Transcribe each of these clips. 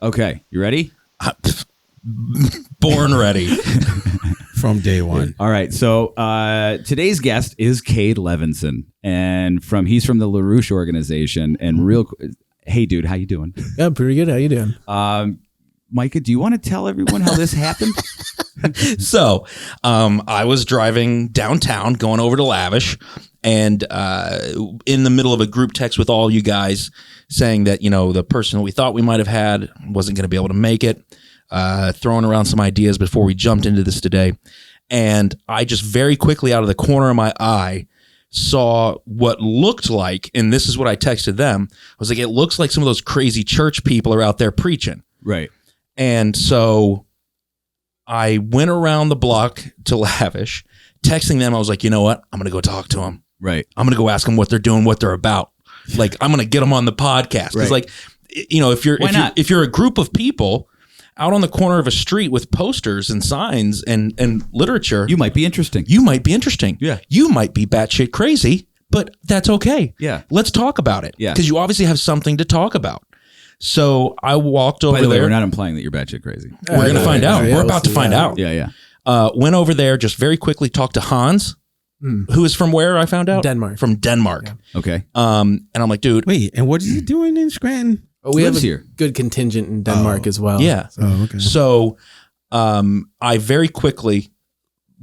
Okay, you ready? Born ready. From day one. All right, so today's guest is Cade Levinson, and he's from the LaRouche Organization. And hey, dude, how you doing? Yeah, pretty good. How you doing? Micah, do you want to tell everyone how this happened? So, I was driving downtown, going over to Lavish, and in the middle of a group text with all you guys saying that, the person we thought we might have had wasn't going to be able to make it, throwing around some ideas before we jumped into this today. And I just very quickly out of the corner of my eye saw what looked like, and this is what I texted them, I was like, it looks like some of those crazy church people are out there preaching. Right. And so I went around the block to Lavish, texting them. I was like, you know what? I'm going to go talk to them. Right. I'm going to go ask them what they're doing, what they're about. Like, I'm going to get them on the podcast. Because, Right. if you're a group of people out on the corner of a street with posters and signs and literature, You might be interesting. you might be interesting. Yeah. You might be batshit crazy, but that's okay. Yeah. Let's talk about it. Yeah. Because you obviously have something to talk about. So I walked over By the way, there. we're not implying that you're batshit crazy. We're going to find out. Yeah, We're about to find out. Yeah, yeah. Went over there, just very quickly talked to Hans, who is from where I found out? Denmark. From Denmark. Yeah. Okay. And I'm like, dude. Wait, and what is he doing in Scranton? Oh, we have Lives a here. good contingent in Denmark as well. Yeah. Oh, okay. So I very quickly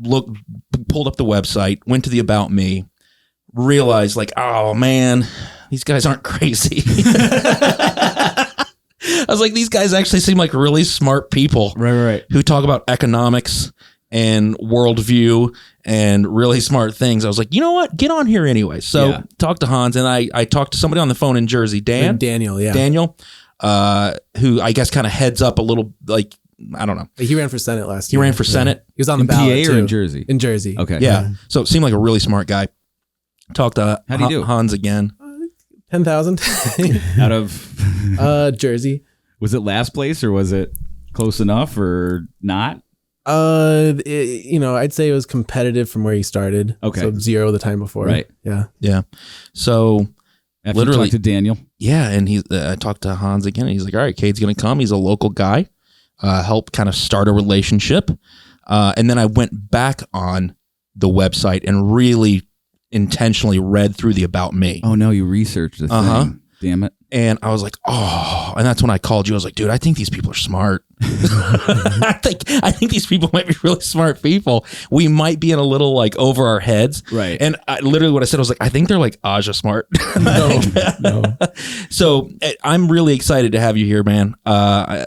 pulled up the website, went to the About Me, realized like, oh man, these guys aren't crazy. I was like, these guys actually seem like really smart people. Right. Who talk about economics and worldview and really smart things. I was like, you know what? Get on here anyway. So Yeah. talked to Hans, and I talked to somebody on the phone in Jersey, Daniel, yeah. Daniel, who I guess kind of heads up a little, like, I don't know. He ran for Senate last He year. ran for Senate. He was on the In ballot PA or too. in Jersey? In Jersey. Okay. Yeah. So it seemed like a really smart guy. Talked to How'd he do? Hans again. 10,000. Out of Jersey. was it last place or was it close enough or not? I'd say it was competitive from where he started. Okay. So 0 the time before. Right. Yeah. Yeah. So After Literally. you talked to Daniel. yeah, and I talked to Hans again, and he's like, all right, Cade's going to come. He's a local guy. Help kind of start a relationship. And then I went back on the website and really intentionally read through the About Me. Oh no, you researched the thing. Damn it. And I was like, oh, and that's when I called you. I was like, dude, I think these people are smart. I think these people might be really smart people. We might be in a little like over our heads. Right. And literally what I said, I was like, I think they're like Aja smart. No. So I'm really excited to have you here, man.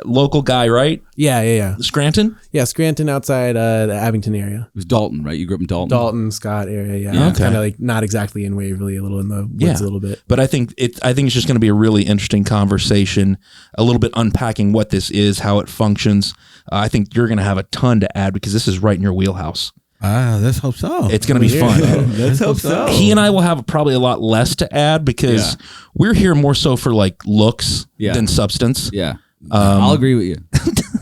Local guy, right? Yeah. Scranton? Yeah, Scranton outside the Abington area. It was Dalton, right? You grew up in Dalton? Dalton, Scott area, yeah. Yeah, okay. Kind of like not exactly in Waverly, a little in the woods a little bit. But I think it's just going to be a really interesting conversation, a little bit unpacking what this is, how it functions. I think you're going to have a ton to add because this is right in your wheelhouse. Let's hope so. It's going to be fun. Let's hope so. He and I will have probably a lot less to add because we're here more so for like looks than substance. Yeah. I'll agree with you.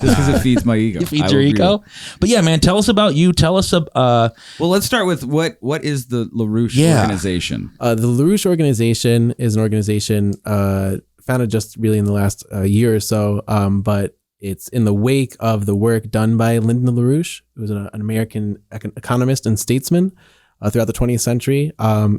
Just because it feeds my ego. It feeds your ego. But yeah, man, tell us about you. Tell us well, let's start with what is the LaRouche Organization? The LaRouche Organization is an organization founded just really in the last year or so, but it's in the wake of the work done by Lyndon LaRouche, who was an American economist and statesman throughout the 20th century.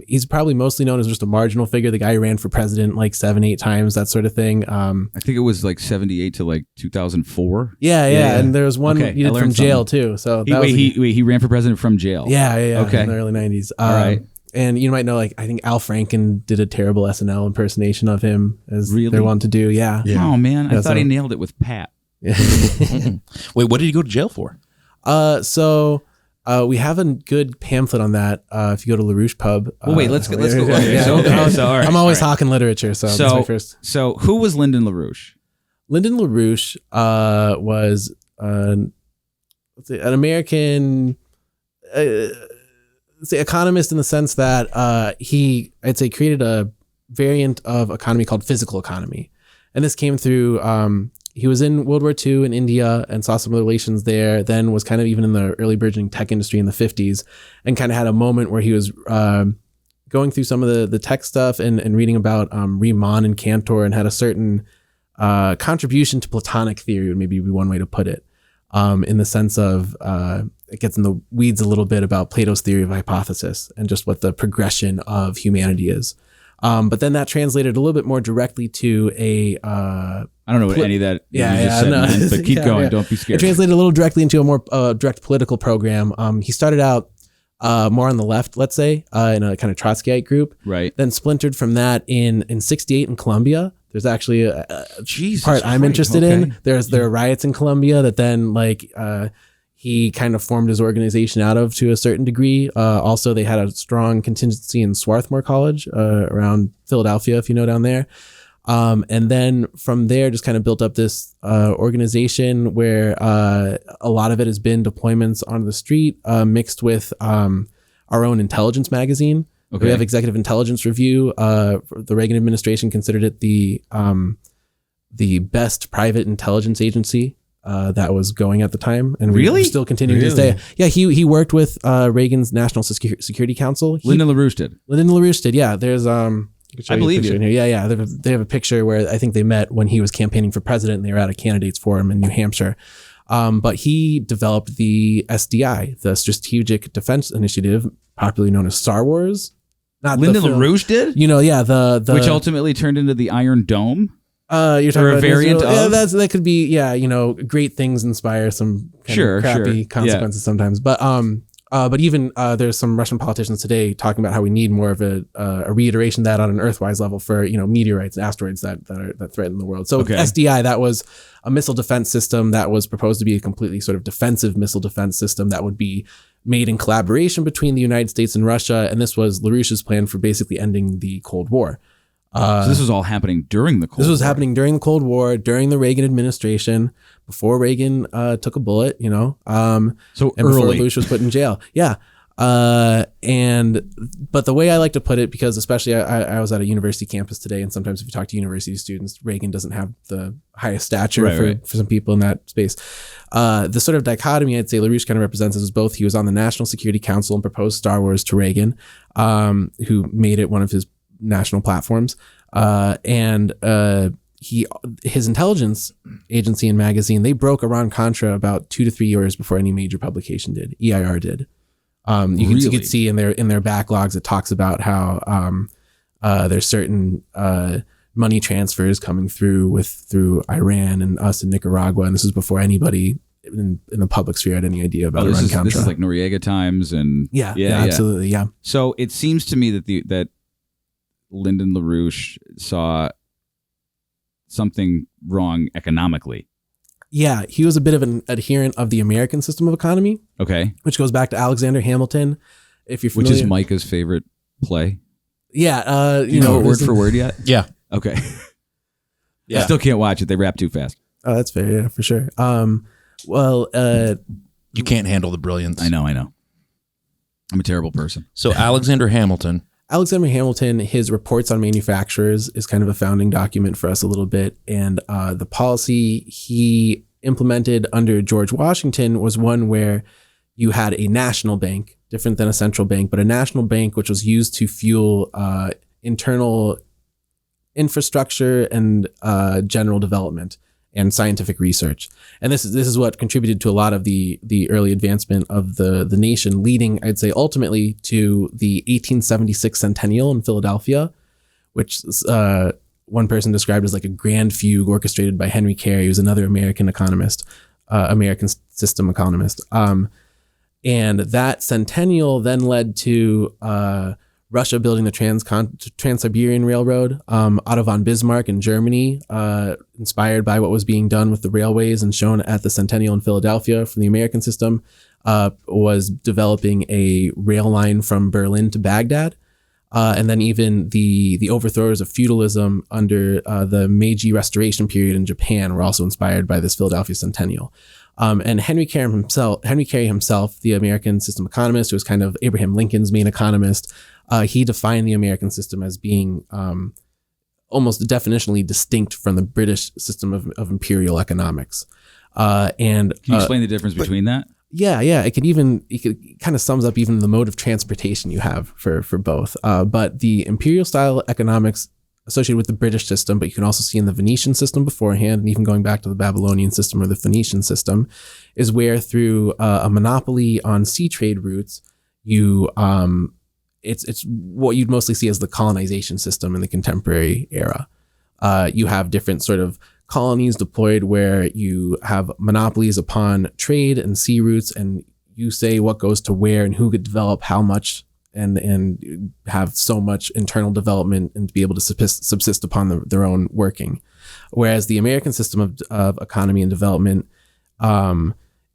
He's probably mostly known as just a marginal figure, the guy who ran for president like 7-8 times, that sort of thing. I think it was like 78 to like 2004. Yeah. And there was one Okay, he did from jail too. So he ran for president from jail. Yeah. Okay. In the early 90s. All right. And you might know, like, I think Al Franken did a terrible SNL impersation of him, as they're wont to do. Yeah. Oh man, I Yeah, thought he nailed it with Pat. Wait, what did he go to jail for? So we have a good pamphlet on that. If you go to LaRouche Pub. Well, wait, let's go. Yeah. So, all right, I'm always all right. hawking literature, so that's my first. So who was Lyndon LaRouche? Lyndon LaRouche was an American economist in the sense that he, I'd say, created a variant of economy called physical economy. And this came through, he was in World War II in India and saw some relations there, then was kind of even in the early burgeoning tech industry in the 50s, and kind of had a moment where he was going through some of the tech stuff and reading about Riemann and Cantor, and had a certain contribution to Platonic theory would maybe be one way to put it, in the sense of it gets in the weeds a little bit about Plato's theory of hypothesis and just what the progression of humanity is. But then that translated a little bit more directly to a I don't know what any of that you just said, man, but keep going. Don't be It scared. translated a little directly into a more direct political program. He started out more on the left, let's say, in a kind of Trotskyite group. Right. Then splintered from that in 68 in Colombia. There's actually a Jesus part I'm Christ, interested okay. in. There are riots in Colombia that then he kind of formed his organization out of to a certain degree. Also, they had a strong contingency in Swarthmore College around Philadelphia, if you know, down there. And then from there, just kind of built up this organization where a lot of it has been deployments on the street, mixed with our own intelligence magazine. Okay. We have Executive Intelligence Review. The Reagan administration considered it the best private intelligence agency that was going at the time, and Really? we're still continuing to this day. Yeah, he worked with Reagan's National Security Council. Lyndon LaRouche did. Lyndon LaRouche did. Yeah, there's I believe you. in here. Yeah. They have a picture where I think they met when he was campaigning for president, and they were at a candidates forum in New Hampshire. But he developed the SDI, the Strategic Defense Initiative, popularly known as Star Wars. Not the Lyndon film. LaRouche did? You know, yeah, the Which ultimately turned into the Iron Dome? you're talking or a about variant Israel. of? Yeah, that could be, yeah, you know, great things inspire some kind Sure, of crappy sure. consequences sometimes. But even there's some Russian politicians today talking about how we need more of a reiteration of that on an Earthwise level for, you know, meteorites and asteroids that threaten the world. So Okay. SDI, that was a missile defense system that was proposed to be a completely sort of defensive missile defense system that would be made in collaboration between the United States and Russia. And this was LaRouche's plan for basically ending the Cold War. So this was all happening during the Cold War. This was happening during the Cold War, during the Reagan administration, before Reagan took a bullet, you know, So and before early. LaRouche was put in jail. Yeah. But the way I like to put it, because especially I was at a university campus today, and sometimes if you talk to university students, Reagan doesn't have the highest stature Right. for some people in that space. The sort of dichotomy I'd say LaRouche kind of represents is both he was on the National Security Council and proposed Star Wars to Reagan, who made it one of his national platforms, his intelligence agency and magazine, they broke Iran-Contra about 2 to 3 years before any major publication did. EIR did. You could see in their backlogs, it talks about how there's certain money transfers coming through Iran and us in Nicaragua, and this is before anybody in the public sphere had any idea about Iran-Contra. This is like Noriega times and yeah, absolutely, yeah. So it seems to me that Lyndon LaRouche saw something wrong economically. Yeah, he was a bit of an adherent of the American system of economy, Okay. which goes back to Alexander Hamilton. If you're Which familiar, is Micah's favorite play. yeah, Do you know it word for word yet? Yeah. Okay. Yeah. I still can't watch it. They rap too fast. Oh, that's fair, yeah, for sure. You can't handle the brilliance. I know. I'm a terrible person. So Alexander Hamilton. Alexander Hamilton, his reports on manufacturers is kind of a founding document for us a little bit. And the policy he implemented under George Washington was one where you had a national bank, different than a central bank, but a national bank which was used to fuel internal infrastructure and general development and scientific research. And this is what contributed to a lot of the early advancement of the nation, leading, I'd say, ultimately to the 1876 centennial in Philadelphia, which one person described as like a grand fugue orchestrated by Henry Carey, who's another American economist, American system economist. And that centennial then led to Russia building the Trans-Siberian Railroad. Otto von Bismarck in Germany, inspired by what was being done with the railways and shown at the Centennial in Philadelphia from the American system, was developing a rail line from Berlin to Baghdad. And then even the overthrowers of feudalism under the Meiji Restoration period in Japan were also inspired by this Philadelphia Centennial. And Henry Carey himself, the American system economist, who was kind of Abraham Lincoln's main economist, he defined the American system as being almost definitionally distinct from the British system of imperial economics. Can you explain the difference between that? Yeah. It kind of sums up even the mode of transportation you have for both. But the imperial style economics associated with the British system, but you can also see in the Venetian system beforehand, and even going back to the Babylonian system or the Phoenician system, is where through a monopoly on sea trade routes, it's what you'd mostly see as the colonization system in the contemporary era. You have different sort of colonies deployed where you have monopolies upon trade and sea routes, and you say what goes to where and who could develop how much and have so much internal development and to be able to subsist upon their own working. Whereas the American system of economy and development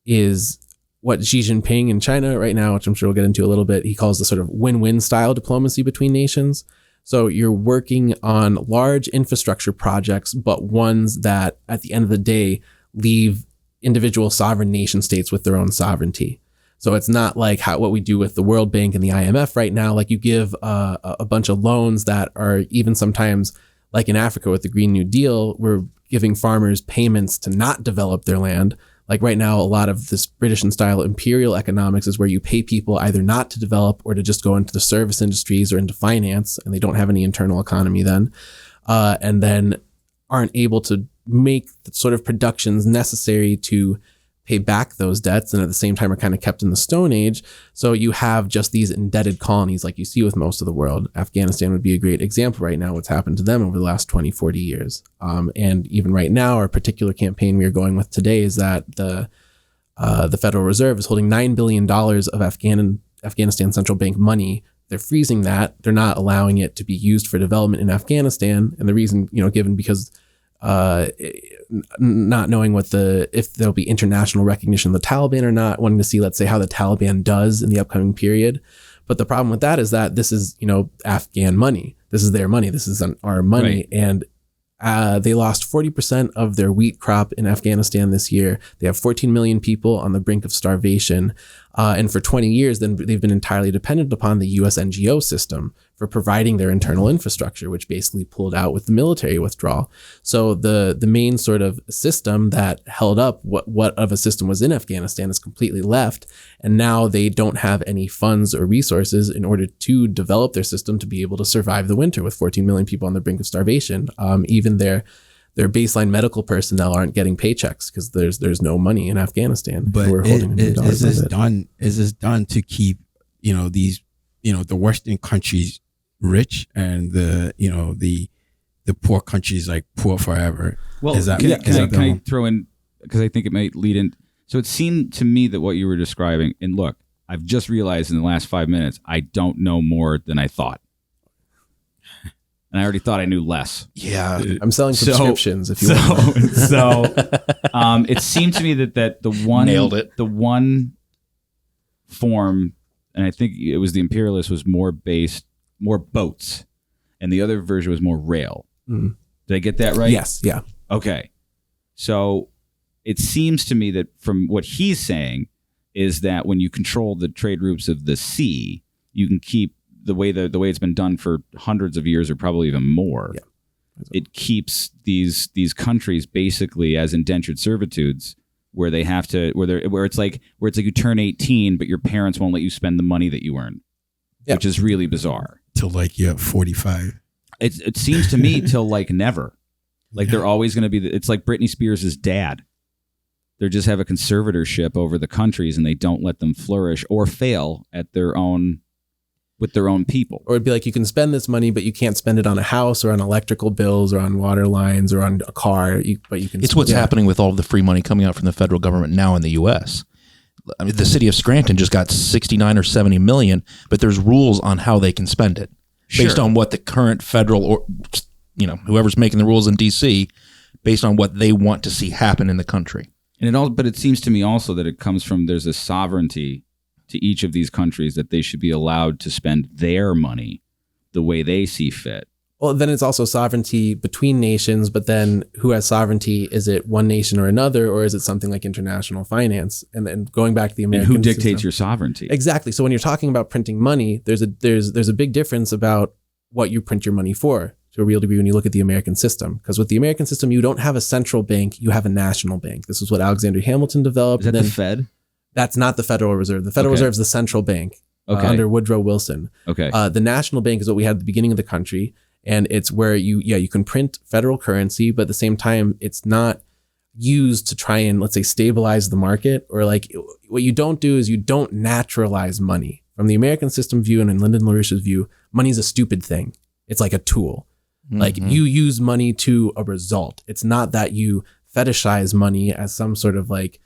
is what Xi Jinping in China right now, which I'm sure we'll get into a little bit, he calls the sort of win-win style diplomacy between nations. So you're working on large infrastructure projects, but ones that at the end of the day leave individual sovereign nation states with their own sovereignty. So it's not like what we do with the World Bank and the IMF right now. Like you give a bunch of loans that are even sometimes like in Africa with the Green New Deal, we're giving farmers payments to not develop their land. Like right now, a lot of this British style imperial economics is where you pay people either not to develop or to just go into the service industries or into finance, and they don't have any internal economy then, and then aren't able to make the sort of productions necessary to pay back those debts, and at the same time are kind of kept in the Stone Age. So you have just these indebted colonies like you see with most of the world. Afghanistan would be a great example right now, what's happened to them over the last 20, 40 years. And even right now, our particular campaign we are going with today is that the Federal Reserve is holding $9 billion of Afghanistan Central Bank money. They're freezing that. They're not allowing it to be used for development in Afghanistan. And the reason, given because not knowing if there'll be international recognition of the Taliban or not, wanting to see, let's say, how the Taliban does in the upcoming period. But the problem with that is that this is, Afghan money. This is their money. This is our money. Right. And they lost 40% of their wheat crop in Afghanistan this year. They have 14 million people on the brink of starvation. And for 20 years, then they've been entirely dependent upon the U.S. NGO system for providing their internal infrastructure, which basically pulled out with the military withdrawal. So the main sort of system that held up what of a system was in Afghanistan is completely left. And now they don't have any funds or resources in order to develop their system to be able to survive the winter with 14 million people on the brink of starvation. Even their baseline medical personnel aren't getting paychecks because there's no money in Afghanistan. But is this done to keep these the Western countries rich and the poor countries like poor forever? Well, can I throw in, because I think it might lead in. So it seemed to me that what you were describing, and look, I've just realized in the last 5 minutes I don't know more than I thought. And I already thought I knew less. Yeah, I'm selling subscriptions if you want. So it seemed to me that the one nailed it. The one form, and I think it was the imperialist, was more boats, and the other version was more rail. Mm. Did I get that right? Yes. Yeah. Okay. So it seems to me that from what he's saying is that when you control the trade routes of the sea, you can keep the way it's been done for hundreds of years or probably even more. Yeah. It keeps these countries basically as indentured servitudes where they have to where it's like you turn 18 but your parents won't let you spend the money that you earn. Yeah. Which is really bizarre. Till like you're 45. It seems to me till like never. Like they're always going to be it's like Britney Spears' dad. They just have a conservatorship over the countries and they don't let them flourish or fail at with their own people. Or it'd be like, you can spend this money, but you can't spend it on a house or on electrical bills or on water lines or on a car. But you can. It's what's happening with all of the free money coming out from the federal government now in the U.S. I mean, the city of Scranton just got 69 or 70 million, but there's rules on how they can spend it based on what the current federal or whoever's making the rules in D.C. based on what they want to see happen in the country. But it seems to me also that it comes from there's a sovereignty to each of these countries that they should be allowed to spend their money the way they see fit. Well, then it's also sovereignty between nations, but then who has sovereignty? Is it one nation or another, or is it something like international finance? And then going back to the American and who dictates system, your sovereignty? Exactly. So when you're talking about printing money, there's a big difference about what you print your money for to a real degree when you look at the American system. Because with the American system, you don't have a central bank, you have a national bank. This is what Alexander Hamilton developed. Is that the Fed? That's not the Federal Reserve. The Federal Reserve is the central bank under Woodrow Wilson. Okay. The national bank is what we had at the beginning of the country. And it's where you can print federal currency, but at the same time, it's not used to try and, let's say, stabilize the market, or like what you don't do is you don't naturalize money. From the American system view and in Lyndon LaRouche's view, money is a stupid thing. It's like a tool. Like you use money to a result. It's not that you fetishize money as some sort of like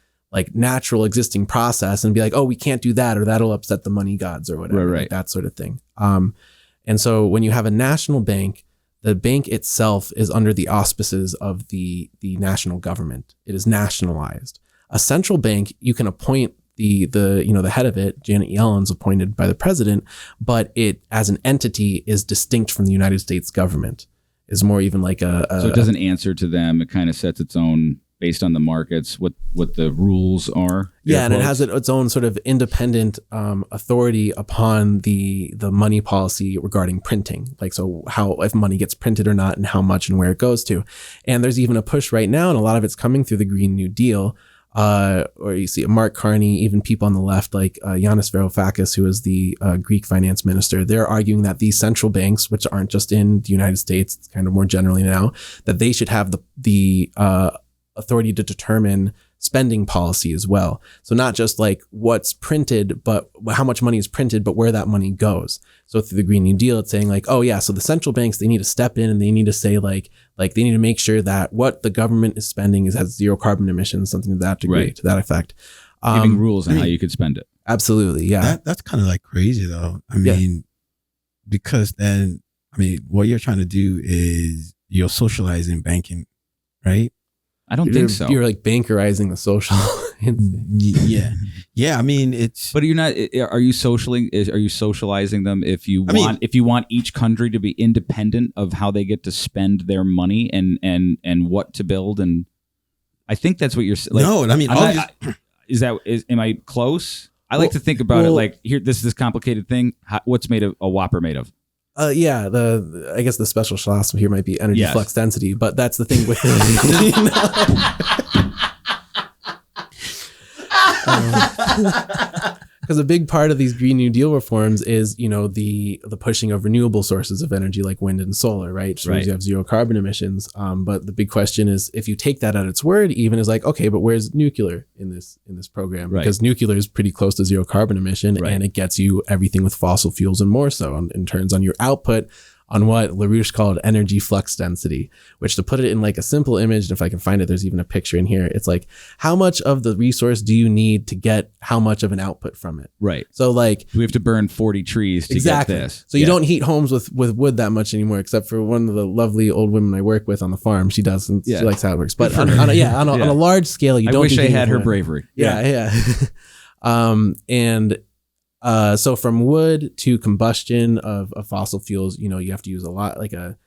natural existing process and be like, oh, we can't do that, or that'll upset the money gods or whatever, right. like that sort of thing. And so when you have a national bank, the bank itself is under the auspices of the national government. It is nationalized. A central bank, you can appoint the head of it, Janet Yellen's appointed by the president, but it as an entity is distinct from the United States government. Is more even like so it doesn't answer to them. It kind of sets its own based on the markets, what the rules are. Yeah, and it has its own sort of independent authority upon the money policy regarding printing. Like, so how, if money gets printed or not, and how much and where it goes to. And there's even a push right now, and a lot of it's coming through the Green New Deal, or you see Mark Carney, even people on the left like Yanis Varoufakis, who is the Greek finance minister. They're arguing that these central banks, which aren't just in the United States, it's kind of more generally now, that they should have the authority to determine spending policy as well. So not just like what's printed, but how much money is printed, but where that money goes. So through the Green New Deal, it's saying like, oh yeah, so the central banks, they need to step in and they need to say like they need to make sure that what the government is spending has zero carbon emissions, something to that degree, to that effect. Giving rules on how you could spend it. Absolutely, yeah. That's kind of like crazy though. I mean, because then, I mean, what you're trying to do is you're socializing banking, right? I don't think so. You're like bankerizing the social. Yeah. I mean, it's. But you're not. Are you socializing them if you want each country to be independent of how they get to spend their money and what to build? And I think that's what you're. Like, no, I mean, am I close? I like to think about it like here. This is this complicated thing. What's made a Whopper made of? I guess the special sauce here might be energy flux density, but that's the thing with because a big part of these Green New Deal reforms is, the pushing of renewable sources of energy like wind and solar, right? So you have zero carbon emissions. But the big question is, if you take that at its word, even is like, okay, but where's nuclear in this program? Right. Because nuclear is pretty close to zero carbon emission, and it gets you everything with fossil fuels and more so in terms on your output on what LaRouche called energy flux density, which, to put it in like a simple image, and if I can find it, there's even a picture in here. It's like, how much of the resource do you need to get how much of an output from it? Right. So like, we have to burn 40 trees to get this. So you don't heat homes with wood that much anymore, except for one of the lovely old women I work with on the farm. She does, and she likes how it works. But on a large scale, you don't. I wish I had her bravery. Yeah. So from wood to combustion of fossil fuels, you have to use a lot, like a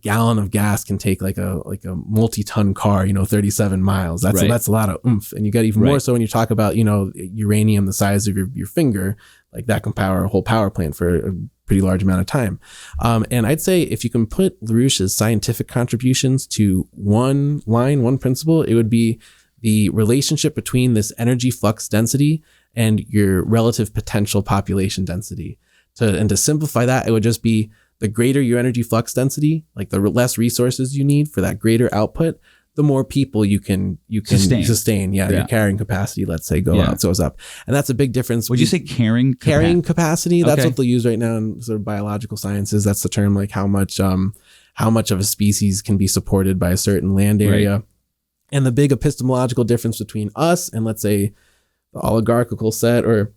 gallon of gas can take like a multi-ton car, 37 miles. That's a lot of oomph. And you got even more so when you talk about, uranium the size of your finger, like that can power a whole power plant for a pretty large amount of time. And I'd say if you can put LaRouche's scientific contributions to one principle, it would be the relationship between this energy flux density and your relative potential population density. To simplify that, it would just be the greater your energy flux density, like the less resources you need for that greater output, the more people you can sustain. Your carrying capacity, let's say, goes up. And that's a big difference. Would you say carrying capacity? That's what they'll use right now in sort of biological sciences. That's the term, like how much of a species can be supported by a certain land area. Right. And the big epistemological difference between us and, let's say, the oligarchical set, or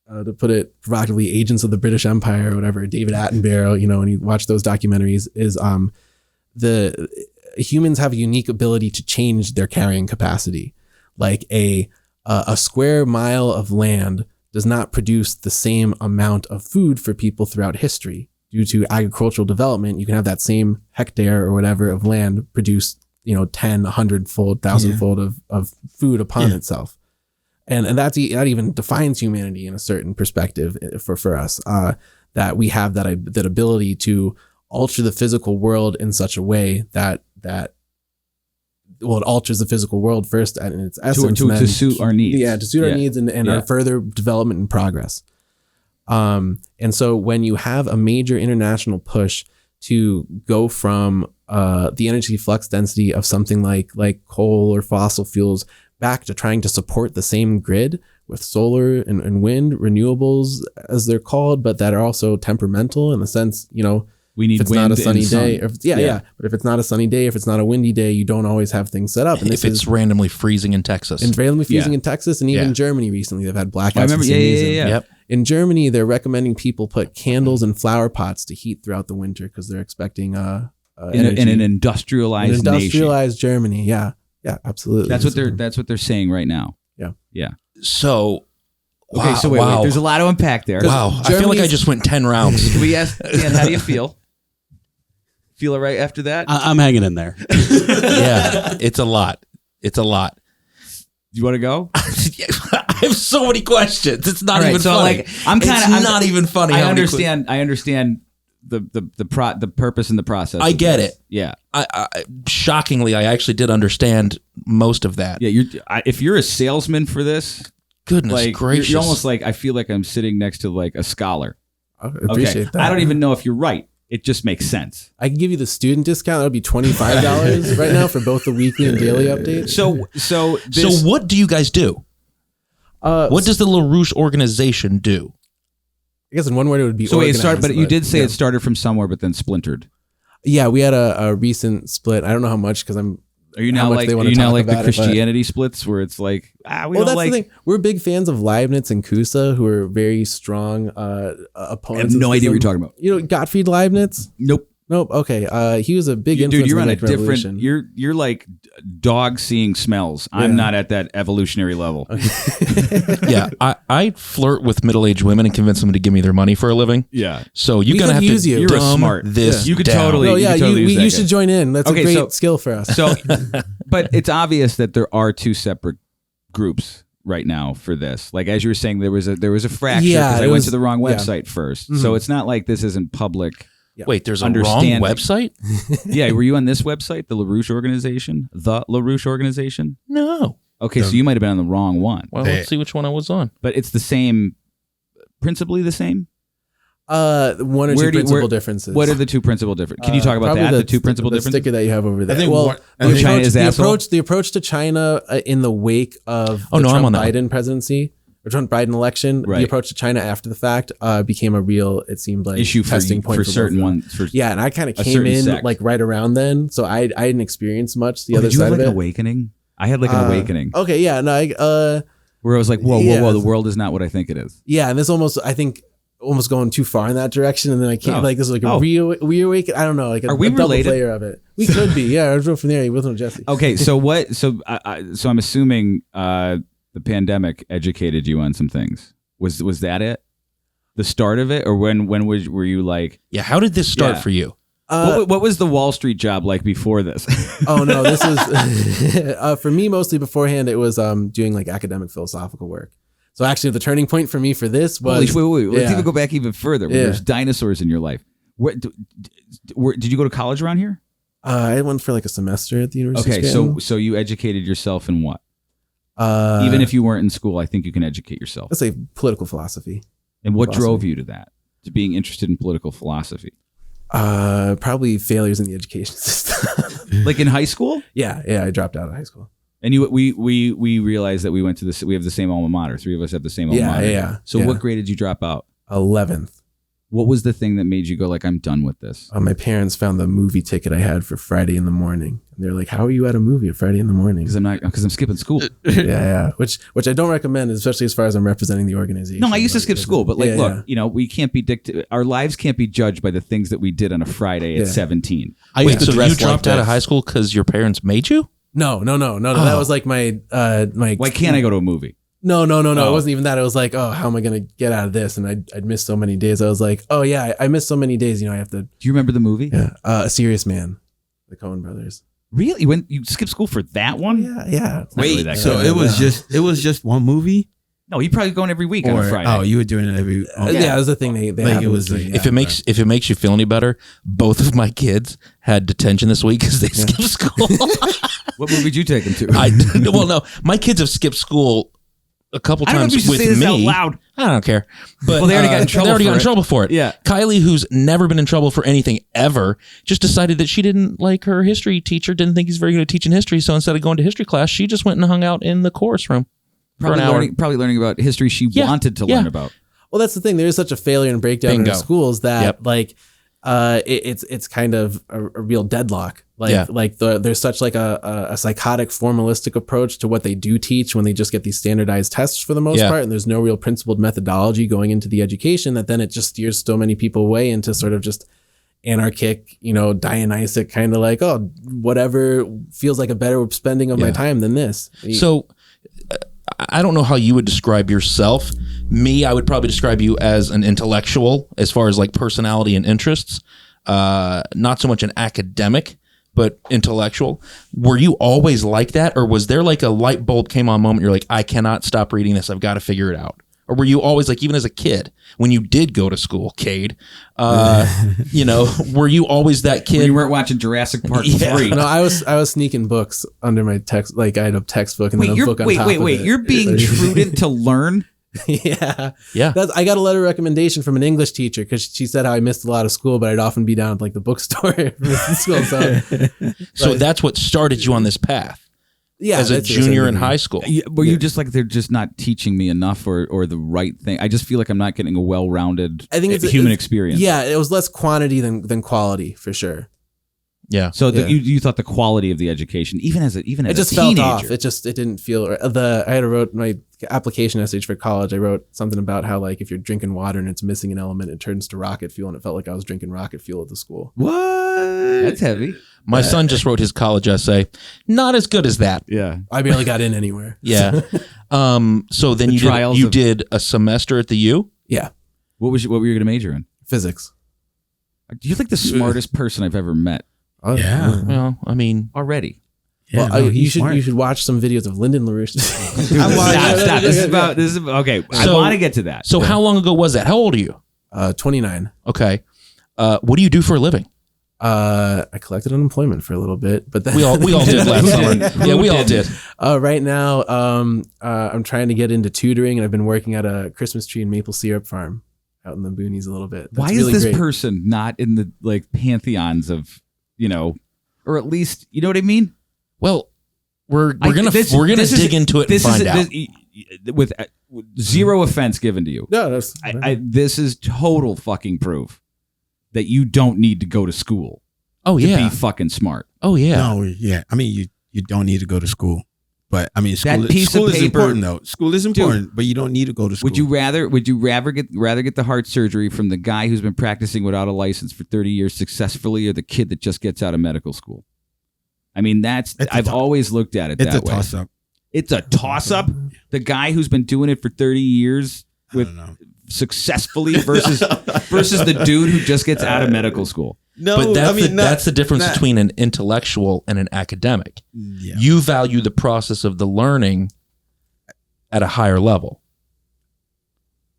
to put it provocatively, agents of the British Empire or whatever, David Attenborough, when you watch those documentaries, is the humans have a unique ability to change their carrying capacity. Like a square mile of land does not produce the same amount of food for people throughout history. Due to agricultural development, you can have that same hectare or whatever of land produce 10, 100-fold, 1,000-fold of food upon itself. And that even defines humanity in a certain perspective for us, that we have that ability to alter the physical world in such a way that it alters the physical world first in its essence. To suit our needs. Yeah, to suit our needs and our further development and progress. And so when you have a major international push to go from the energy flux density of something like coal or fossil fuels back to trying to support the same grid with solar and wind renewables, as they're called, but that are also temperamental in the sense, we need if it's wind not a sunny and sun. day, but if it's not a sunny day, if it's not a windy day, you don't always have things set up. And if it's randomly freezing in Texas. and randomly freezing in Texas, and even Germany recently, they've had blackouts. I remember, yeah. Yep. In Germany, they're recommending people put candles in flower pots to heat throughout the winter because they're expecting in an industrialized nation. Germany. Yeah, absolutely. That's what they're saying right now. Yeah. So, okay, wow, so wait, there's a lot to unpack there. Wow, I feel like I just went 10 rounds. Can we ask Dan, how do you feel? Feel all right after that? I'm hanging in there. Yeah, it's a lot. Do you want to go? I have so many questions. It's not even so funny. like I'm not even funny. I understand the purpose and the process. I get it. Yeah. I shockingly, I actually did understand most of that. Yeah, if you're a salesman for this, goodness gracious, you're almost like, I feel like I'm sitting next to like a scholar. I appreciate that. I don't even know if you're right. It just makes sense. I can give you the student discount. That would be $25 right now for both the weekly and daily updates. So what do you guys do? What does the LaRouche Organization do? I guess in one word it would be. So it started, but you did say it started from somewhere, but then splintered. Yeah, we had a recent split. I don't know how much because I'm. Are you now like the Christianity splits where it's like we don't like? The thing. We're big fans of Leibniz and Kusa, who are very strong opponents. I have no idea what you're talking about. You know Gottfried Leibniz? Nope. Okay. He was a big influence. Dude, you're in on the a different. revolution. You're like dog seeing smells. Yeah. I'm not at that evolutionary level. Yeah, I flirt with middle-aged women and convince them to give me their money for a living. Yeah. So you're gonna have to use you. You're smart. This you could down. totally. Oh yeah, you should join in. That's okay, a great skill for us. So, but it's obvious that there are two separate groups right now for this. Like as you were saying, there was a fracture because I went to the wrong website first. Mm-hmm. So it's not like this isn't public. Yeah. Wait, there's a wrong website? Yeah, were you on this website, the LaRouche Organization? The LaRouche Organization? No. Okay, so you might have been on the wrong one. Well, let's see which one I was on. But it's the same, principally the same? One or two principal differences. What are the two principal differences? Can you talk about that? The two principal differences? The sticker that you have over there. I think the approach to China in the wake of the Trump-Biden presidency. Or Trump Biden election, the approach to China after the fact became a real, it seemed like, issue testing point for certain ones. Yeah, and I kind of came in like right around then, so I didn't experience much the other side of it. Did you have an awakening? I had like an awakening. Okay, yeah, no, where I was like, whoa, the world is not what I think it is. Yeah, and this almost going too far in that direction, and then I came this is like a reawakening. I don't know, like are we double related? Layer of it. We could be. Yeah, I was from there. You wasn't Jesse. Okay, so what? So I'm assuming. The pandemic educated you on some things. Was that it? The start of it, or when were you like? Yeah, how did this start for you? What was the Wall Street job like before this? Oh no, this was for me mostly beforehand. It was doing like academic philosophical work. So actually, the turning point for me for this was wait. Let's even go back even further. When there's dinosaurs in your life. Did you go to college around here? I went for like a semester at the University. Okay, so you educated yourself in what? Even if you weren't in school, I think you can educate yourself. Let's say political philosophy. And what drove you to that? To being interested in political philosophy? Probably failures in the education system. Like in high school? Yeah, I dropped out of high school. And we realized that we went to we have the same alma mater. Three of us have the same alma mater. Yeah. So what grade did you drop out? 11th. What was the thing that made you go like, I'm done with this? My parents found the movie ticket I had for Friday in the morning. And they're like, how are you at a movie at Friday in the morning? Because I'm skipping school. Yeah. Which I don't recommend, especially as far as I'm representing the organization. No, I used to skip school, but look, we can't be our lives can't be judged by the things that we did on a Friday at 17. Wait, so you dropped out of high school because your parents made you? No. That was like my Why can't I go to a movie? No. It wasn't even that. It was like, oh, how am I going to get out of this? And I'd missed so many days. I was like, oh yeah, I missed so many days. I have to. Do you remember the movie? Yeah. A Serious Man, the Coen brothers. Really? You skipped school for that one? Yeah. Wait, really so it was just one movie? No, you'd probably going every week on a Friday. Oh, you were doing it every. Yeah, it was the thing they like it was. If it makes you feel any better, both of my kids had detention this week because they skipped school. What movie did you take them to? No, my kids have skipped school a couple times with me. Out loud. I don't care. But Well, they already got in trouble They already for got in it. trouble for it. Yeah. Kylie, who's never been in trouble for anything ever, just decided that she didn't like her history teacher, didn't think he's very good at teaching history. So instead of going to history class, she just went and hung out in the chorus room for an hour. Probably learning about history she wanted to learn about. Well, that's the thing. There is such a failure and breakdown Bingo. in schools that Yep. like it's kind of a real deadlock. Like there's such like a psychotic formalistic approach to what they do teach when they just get these standardized tests for the most part, and there's no real principled methodology going into the education, that then it just steers so many people away into sort of just anarchic, Dionysic kind of like, oh, whatever feels like a better spending of my time than this. So I don't know how you would describe yourself. Me, I would probably describe you as an intellectual as far as like personality and interests. Not so much an academic, but intellectual. Were you always like that? Or was there like a light bulb came on moment? You're like, I cannot stop reading this. I've got to figure it out. Or were you always like, even as a kid, when you did go to school, Cade, were you always that kid? When you weren't watching Jurassic Park 3. No, I was sneaking books under my text. Like I had a textbook and then a book on top of it. You're being truded to learn? Yeah. Yeah. I got a letter of recommendation from an English teacher because she said how I missed a lot of school, but I'd often be down at like the bookstore missing school. So that's what started you on this path. Yeah, as a junior in high school. Were you just like, they're just not teaching me enough or the right thing? I just feel like I'm not getting a well-rounded human experience. Yeah, it was less quantity than quality for sure. Yeah. So you thought the quality of the education, even as a teenager, it just felt off. It didn't feel right. I wrote my application essays for college. I wrote something about how like if you're drinking water and it's missing an element, it turns to rocket fuel, and it felt like I was drinking rocket fuel at the school. What? That's heavy. My son just wrote his college essay. Not as good as that. Yeah. I barely got in anywhere. Yeah. So then you did a semester at the U? Yeah. What were you going to major in? Physics. You're like the smartest person I've ever met. Oh, Yeah. Well, I mean, already. Yeah, well, you should watch some videos of Lyndon LaRouche. Stop. This is okay. I want to get to that. So how long ago was that? How old are you? 29. Okay. What do you do for a living? I collected unemployment for a little bit, but then We all did last summer. Yeah, we all did. Right now, I'm trying to get into tutoring, and I've been working at a Christmas tree and maple syrup farm out in the boonies a little bit. Why is this person not in the like pantheons of, or at least, you know what I mean? Well, we're gonna dig into it and find out. With zero offense given to you. No, that's this is total fucking proof that you don't need to go to school. Oh to yeah, be fucking smart. Oh yeah. No, yeah. I mean, you don't need to go to school, but I mean, school of is paper, important though. School is important, but you don't need to go to school. Would you rather get the heart surgery from the guy who's been practicing without a license for 30 years successfully, or the kid that just gets out of medical school? I mean, I've always looked at it that way. It's a toss up. It's a toss up. The guy who's been doing it for 30 years successfully versus the dude who just gets out of medical school. No, but that's the difference between an intellectual and an academic. Yeah. You value the process of the learning at a higher level.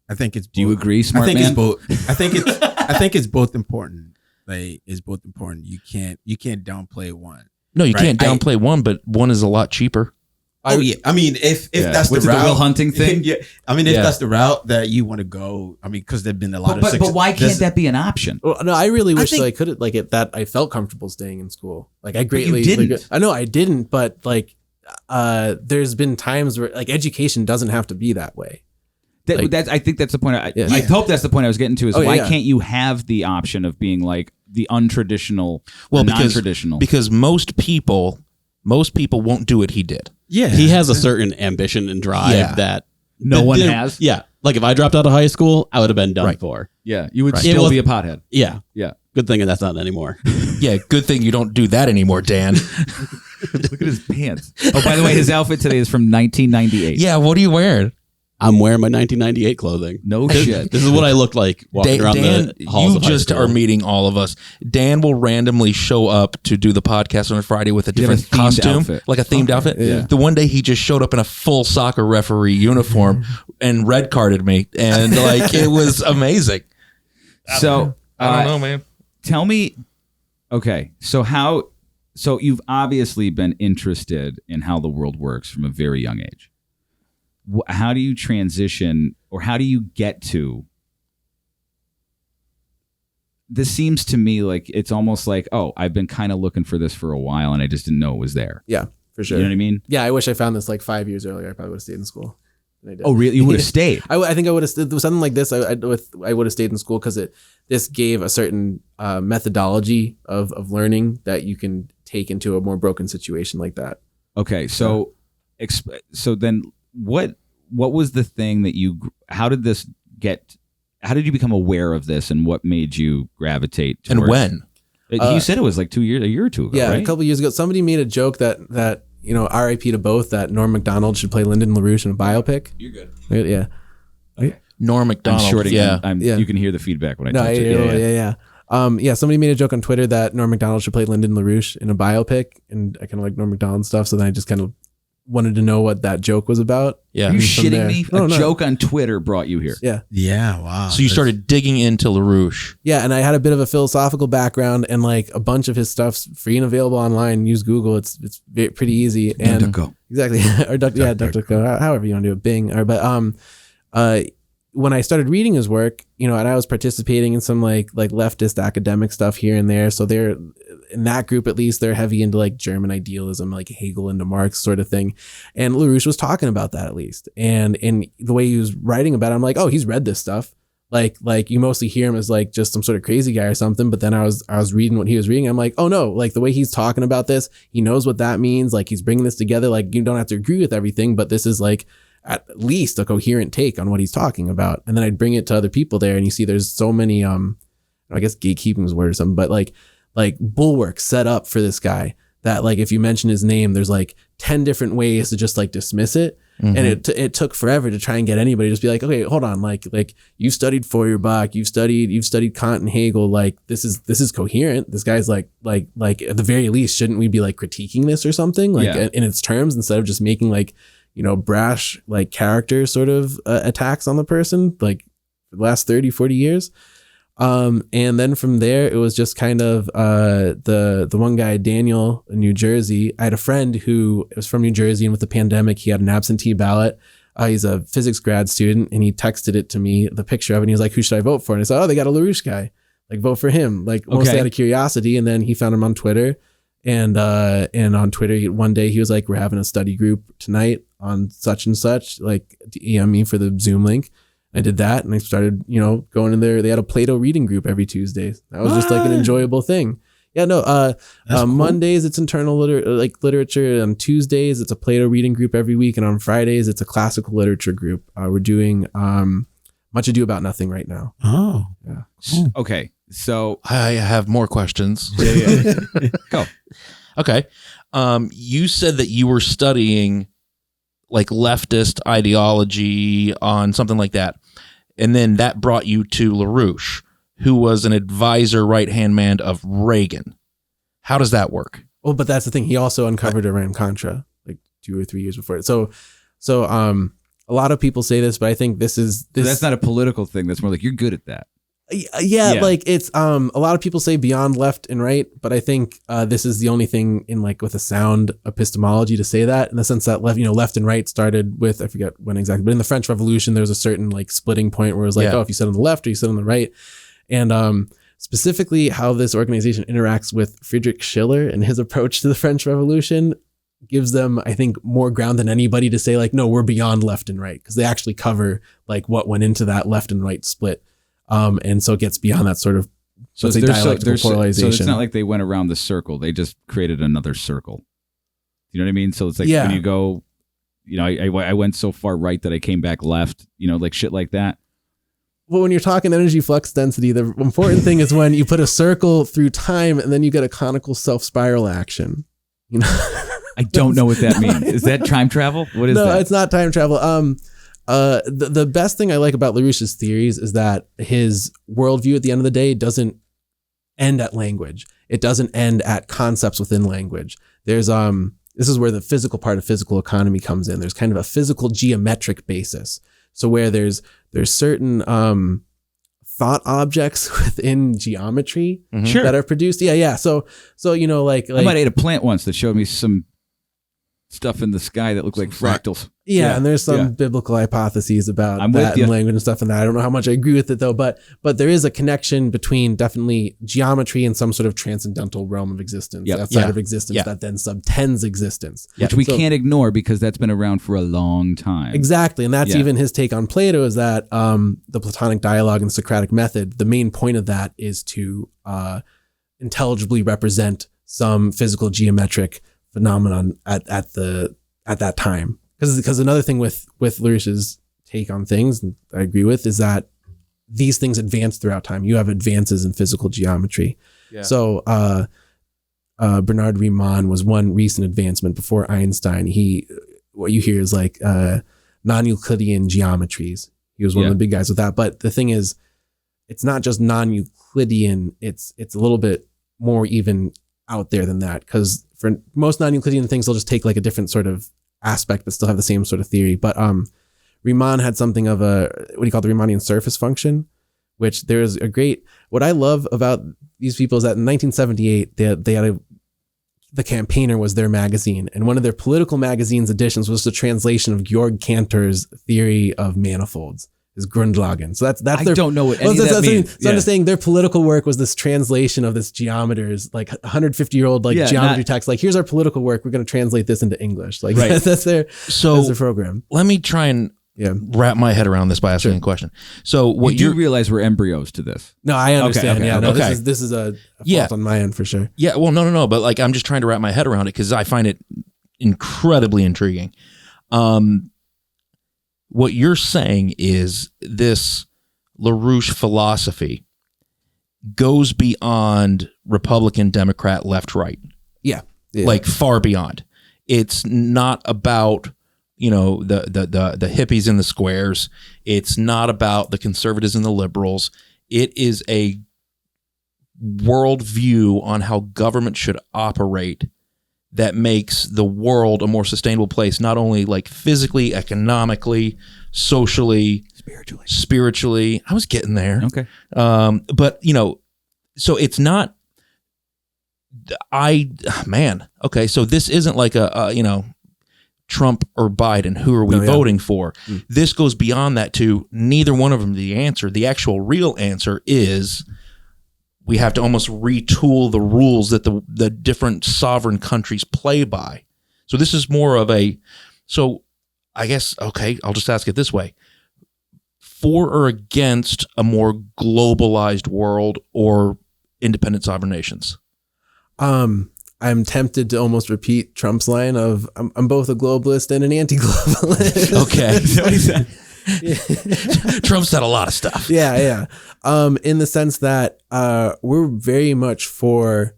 I think it's. Do you agree, smart man? It's both. I think it's both important. Like, it's both important. You can't downplay one. No, you can't downplay one, but one is a lot cheaper. Oh yeah, I mean, if that's the route, the Will Hunting thing. Yeah, I mean, if that's the route that you want to go, I mean, because there've been a lot of. But why can't that be an option? Well, no, I really wish that I could that I felt comfortable staying in school. Like I greatly didn't. I know I didn't, but like, there's been times where like education doesn't have to be that way. I think that's the point. I hope that's the point I was getting to. Is why can't you have the option of being like the untraditional, non-traditional? Because most people won't do what he did. Yeah, he has a certain ambition and drive that no one has. Yeah, like if I dropped out of high school, I would have been done for. Yeah, you would still be a pothead. Yeah, yeah. Good thing that's not anymore. Yeah, good thing you don't do that anymore, Dan. Look at his pants. Oh, by the way, his outfit today is from 1998. Yeah, what are you wearing? I'm wearing my 1998 clothing. No shit. This is what I looked like walking around the halls you of high just school. are meeting all of us. Dan will randomly show up to do the podcast on a Friday with a different costume, outfit. like a themed outfit. Yeah. The one day he just showed up in a full soccer referee uniform and red carded me, and like it was amazing. So I don't know, man. Tell me, okay, so you've obviously been interested in how the world works from a very young age. how do you transition, or how do you get to? This seems to me like it's almost like, oh, I've been kind of looking for this for a while and I just didn't know it was there. Yeah, for sure. You know what I mean? Yeah, I wish I found this like 5 years earlier. I probably would have stayed in school. Oh, really? You would have stayed? I think I would have. Something like this, I would have stayed in school because this gave a certain methodology of learning that you can take into a more broken situation like that. Okay, so then what was the thing that how did you become aware of this, and what made you gravitate towards? And when? You said it was like a year or two ago, yeah, right? a couple of years ago. Somebody made a joke that RIP to both, that Norm Macdonald should play Lyndon LaRouche in a biopic. You're good. Yeah. Norm Macdonald. I'm shorting. Yeah. You can hear the feedback when I touch it. it. Yeah. Somebody made a joke on Twitter that Norm Macdonald should play Lyndon LaRouche in a biopic, and I kind of like Norm Macdonald stuff, so then I just kind of wanted to know what that joke was about. Yeah. Are you shitting me? No, a joke on Twitter brought you here. Yeah. Yeah. Wow. So you started digging into LaRouche. Yeah, and I had a bit of a philosophical background, and like a bunch of his stuff's free and available online. Use Google; it's pretty easy. And DuckDuckGo. Exactly, or DuckDuckGo, however you want to do it, Bing. When I started reading his work, and I was participating in some like leftist academic stuff here and there. So they're in that group, at least, they're heavy into like German idealism, like Hegel into Marx sort of thing. And LaRouche was talking about that, at least. And in the way he was writing about it, I'm like, oh, he's read this stuff. Like you mostly hear him as like just some sort of crazy guy or something. But then I was reading what he was reading. I'm like, oh no, like the way he's talking about this, he knows what that means. Like he's bringing this together. Like you don't have to agree with everything, but this is like at least a coherent take on what he's talking about. And then I'd bring it to other people there, and you see there's so many, I guess gatekeeping is a word or something, but like bulwarks set up for this guy that like if you mention his name, there's like 10 different ways to just like dismiss it. Mm-hmm. And it took forever to try and get anybody to just be like, okay, hold on, like you studied Feuerbach, you've studied Kant and Hegel, like this is coherent. This guy's like at the very least, shouldn't we be like critiquing this or something like in its terms, instead of just making like brash like character sort of attacks on the person like for the last 30-40 years. And then from there, it was just kind of the one guy, Daniel, in New Jersey. I had a friend who was from New Jersey, and with the pandemic, he had an absentee ballot. He's a physics grad student, and he texted it to me, the picture of it, and he was like, who should I vote for? And I said, oh, they got a LaRouche guy. Like, vote for him. Like, mostly out of curiosity. And then he found him on Twitter. And on Twitter, one day he was like, we're having a study group tonight on such and such, like DM me for the Zoom link. I did that, and I started, going in there. They had a Plato reading group every Tuesday. That was just like an enjoyable thing. Yeah, no. Cool. Mondays it's internal literature. On Tuesdays it's a Plato reading group every week, and on Fridays it's a classical literature group. We're doing Much Ado About Nothing right now. Oh, yeah. Cool. Okay, so I have more questions. Yeah. Go. Okay, you said that you were studying like leftist ideology on something like that. And then that brought you to LaRouche, who was an advisor, right-hand man of Reagan. How does that work? Well, but that's the thing. He also uncovered Iran-Contra like 2 or 3 years before it. So a lot of people say this, but I think this. So that's not a political thing. That's more like you're good at that. Yeah, like it's a lot of people say beyond left and right, but I think this is the only thing in like with a sound epistemology to say that, in the sense that left and right started with, I forget when exactly, but in the French Revolution there was a certain like splitting point where it was like, if you sit on the left or you sit on the right, and specifically how this organization interacts with Friedrich Schiller and his approach to the French Revolution gives them, I think, more ground than anybody to say like, no, we're beyond left and right, because they actually cover like what went into that left and right split. And so it gets beyond that sort of dialectical polarization. So it's not like they went around the circle; they just created another circle. You know what I mean? So it's like when you go, I went so far right that I came back left. Like shit like that. Well, when you're talking energy flux density, the important thing is when you put a circle through time and then you get a conical self-spiral action. I don't know what that means. Is that time travel? What is that? No, it's not time travel. The best thing I like about LaRouche's theories is that his worldview at the end of the day doesn't end at language. It doesn't end at concepts within language. There's this is where the physical part of physical economy comes in. There's kind of a physical geometric basis. So where there's certain thought objects within geometry that are produced. Yeah. So like I might have ate a plant once that showed me some stuff in the sky that look like fractals. Yeah, and there's some biblical hypotheses about that and language and stuff and that. I don't know how much I agree with it though, but there is a connection between definitely geometry and some sort of transcendental realm of existence outside of existence that then subtends existence. Which we can't ignore because that's been around for a long time. Exactly, and that's even his take on Plato is that the Platonic dialogue and Socratic method, the main point of that is to intelligibly represent some physical geometric phenomenon at that time. Because another thing with LaRouche's take on things, and I agree with, is that these things advance throughout time. You have advances in physical geometry. Yeah. So Bernard Riemann was one recent advancement before Einstein. What you hear is like non-Euclidean geometries. He was one of the big guys with that. But the thing is, it's not just non-Euclidean. It's a little bit more even out there than that. Because for most non-Euclidean things, they'll just take like a different sort of aspect but still have the same sort of theory. But Riemann had something of a what do you call the Riemannian surface function, which there's a great, what I love about these people is that in 1978 they had the Campaigner was their magazine, and one of their political magazine's editions was the translation of Georg Cantor's theory of manifolds, his Grundlagen. So that's I don't know what any of that means. So I'm just saying their political work was this translation of this geometer's like 150-year-old geometry text. Like, here's our political work. We're going to translate this into English. Like that's their program. Let me try and wrap my head around this by asking a question. So what you realize we're embryos to this? No, I understand. This is a fault on my end for sure. Yeah. Well, no. But like, I'm just trying to wrap my head around it because I find it incredibly intriguing. What you're saying is this LaRouche philosophy goes beyond Republican, Democrat, left, right. Yeah. Like far beyond. It's not about, the hippies in the squares. It's not about the conservatives and the liberals. It is a worldview on how government should operate that makes the world a more sustainable place, not only like physically, economically, socially, spiritually. I was getting there. Okay. But so it's not, okay. So this isn't like a Trump or Biden. Who are we voting for? This goes beyond that to neither one of them the answer. The actual real answer is we have to almost retool the rules that the different sovereign countries play by. So this is more of I guess, okay, I'll just ask it this way. For or against a more globalized world or independent sovereign nations? I'm tempted to almost repeat Trump's line of I'm both a globalist and an anti-globalist. Okay. Trump said a lot of stuff. Yeah. In the sense that we're very much for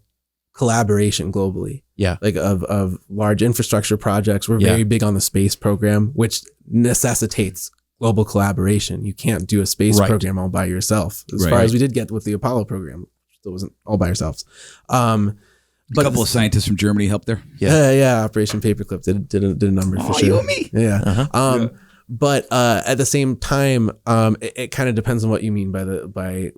collaboration globally. Yeah. Like of large infrastructure projects. We're very big on the space program, which necessitates global collaboration. You can't do a space program all by yourself. As far as we did get with the Apollo program, still wasn't all by yourselves. But a couple of scientists from Germany helped there. Yeah. Operation Paperclip did a number for sure. You and me. Yeah. Uh-huh. But at the same time, it kind of depends on what you mean by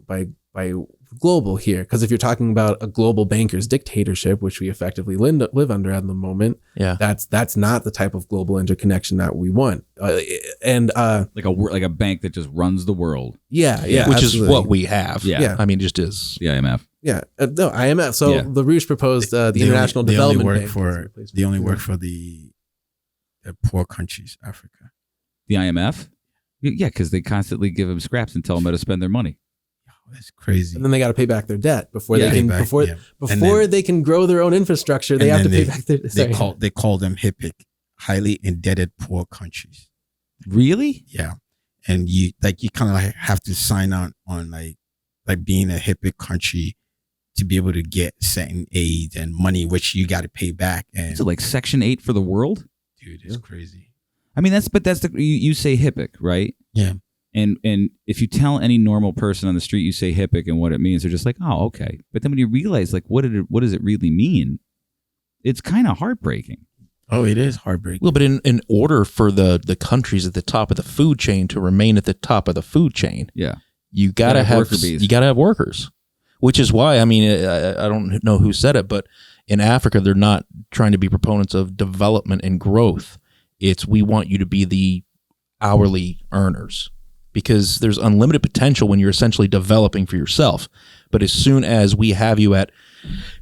global here. Because if you're talking about a global banker's dictatorship, which we effectively live under at the moment, that's not the type of global interconnection that we want. And like a bank that just runs the world. Yeah, which is what we have. Yeah. I mean, it just is. The IMF. Yeah, no, IMF. So LaRouche proposed the International Development Bank. They only work for the poor countries, Africa. The IMF? Yeah, because they constantly give them scraps and tell them how to spend their money. Oh, that's crazy. And then they got to pay back their debt before they can they can grow their own infrastructure. They have to pay back their. They call them HIPIC, highly indebted poor countries. Really? Yeah, and you kind of like have to sign on like being a HIPIC country to be able to get certain aid and money, which you got to pay back. And so like Section 8 for the world? Dude, it's crazy. I mean, you say HIPIC, right? Yeah. And if you tell any normal person on the street you say HIPIC and what it means, they're just like, oh, okay. But then when you realize like what does it really mean? It's kind of heartbreaking. Oh, it is heartbreaking. Well, but in order for the countries at the top of the food chain to remain at the top of the food chain, you gotta have workers. Which is why, I mean, I don't know who said it, but In Africa, they're not trying to be proponents of development and growth. It's we want you to be the hourly earners, because there's unlimited potential when you're essentially developing for yourself. But as soon as we have you at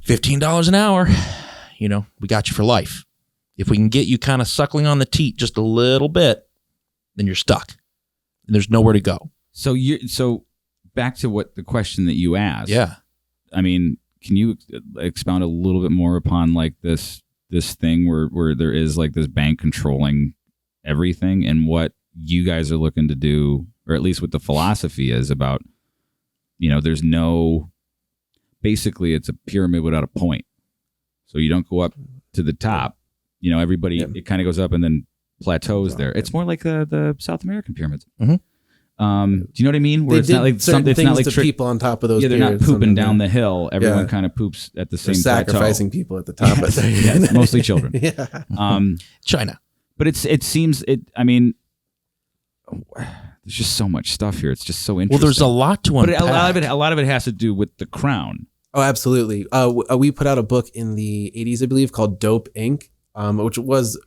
$15 an hour, we got you for life. If we can get you kind of suckling on the teat just a little bit, then you're stuck. And there's nowhere to go. So back to what the question that you asked. Yeah. I mean, can you expound a little bit more upon like this thing where there is like this bank controlling everything, and what you guys are looking to do, or at least what the philosophy is about, there's no, basically it's a pyramid without a point. So you don't go up to the top, everybody, it kind of goes up and then plateaus there. It's more like the South American pyramids. Mm-hmm. Do you know what I mean? Where They it's not did like certain something. It's things not like to people on top of those. Yeah, they're not pyramids, pooping something down like the hill. Everyone Yeah. kind of poops at the they're same plateau. sacrificing people at the top. Of Yeah, it's mostly children. Yeah. China. But it seems. I mean, there's just so much stuff here. It's just so interesting. Well, there's a lot to but unpack. a lot of it has to do with the crown. Oh, absolutely. We put out a book in the 80s, I believe, called Dope Inc., which was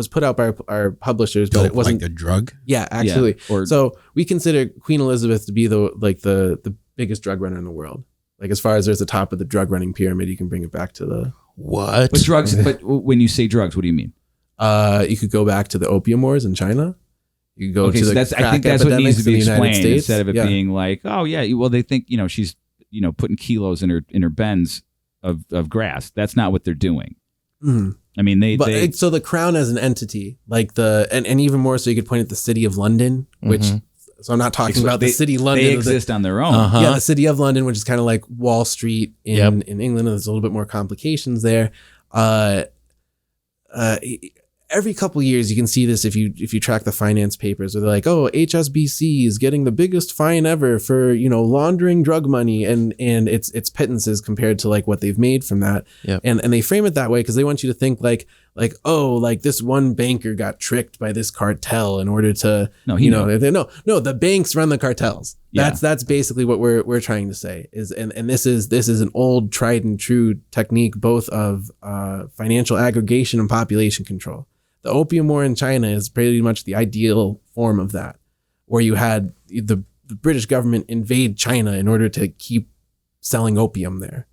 put out by our publishers, but it wasn't like the drug. Yeah, absolutely. Yeah, or- So we consider Queen Elizabeth to be the biggest drug runner in the world. Like, as far as there's the top of the drug running pyramid, you can bring it back to the. What? But drugs. But when you say drugs, what do you mean? You could go back to the Opium Wars in China. You could go to the I think crack that's what needs to be epidemics in the United explained States. instead of it Yeah. being like, oh yeah, well they think she's putting kilos in her bends of grass. That's not what they're doing. Mhm. I mean they So the crown as an entity, like and even more so, you could point at the city of London, which. Mhm. So I'm not talking about the city of London. they exist on their own. Uh-huh. Yeah, the city of London, which is kind of like Wall Street in England. There's a little bit more complications there. Every couple of years, you can see this if you track the finance papers, where they're like, "Oh, HSBC is getting the biggest fine ever for laundering drug money," and it's pittances compared to like what they've made from that. Yep. And they frame it that way because they want you to think like this one banker got tricked by this cartel in order to no, the banks run the cartels. Yeah. That's basically what we're trying to say is, and this is an old tried and true technique both of financial aggregation and population control. The Opium War in China is pretty much the ideal form of that, where you had the British government invade China in order to keep selling opium there.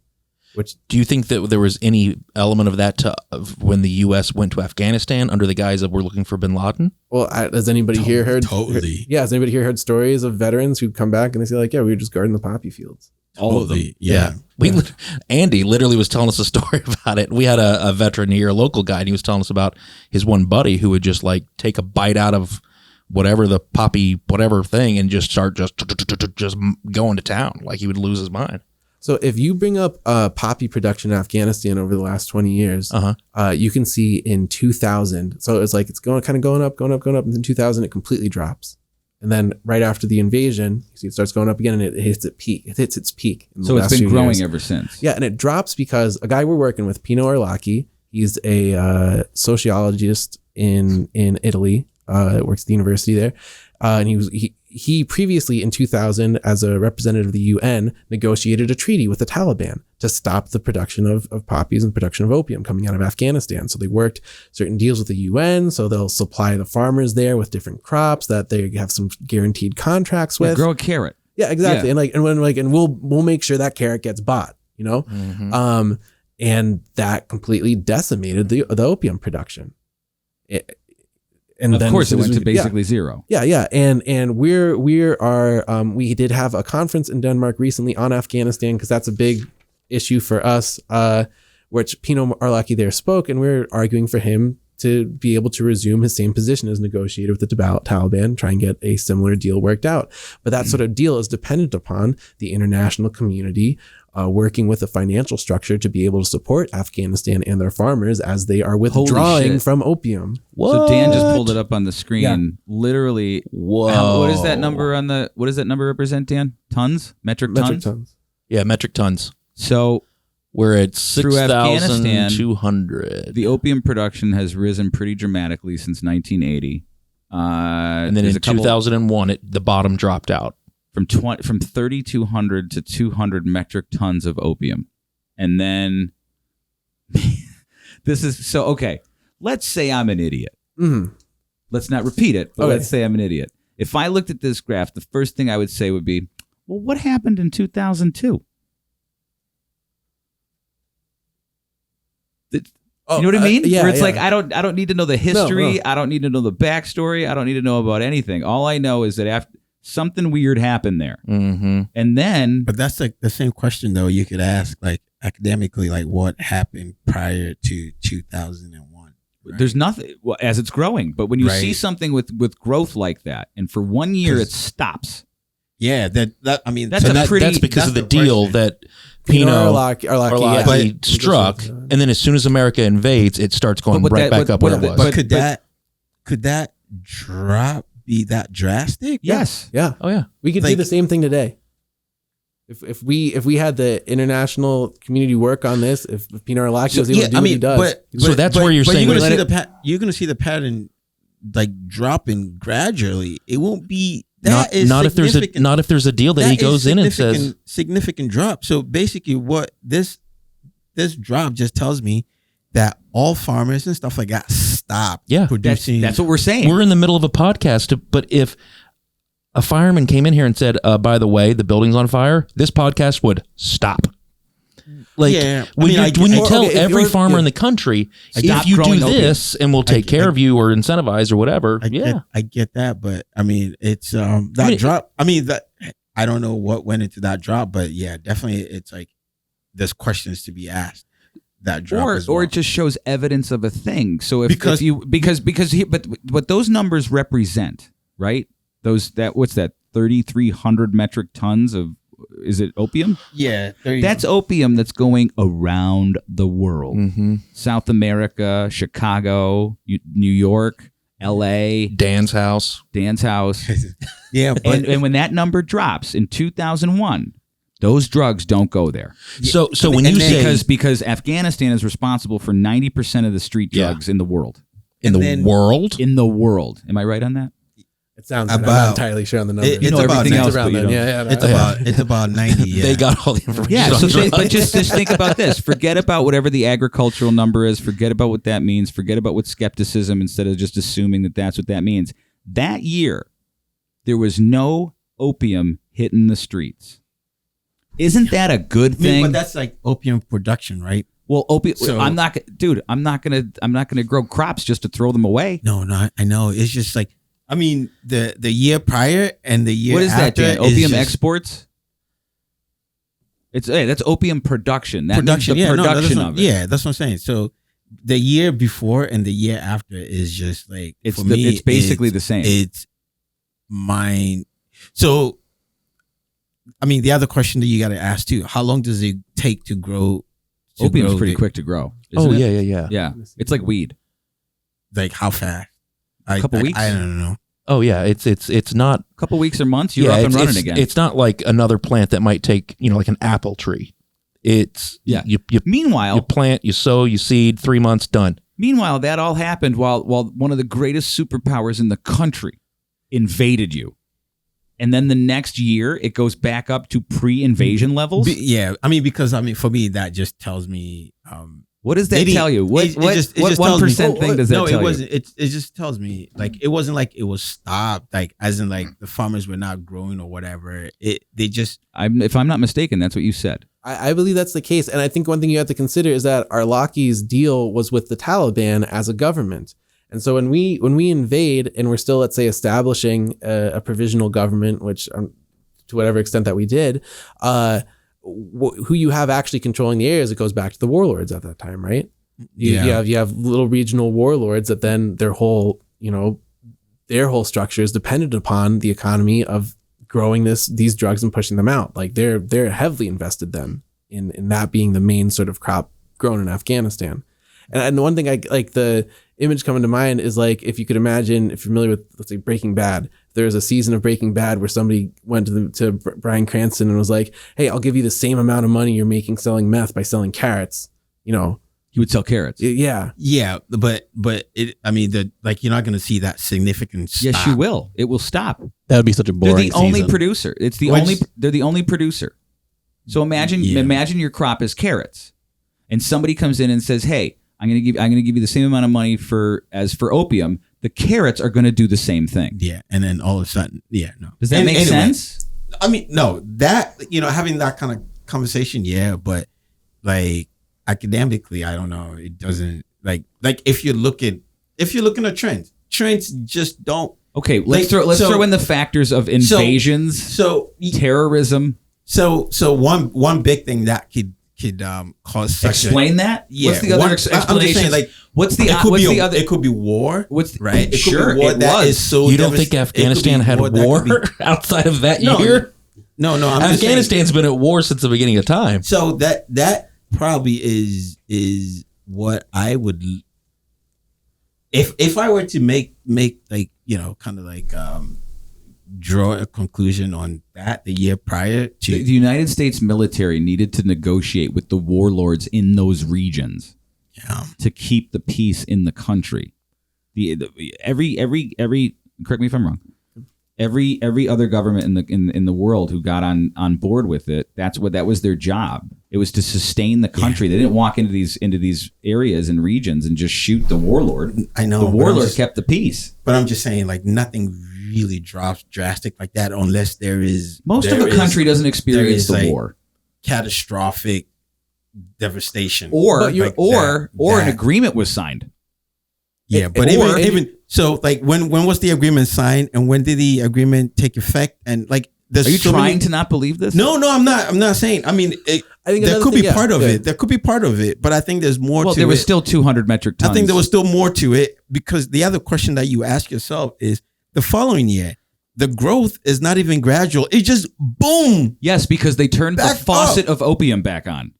Which, do you think that there was any element of that when the U.S. went to Afghanistan under the guise of we're looking for bin Laden? Well, has anybody here heard? Totally. Has anybody here heard stories of veterans who come back and they say like, yeah, we were just guarding the poppy fields. All of them. Yeah. Andy literally was telling us a story about it. We had a veteran here, a local guy, and he was telling us about his one buddy who would just like take a bite out of whatever the poppy, whatever thing, and just start just going to town. Like he would lose his mind. So if you bring up poppy production in Afghanistan over the last 20 years, you can see in 2000. So it's going up, and in 2000 it completely drops. And then right after the invasion, you see it starts going up again, and it hits its peak. It hits its peak. So it's been growing ever since. Yeah, and it drops because a guy we're working with, Pino Arlacchi, he's a sociologist in Italy. Works at the university there, and he previously in 2000, as a representative of the UN, negotiated a treaty with the Taliban to stop the production of poppies and production of opium coming out of Afghanistan. So they worked certain deals with the UN, so they'll supply the farmers there with different crops that they have some guaranteed contracts with. Grow a carrot. Yeah, exactly. Yeah. And we'll make sure that carrot gets bought. Mm-hmm. And that completely decimated the opium production. And of then course, it went to yeah. basically zero. Yeah. And we did have a conference in Denmark recently on Afghanistan because that's a big issue for us, which Pino Arlacchi there spoke, and we're arguing for him to be able to resume his same position as negotiator with the Taliban, try and get a similar deal worked out. But that sort of deal is dependent upon the international community working with a financial structure to be able to support Afghanistan and their farmers as they are withdrawing from opium. What? So Dan just pulled it up on the screen. Yeah. Literally, whoa! What is that number on the? What does that number represent, Dan? Tons, metric tons. Yeah, metric tons. So we're at through Afghanistan, 6,200. the opium production has risen pretty dramatically since 1980. And then in 2001, the bottom dropped out. From 3,200 to 200 metric tons of opium. And then This is so okay. Let's say I'm an idiot. Mhm. Let's not repeat it, but Okay. let's say I'm an idiot. If I looked at this graph, the first thing I would say would be, well, what happened in 2002? You know what I mean? Yeah, Where it's yeah. like I don't need to know the history. No. I don't need to know the backstory. I don't need to know about anything. All I know is that after something weird happened there, Mm-hmm. and then But that's like the same question though. You could ask like academically, like what happened prior to 2001. Right? there's nothing as it's growing. But when you Right. see something with growth like that, and for 1 year 'Cause- it stops. Yeah, that I mean, That's so a that- pretty- That's because that's of the the deal question. that Pino Pino Arlaki, yeah. struck, and then as soon as America invades, it starts going But right back up where it was. But could that drop be that drastic? Yes. Yeah, Oh yeah. we could do Like- the same thing today. If we had the international community work on this, if Pino Arlaki was able to do what he does, So that's where you're saying you're let gonna see you're gonna see the pattern like dropping gradually. It won't be not if there's a deal that he goes in and says significant drop. So basically, what this drop just tells me that all farmers and stuff like that stop producing. That's what we're saying. we're in the middle of a podcast. But if a fireman came in here and said, "By the way, the building's on fire," this podcast would stop. Like Yeah, I when mean, I you get- tell okay, if every you're- farmer yeah. in the country, Stop if you do growing opium. this, and we'll take care of you or incentivize or whatever. I get that, but I mean, it's that drop. I mean, that I don't know what went into that drop, but yeah, definitely, it's like there's questions to be asked. That drop, or it just shows evidence of a thing. So if Because- but what those numbers represent, right? What's that? 3,300 metric tons of, is it opium? yeah, That's opium that's going around the world. Mm-hmm. South America, Chicago, New York, L.A., Dan's house. yeah, but and when that number drops in 2001, those drugs don't go there. So when and you then- say Because Afghanistan is responsible for 90% of the street Yeah. drugs in the world. in and the then- world, In the world. Am I right on that? it sounds. I'm About- not entirely sure on the numbers. It- it's about everything nine- else, around but you then. don't. Yeah, no, it's about 90. Yeah. they got all the information. Yeah, on so drugs. but just think about this. Forget about whatever the agricultural number is. Forget about what that means. Forget about what skepticism, instead of just assuming that that's what that means. That year, there was no opium hitting the streets. Isn't that a good I mean, thing? but that's like opium production, right? Well, opium. So- I'm not gonna grow crops just to throw them away. No, I know. It's just like, I mean, the year prior and the year What is that, after Dan? is Opium just exports? That's opium production. That production. means the Yeah, production no, of it. yeah, that's what I'm saying. So the year before and the year after is just like, It's for me, it's basically the same. It's mine. So, I mean, the other question that you got to ask too: how long does it take to grow? Opium's pretty quick to grow. Oh isn't it? yeah. Yeah, it's like weed. Like how fast? Couple weeks? I don't know. Oh yeah. It's not. A couple weeks or months, you're up and running again. It's not like another plant that might take like an apple tree. It's you Meanwhile, plant, you sow, you seed, 3 months done. Meanwhile, that all happened while one of the greatest superpowers in the country invaded you. And then the next year, it goes back up to pre-invasion levels. Yeah, I mean, because for me, that just tells me. What does that tell you? What 1% thing does that tell it you? wasn't. It just tells me like it wasn't like it was stopped. Like as in like the farmers were not growing or whatever. They just. If I'm not mistaken, that's what you said. I believe that's the case. And I think one thing you have to consider is that Arlaki's deal was with the Taliban as a government. And so when we invade and we're still, let's say, establishing a provisional government, which to whatever extent that we did, who you have actually controlling the areas, it goes back to the warlords at that time, right? You have little regional warlords that then their whole structure is dependent upon the economy of growing these drugs and pushing them out. Like they're heavily invested then in that being the main sort of crop grown in Afghanistan. And the one thing the image coming to mind is like, if you could imagine, if you're familiar with, let's say, Breaking Bad, there's a season of Breaking Bad where somebody went to Bryan Cranston and was like, hey, I'll give you the same amount of money you're making selling meth by selling carrots. He would sell carrots. Yeah. Yeah, but it. I mean, you're not going to see that significant. Stop. Yes, you will. It will stop. That would be such a boring They're the only season. producer. They're the only producer. So imagine your crop is carrots. and somebody comes in and says, "Hey, I'm going to give you the same amount of money as for opium," the carrots are going to do the same thing. Yeah, and then all of a sudden, no. Does that make sense? I mean, no, that, having that kind of conversation, yeah, but like academically, I don't know. It doesn't like if you're looking at trends just don't. Okay, let's throw in the factors of invasions, terrorism. So one big thing that could cause explain that. Yeah, what's the other explanation? I'm just saying, like, what's the other? It could be war. Right? It could be war that is so. You don't think Afghanistan had war outside of that year? No. Afghanistan's been at war since the beginning of time. So that probably is what I would. If I were to make like kind of like draw a conclusion on that the year prior to the United States military needed to negotiate with the warlords in those regions to keep the peace in the country. Every correct me if I'm wrong. Every other government in the world who got on board with it, that was their job. It was to sustain the country. They didn't walk into these areas and regions and just shoot the warlord. I know the warlord kept the peace. But I'm just saying, like, nothing really drops drastic like that unless there is most of the country doesn't experience the war, catastrophic devastation, or an agreement was signed. Yeah, but even so, like when was the agreement signed and when did the agreement take effect? And like, are you trying to not believe this? No, I'm not. I'm not saying. I mean, I think that could be part of it. There could be part of it, but I think there's more to it. Well, there was still 200 metric tons. I think there was still more to it because the other question that you ask yourself is the following year, the growth is not even gradual. It just boom. Yes, because they turned the faucet of opium back on.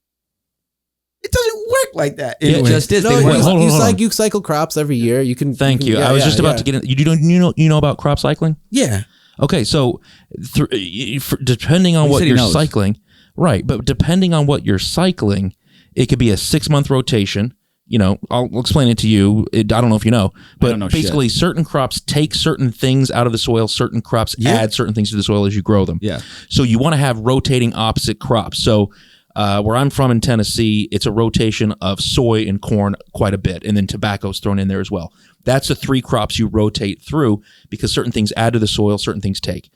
It doesn't work like that. Anyway. It just is. No, you cycle crops every year. You can. Thank you. I was just about to get in. You know about crop cycling? Yeah. Okay, so depending on what you're cycling, right? But depending on what you're cycling, it could be a 6-month rotation. I'll explain it to you. I don't know if you know, but basically certain crops take certain things out of the soil. Certain crops add certain things to the soil as you grow them. Yeah. So you want to have rotating opposite crops. So where I'm from in Tennessee, it's a rotation of soy and corn quite a bit, and then tobacco's thrown in there as well. That's the 3 crops you rotate through because certain things add to the soil, certain things take.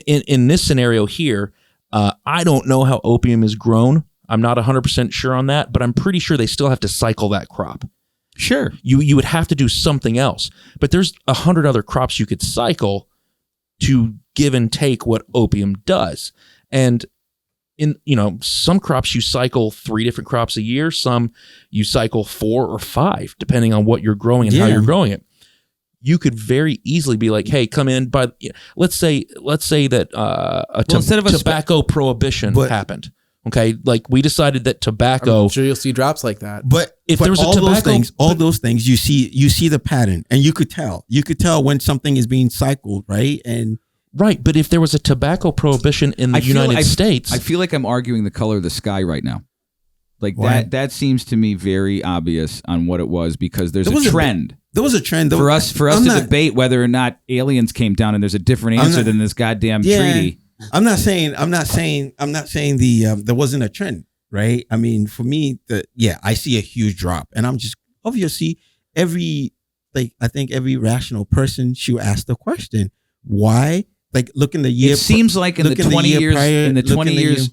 In this scenario here, I don't know how opium is grown. I'm not 100% sure on that, but I'm pretty sure they still have to cycle that crop. Sure. You would have to do something else, but there's 100 other crops you could cycle to give and take what opium does. And in some crops you cycle 3 different crops a year, some you cycle 4 or 5 depending on what you're growing and how you're growing it. You could very easily be like, hey, come in, but let's say that tobacco prohibition happened. Okay, like we decided that tobacco. I'm sure you'll see drops like that. But if there's all those things, you see the pattern, and you could tell when something is being cycled, right? And right, but if there was a tobacco prohibition in the United States, I feel like I'm arguing the color of the sky right now. Like that seems to me very obvious on what it was because there was a trend. There was a trend for us to debate whether or not aliens came down, and there's a different answer than this goddamn treaty. I'm not saying there wasn't a trend, right? I mean, for me, I see a huge drop, and I'm just obviously I think every rational person should ask the question, why? Like, look in the year. It seems like in the 20 years,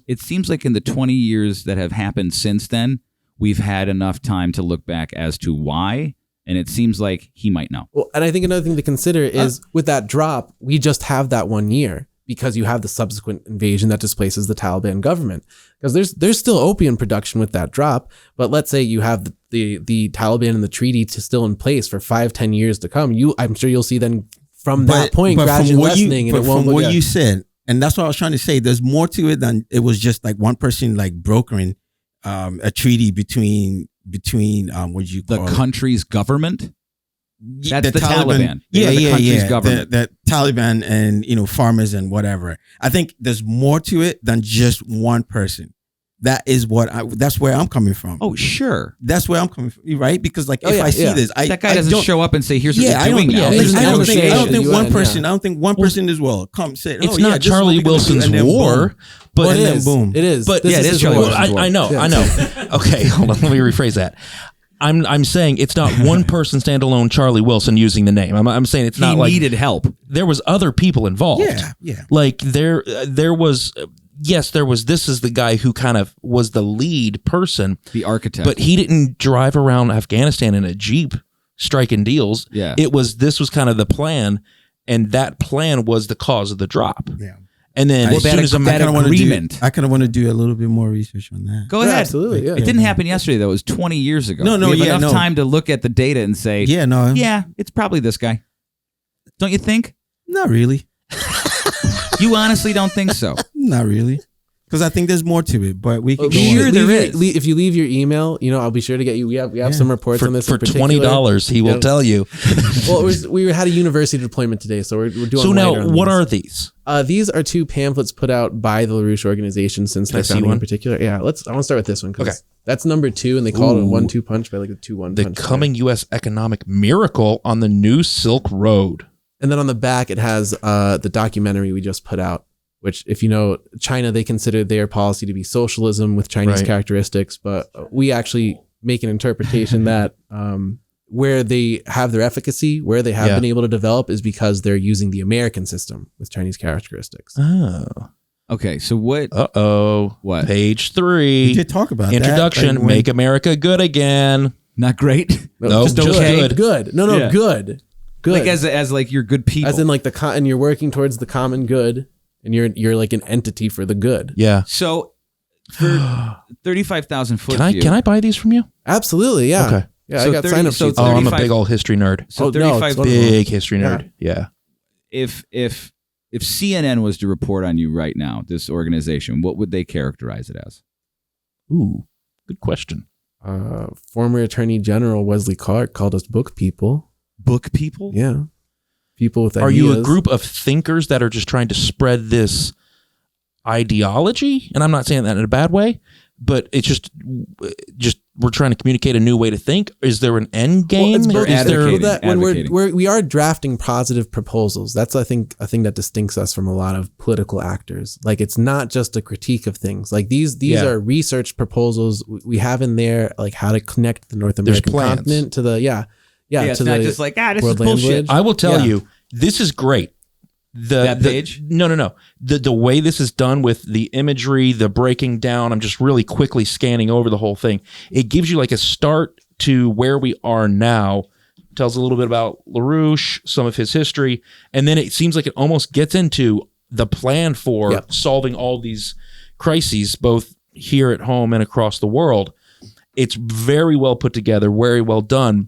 it seems like in the 20 years that have happened since then, we've had enough time to look back as to why. And it seems like he might know. Well, and I think another thing to consider is with that drop, we just have that 1 year because you have the subsequent invasion that displaces the Taliban government. Because there's still opium production with that drop. But let's say you have the Taliban and the treaty still in place for 5-10 years to come. I'm sure you'll see then from that point gradually lessening. From what you said, and that's what I was trying to say, there's more to it than it was just like one person like brokering a treaty between what you call the country's government. That's the Taliban. Government. The Taliban and farmers and whatever. I think there's more to it than just one person. that's where I'm coming from. Oh, sure. That's where I'm coming from, right? Because like if yeah, I see yeah. this, That guy doesn't show up and say, "Here's what you're doing now." I don't think UN, one person. I don't think one person is come say. It's not Charlie Wilson's war, but and then boom. It is. But This it is his Charlie war. Wilson's war. I know. Okay, hold on. Let me rephrase that. I'm saying it's not one person standalone Charlie Wilson using the name. I'm saying it's not like needed help. there was other people involved. Yeah. Like there was. Yes, there was. This is the guy who kind of was the lead person, The architect. but he didn't drive around Afghanistan in a Jeep striking deals. Yeah. This was kind of the plan, and that plan was the cause of the drop. Yeah. And then as soon as I that kind of want to agreement. do a little bit more research on that. Go Yeah, ahead. absolutely. Yeah. It didn't happen yesterday, though. It was 20 years ago. No, we have yeah, enough no. time to look at the data and say, Yeah, it's probably this guy. Don't you think? not really. You honestly don't think so? Not really. Because I think there's more to it, but we can go Sure on. there is. If you leave your email, I'll be sure to get you. We have some reports on this for in particular. $20, he will tell you. Well, we had a university deployment today, so we're doing. So lighter now, on what these. are these? These are two pamphlets put out by the LaRouche Organization since Can I their see founding one? in particular. Yeah, I want to start with this one because Okay. that's number 2, and they call it a Ooh. 1-2 punch by like a 2-1 The punch. coming U.S. economic miracle on the new Silk Road. And then on the back, it has the documentary we just put out, which, if you know China, they consider their policy to be socialism with Chinese Right. characteristics, but we actually make an interpretation that where they have their efficacy, where they have Yeah. been able to develop, is because they're using the American system with Chinese characteristics. Oh. Okay, so what? Uh-oh. What? Page We 3. did talk about Introduction. that. Like, Make America good again. Not great. No, just okay. good. Good. No, Yeah. good. Like as like you're good people. As in like and you're working towards the common good, and you're like an entity for the good. Yeah. So for 35,000 foot view. Can I buy these from you? Absolutely. Yeah. Okay. Yeah, So I got 30 sign up so sheets. Oh, I'm a 35 big old history nerd. So Oh, no, 35 it's wonderful. Big history nerd. Yeah. if CNN was to report on you right now, this organization, what would they characterize it as? Ooh, good question. Former Attorney General Wesley Clark called us book people. Book people? Yeah. People with ideas. Are you a group of thinkers that are just trying to spread this ideology? And I'm not saying that in a bad way, but it's just we're trying to communicate a new way to think. Is there an end game? Well, it's both. Is there- When advocating. we are drafting positive proposals, that's I think a thing that distincts us from a lot of political actors. Like, it's not just a critique of things. Like these Yeah. are research proposals we have in there, like how to connect the North American plans. continent to the It's to not the just like, this is world bullshit. language. I will tell Yeah. you, this is great. That page? No. The way this is done with the imagery, the breaking down, I'm just really quickly scanning over the whole thing. It gives you like a start to where we are now. Tells a little bit about LaRouche, some of his history, and then it seems like it almost gets into the plan for Yeah. solving all these crises, both here at home and across the world. It's very well put together, very well done.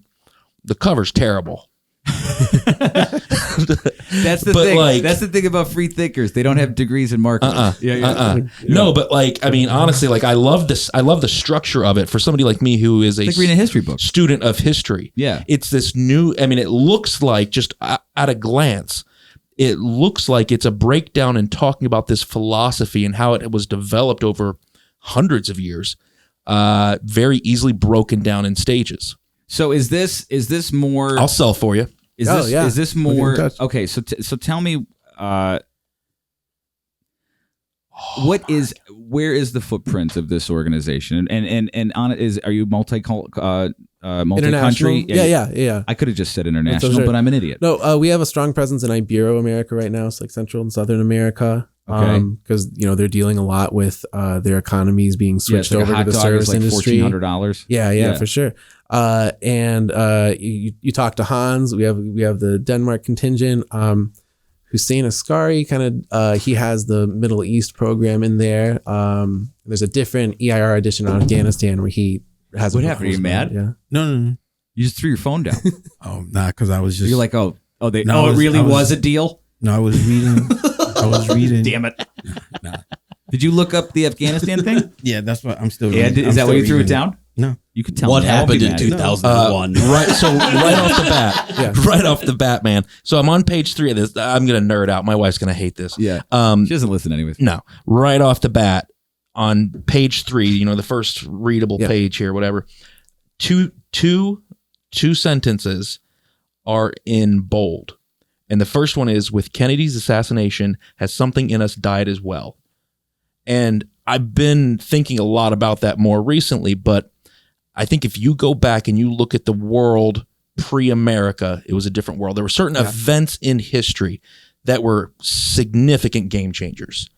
The cover's terrible. That's the But, thing. like- That's the thing about free thinkers. They don't have degrees in marketing. No, but like, I mean, honestly, like I love this. I love the structure of it for somebody like me who is a It's like reading a history book. student of history. Yeah. It's this new, I mean, it looks like just at a glance, it looks like it's a breakdown in talking about this philosophy and how it was developed over hundreds of years, very easily broken down in stages. So is this more? I'll sell for you. Is Oh, this yeah. is this We'll get in more? touch. Okay, so tell me, where is the footprint of this organization? And on it are you multi-country? international. Yeah. I could have just said international, sure. but I'm an idiot. No, we have a strong presence in Ibero-America right now, so like Central and Southern America. Okay. Because they're dealing a lot with their economies being Yeah, it's switched like a over hot to the dog service is like industry. $1,400. Yeah, for sure. And you talk to Hans. We have the Denmark contingent. Hussein Askari he has the Middle East program in there. There's a different EIR edition on Afghanistan where he has. What happened? Are you mad? Yeah. No. You just threw your phone down. Oh, nah, because I was just. You're like, No, it I really was- was a deal. No, I was reading. Damn it! Did you look up the Afghanistan thing? Yeah, that's what I'm still. Yeah, reading. is that I'm why you still threw it reading. down? No. You could tell What me. I won't happened be in mad. 2001? Right off the bat. Right off the bat, man. So I'm on page 3 of this. I'm going to nerd out. My wife's going to hate this. Yeah. Um, She doesn't listen anyways. No, right off the bat, on page 3, the first readable page here, whatever, two sentences are in bold. And the first one is, with Kennedy's assassination, has something in us died as well. And I've been thinking a lot about that more recently, but I think if you go back and you look at the world pre-America, it was a different world. There were certain events in history that were significant game changers.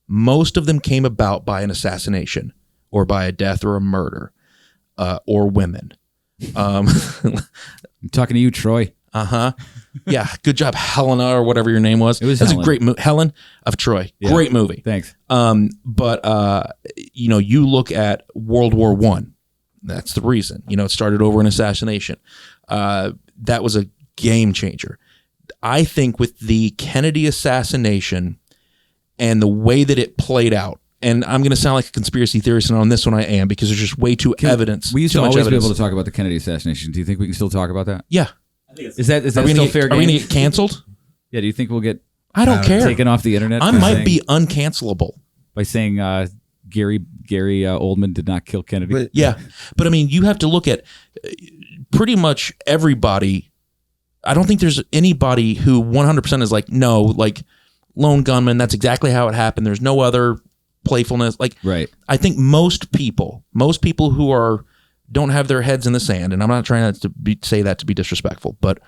Most of them came about by an assassination or by a death or a murder or women. I'm talking to you, Troy. Yeah, good job, Helena, or whatever your name was. That's a great movie. Helen of Troy. Yeah. Great movie. Thanks. But you look at World War I. That's the reason. It started over an assassination. That was a game changer. I think with the Kennedy assassination and the way that it played out, and I'm going to sound like a conspiracy theorist, and on this one I am, because there's just way too evidence. We used to always be able to talk about the Kennedy assassination. Do you think we can still talk about that? Yeah. Is that still fair game? Are we going to get canceled? Yeah, do you think we'll get I don't care. taken off the internet? I might be uncancelable. By saying Gary Oldman did not kill Kennedy? But I mean, you have to look at pretty much everybody. I don't think there's anybody who 100% is like, no, like lone gunman, that's exactly how it happened. There's no other playfulness. Right. I think most people who don't have their heads in the sand, and I'm not trying to say that to be disrespectful, but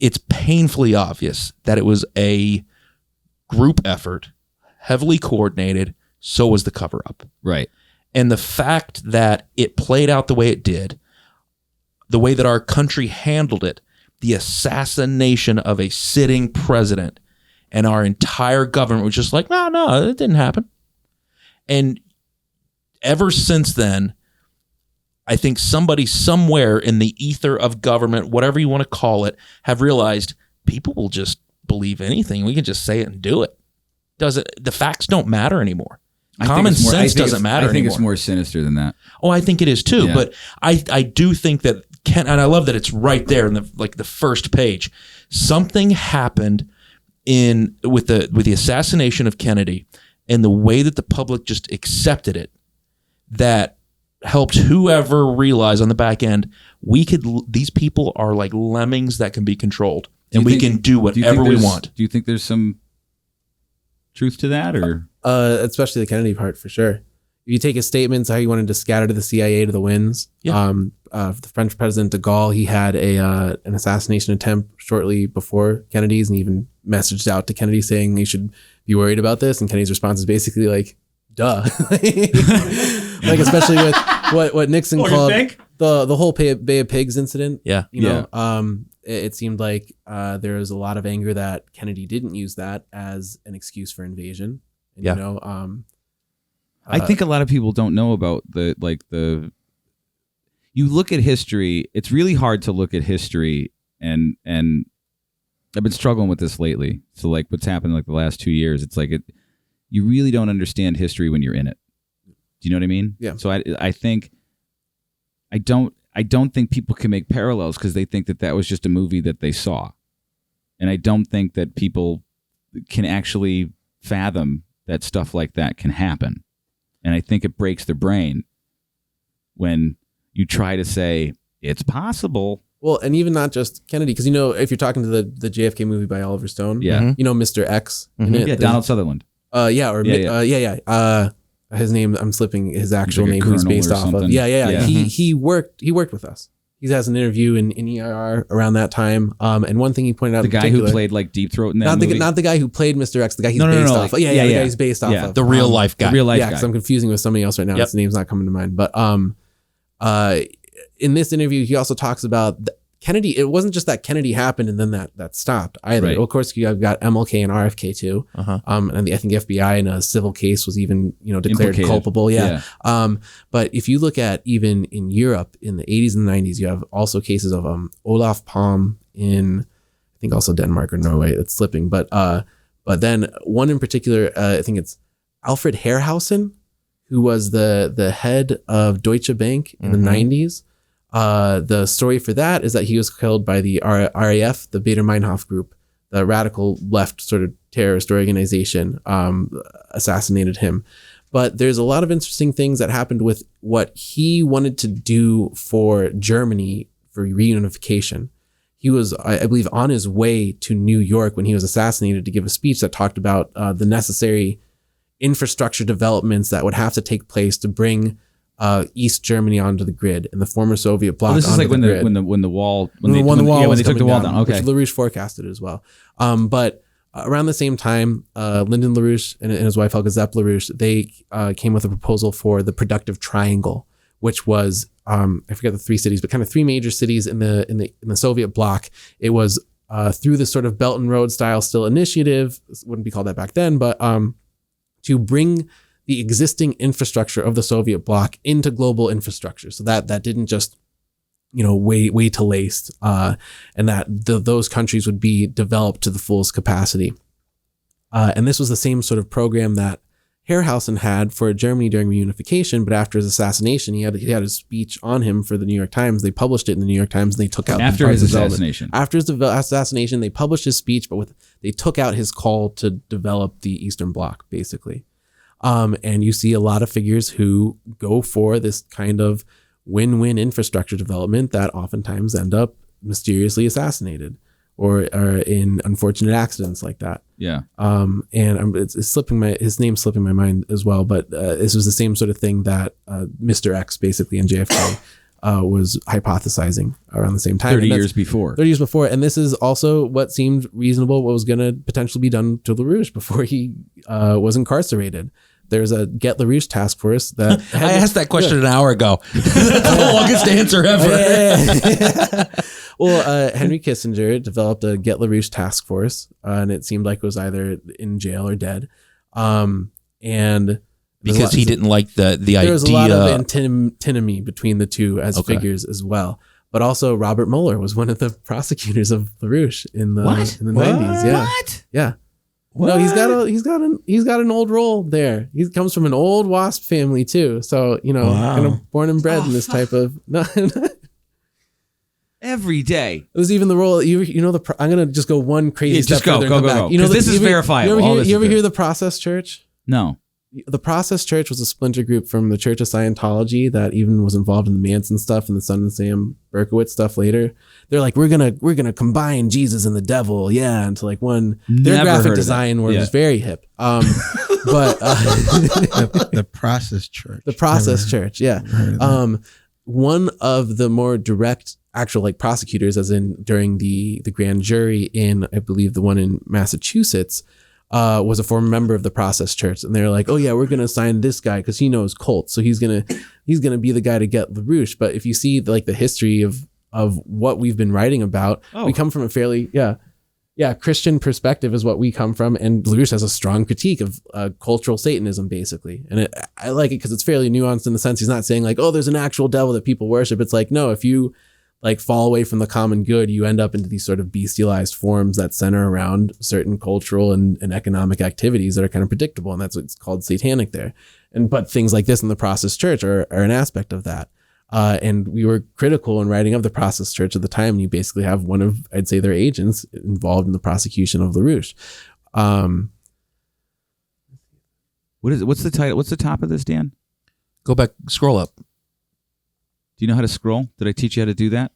it's painfully obvious that it was a group effort, heavily coordinated. So was the cover up. Right. And the fact that it played out the way it did, the way that our country handled it, the assassination of a sitting president, and our entire government was just like, no, it didn't happen. And ever since then, I think somebody somewhere in the ether of government, whatever you want to call it, have realized people will just believe anything. We can just say it and do it. The facts don't matter anymore. Common sense doesn't matter anymore. I think it's more sinister than that. Oh, I think it is too. Yeah. But I do think that and I love that it's right there in the first page. Something happened with the assassination of Kennedy, and the way that the public just accepted it, that helped whoever realize on the back end, these people are like lemmings that can be controlled, and we can do whatever we want. Do you think there's some truth to that, or especially the Kennedy part, for sure? If you take his statements, how he wanted to scatter to the CIA to the winds. The French President de Gaulle, he had an assassination attempt shortly before Kennedy's, and he even messaged out to Kennedy saying he should be worried about this. And Kennedy's response is basically like, duh. Like, especially with what Nixon called the whole Bay of Pigs incident. Yeah. It seemed like there was a lot of anger that Kennedy didn't use that as an excuse for invasion. And, I think a lot of people don't know about you look at history, it's really hard to look at history, and I've been struggling with this lately. So like what's happened like the last 2 years, it's like you really don't understand history when you're in it. Do you know what I mean? Yeah. So I think I don't think people can make parallels because they think that was just a movie that they saw. And I don't think that people can actually fathom that stuff like that can happen. And I think it breaks their brain when you try to say it's possible. Well, and even not just Kennedy, because if you're talking to the JFK movie by Oliver Stone, Mr. X, in it, Donald Sutherland, his name, I'm slipping his actual like name, who he's based off of. He worked with us. He has an interview in EIR around that time. And one thing he pointed out, the guy who played like Deep Throat in that movie, not the guy who played Mr. X, the guy he's based off. The guy he's based off of, the real life guy. The real life guy. Because I'm confusing with somebody else right now. His name's not coming to mind. But in this interview, he also talks about Kennedy. It wasn't just that Kennedy happened and then that stopped either. Right. Well, of course, you've got MLK and RFK too. And I think the FBI in a civil case was even declared culpable. But if you look at even in Europe in the 80s and 90s, you have also cases of Olaf Palm in, I think, also Denmark or Norway. It's slipping, but then one in particular, I think it's Alfred Harehousen, who was the head of Deutsche Bank in the 90s. The story for that is that he was killed by the RAF, the Baader-Meinhof group, the radical left sort of terrorist organization, assassinated him. But there's a lot of interesting things that happened with what he wanted to do for Germany for reunification. He was, I believe, on his way to New York when he was assassinated to give a speech that talked about the necessary infrastructure developments that would have to take place to bring East Germany onto the grid and the former Soviet bloc. This is like when the wall when they took the wall down. Okay, which LaRouche forecasted as well. But around the same time, Lyndon LaRouche and his wife Helga Zepp LaRouche, they came with a proposal for the productive triangle, which was I forget the three cities, but kind of three major cities in the Soviet bloc. It was through this sort of Belt and Road style still initiative, wouldn't be called that back then, but to bring the existing infrastructure of the Soviet bloc into global infrastructure, so that didn't just wait to laced, and that those countries would be developed to the fullest capacity. And this was the same sort of program that Harehousen had for Germany during reunification, but after his assassination, he had a speech on him for the New York Times. They published it in the New York Times, and they took out after his assassination. After his assassination, they published his speech, but they took out his call to develop the Eastern Bloc, basically. And you see a lot of figures who go for this kind of win-win infrastructure development that oftentimes end up mysteriously assassinated or in unfortunate accidents like that. Yeah. And his name's slipping my mind as well, but this was the same sort of thing that Mr. X basically in JFK was hypothesizing around the same time. 30 years before. And this is also what seemed reasonable, what was going to potentially be done to LaRouche before he was incarcerated. There's a Get LaRouche task force that I asked that question an hour ago. That's the longest answer ever. Well, Henry Kissinger developed a Get LaRouche task force, and it seemed like it was either in jail or dead. And because he didn't like the idea. There was a lot of antinomy between the two as figures as well. But also Robert Mueller was one of the prosecutors of LaRouche in the 90s. Yeah. What? Yeah. What? No, he's got an old role there. He comes from an old WASP family too. So, kind of born and bred in this type of Every day. It was even the role I'm going to just go one crazy step further and come back. Because this is verifiable. You ever hear the Process Church? No. The Process Church was a splinter group from the Church of Scientology that even was involved in the Manson stuff and the Son and Sam Berkowitz stuff later. They're like, we're gonna combine Jesus and the devil, into like one. Their graphic design was very hip. But the Process Church. The Process Church, yeah. One of the more direct actual prosecutors, as in during the grand jury in, I believe, the one in Massachusetts, was a former member of the Process Church, and they're like, "Oh yeah, we're gonna assign this guy because he knows cults, so he's gonna be the guy to get LaRouche." But if you see the history of what we've been writing about, we come from a fairly Christian perspective is what we come from, and LaRouche has a strong critique of cultural Satanism, basically, and I like it because it's fairly nuanced in the sense he's not saying there's an actual devil that people worship. It's like, no, if you fall away from the common good, you end up into these sort of bestialized forms that center around certain cultural and economic activities that are kind of predictable. And that's what's called satanic there. But things like this in the Process Church are an aspect of that. And we were critical in writing of the Process Church at the time. And you basically have one of, I'd say, their agents involved in the prosecution of LaRouche. What's the title? What's the top of this, Dan? Go back, scroll up. Do you know how to scroll? Did I teach you how to do that?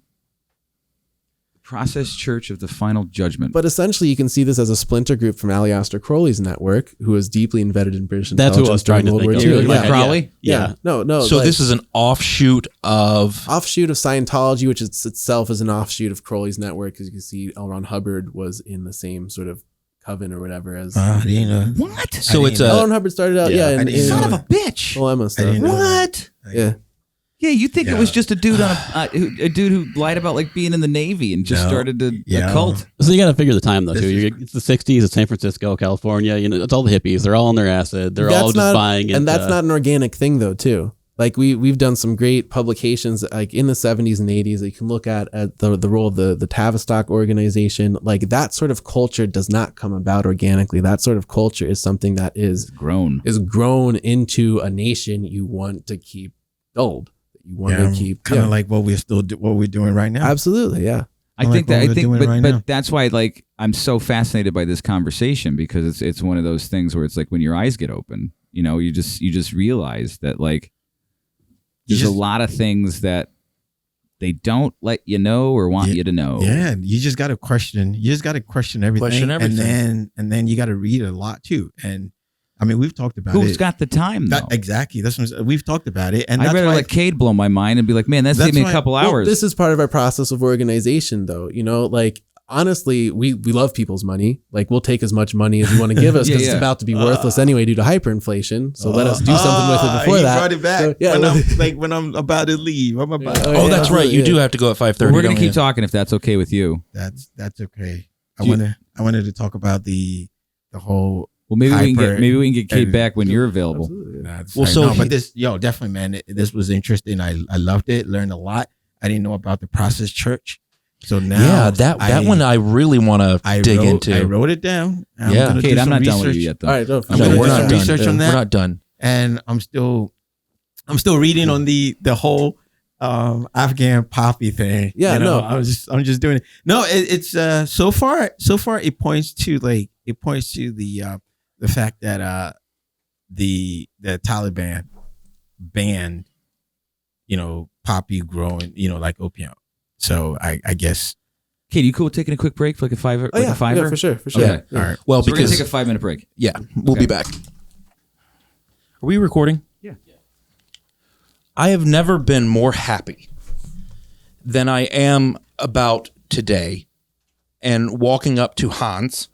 Process Church of the Final Judgment. But essentially, you can see this as a splinter group from Aleister Crowley's network, who was deeply embedded in British intelligence. That's what I was trying to think of. Like Crowley? Yeah. No. So this is an offshoot of Scientology, which itself is an offshoot of Crowley's network, because you can see L. Ron Hubbard was in the same sort of coven or whatever as. What? So it's L. Ron Hubbard started out. Son of a bitch. Emma stuff. What? Yeah. Yeah, you think it was just a dude a dude who lied about being in the Navy and just started a cult. So you got to figure the time though too. It's the 60s. It's San Francisco, California. It's all the hippies. They're all on their acid. They're all just buying it. And that's not an organic thing though too. We've done some great publications in the 70s and 80s that you can look at the role of the Tavistock organization. That sort of culture does not come about organically. That sort of culture is something that is grown into a nation you want to keep dulled. You want to keep kind of like what we're doing right now. Absolutely, yeah. I think, but that's why I'm so fascinated by this conversation, because it's one of those things where it's when your eyes get open, You know, you just realize that like there's a lot of things that they don't let you know or want you to know. Yeah, you just got to question. You just got to question everything. And then you got to read a lot too. And I mean, we've talked about Who's got the time though? Exactly. That's what we've talked about it. And I'd rather let Cade blow my mind and be like, man, that's saved me a couple hours. This is part of our process of organization though. You know, like honestly, we love people's money. Like we'll take as much money as you want to give us because it's about to be worthless anyway due to hyperinflation. So let us do something with it before that. Brought it back. So, when I'm about to leave, I'm about. That's right. You do have to go at 5:30. We're gonna keep talking if that's okay with you. That's okay. I wanted to talk about the whole. Well, maybe we can get Cade back when you're available. But this, definitely, man. This was interesting. I loved it. Learned a lot. I didn't know about the Process Church. So now, that one I really want to dig into. I wrote it down. Cade, I'm not done with you yet, though. All right, we're not done. Research on that. We're not done. And I'm still reading on the whole Afghan poppy thing. Yeah, I'm just doing it. No, it's so far it points to the fact that the Taliban banned poppy growing like opium. So I guess. Cade, you cool with taking a quick break for like a fiver? Yeah, for sure. Okay. All right. Well, So because we're gonna take a 5-minute break. Yeah, we'll be back. Are we recording? Yeah. I have never been more happy than I am about today and walking up to Hans.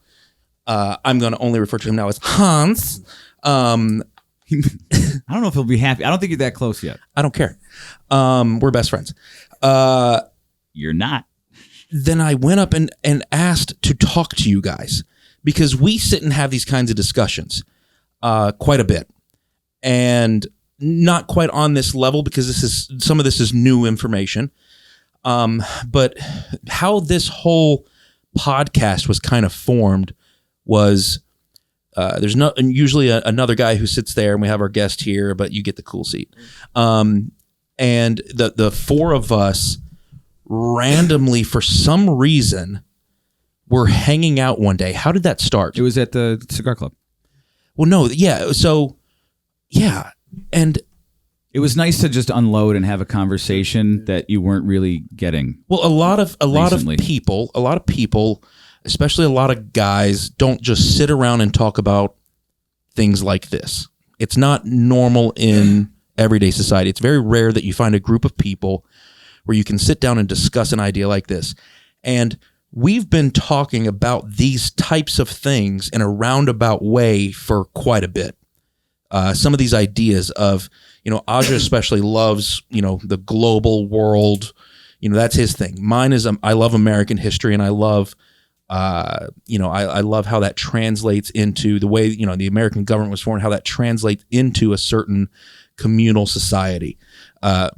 I'm going to only refer to him now as Hans. I don't know if he'll be happy. I don't think you're that close yet. I don't care. We're best friends. You're not. Then I went up and asked to talk to you guys because we sit and have these kinds of discussions quite a bit. And not quite on this level because some of this is new information. But how this whole podcast was kind of formed was there's usually another guy who sits there and we have our guest here, but you get the cool seat. And the four of us randomly, for some reason, were hanging out one day. How did that start? It was at the cigar club. Well, no. Yeah. So, yeah. And it was nice to just unload and have a conversation that you weren't really getting. Well, a lot of people, especially a lot of guys, don't just sit around and talk about things like this. It's not normal in everyday society. It's very rare that you find a group of people where you can sit down and discuss an idea like this. And we've been talking about these types of things in a roundabout way for quite a bit. Some of these ideas of, Aja especially loves, the global world. That's his thing. Mine is I love American history, and I love, I love how that translates into the way, the American government was formed, how that translates into a certain communal society.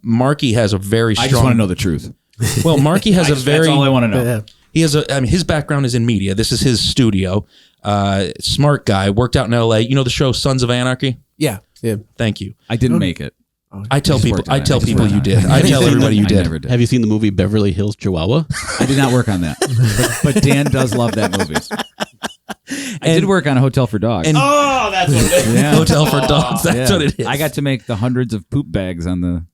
Marky has a very strong. I just want to know the truth. Well, Marky has that's all I want to know. Yeah. He has his background is in media. This is his studio. Smart guy, worked out in LA. You know the show Sons of Anarchy? Yeah. Thank you. I didn't make it. I tell people you did. I tell everybody you did. I never did. Have you seen the movie Beverly Hills Chihuahua? I did not work on that. but Dan does love that movie. I did work on a Hotel for Dogs. That's what it is. Yeah. Hotel for Dogs. That's what it is. I got to make the hundreds of poop bags on the...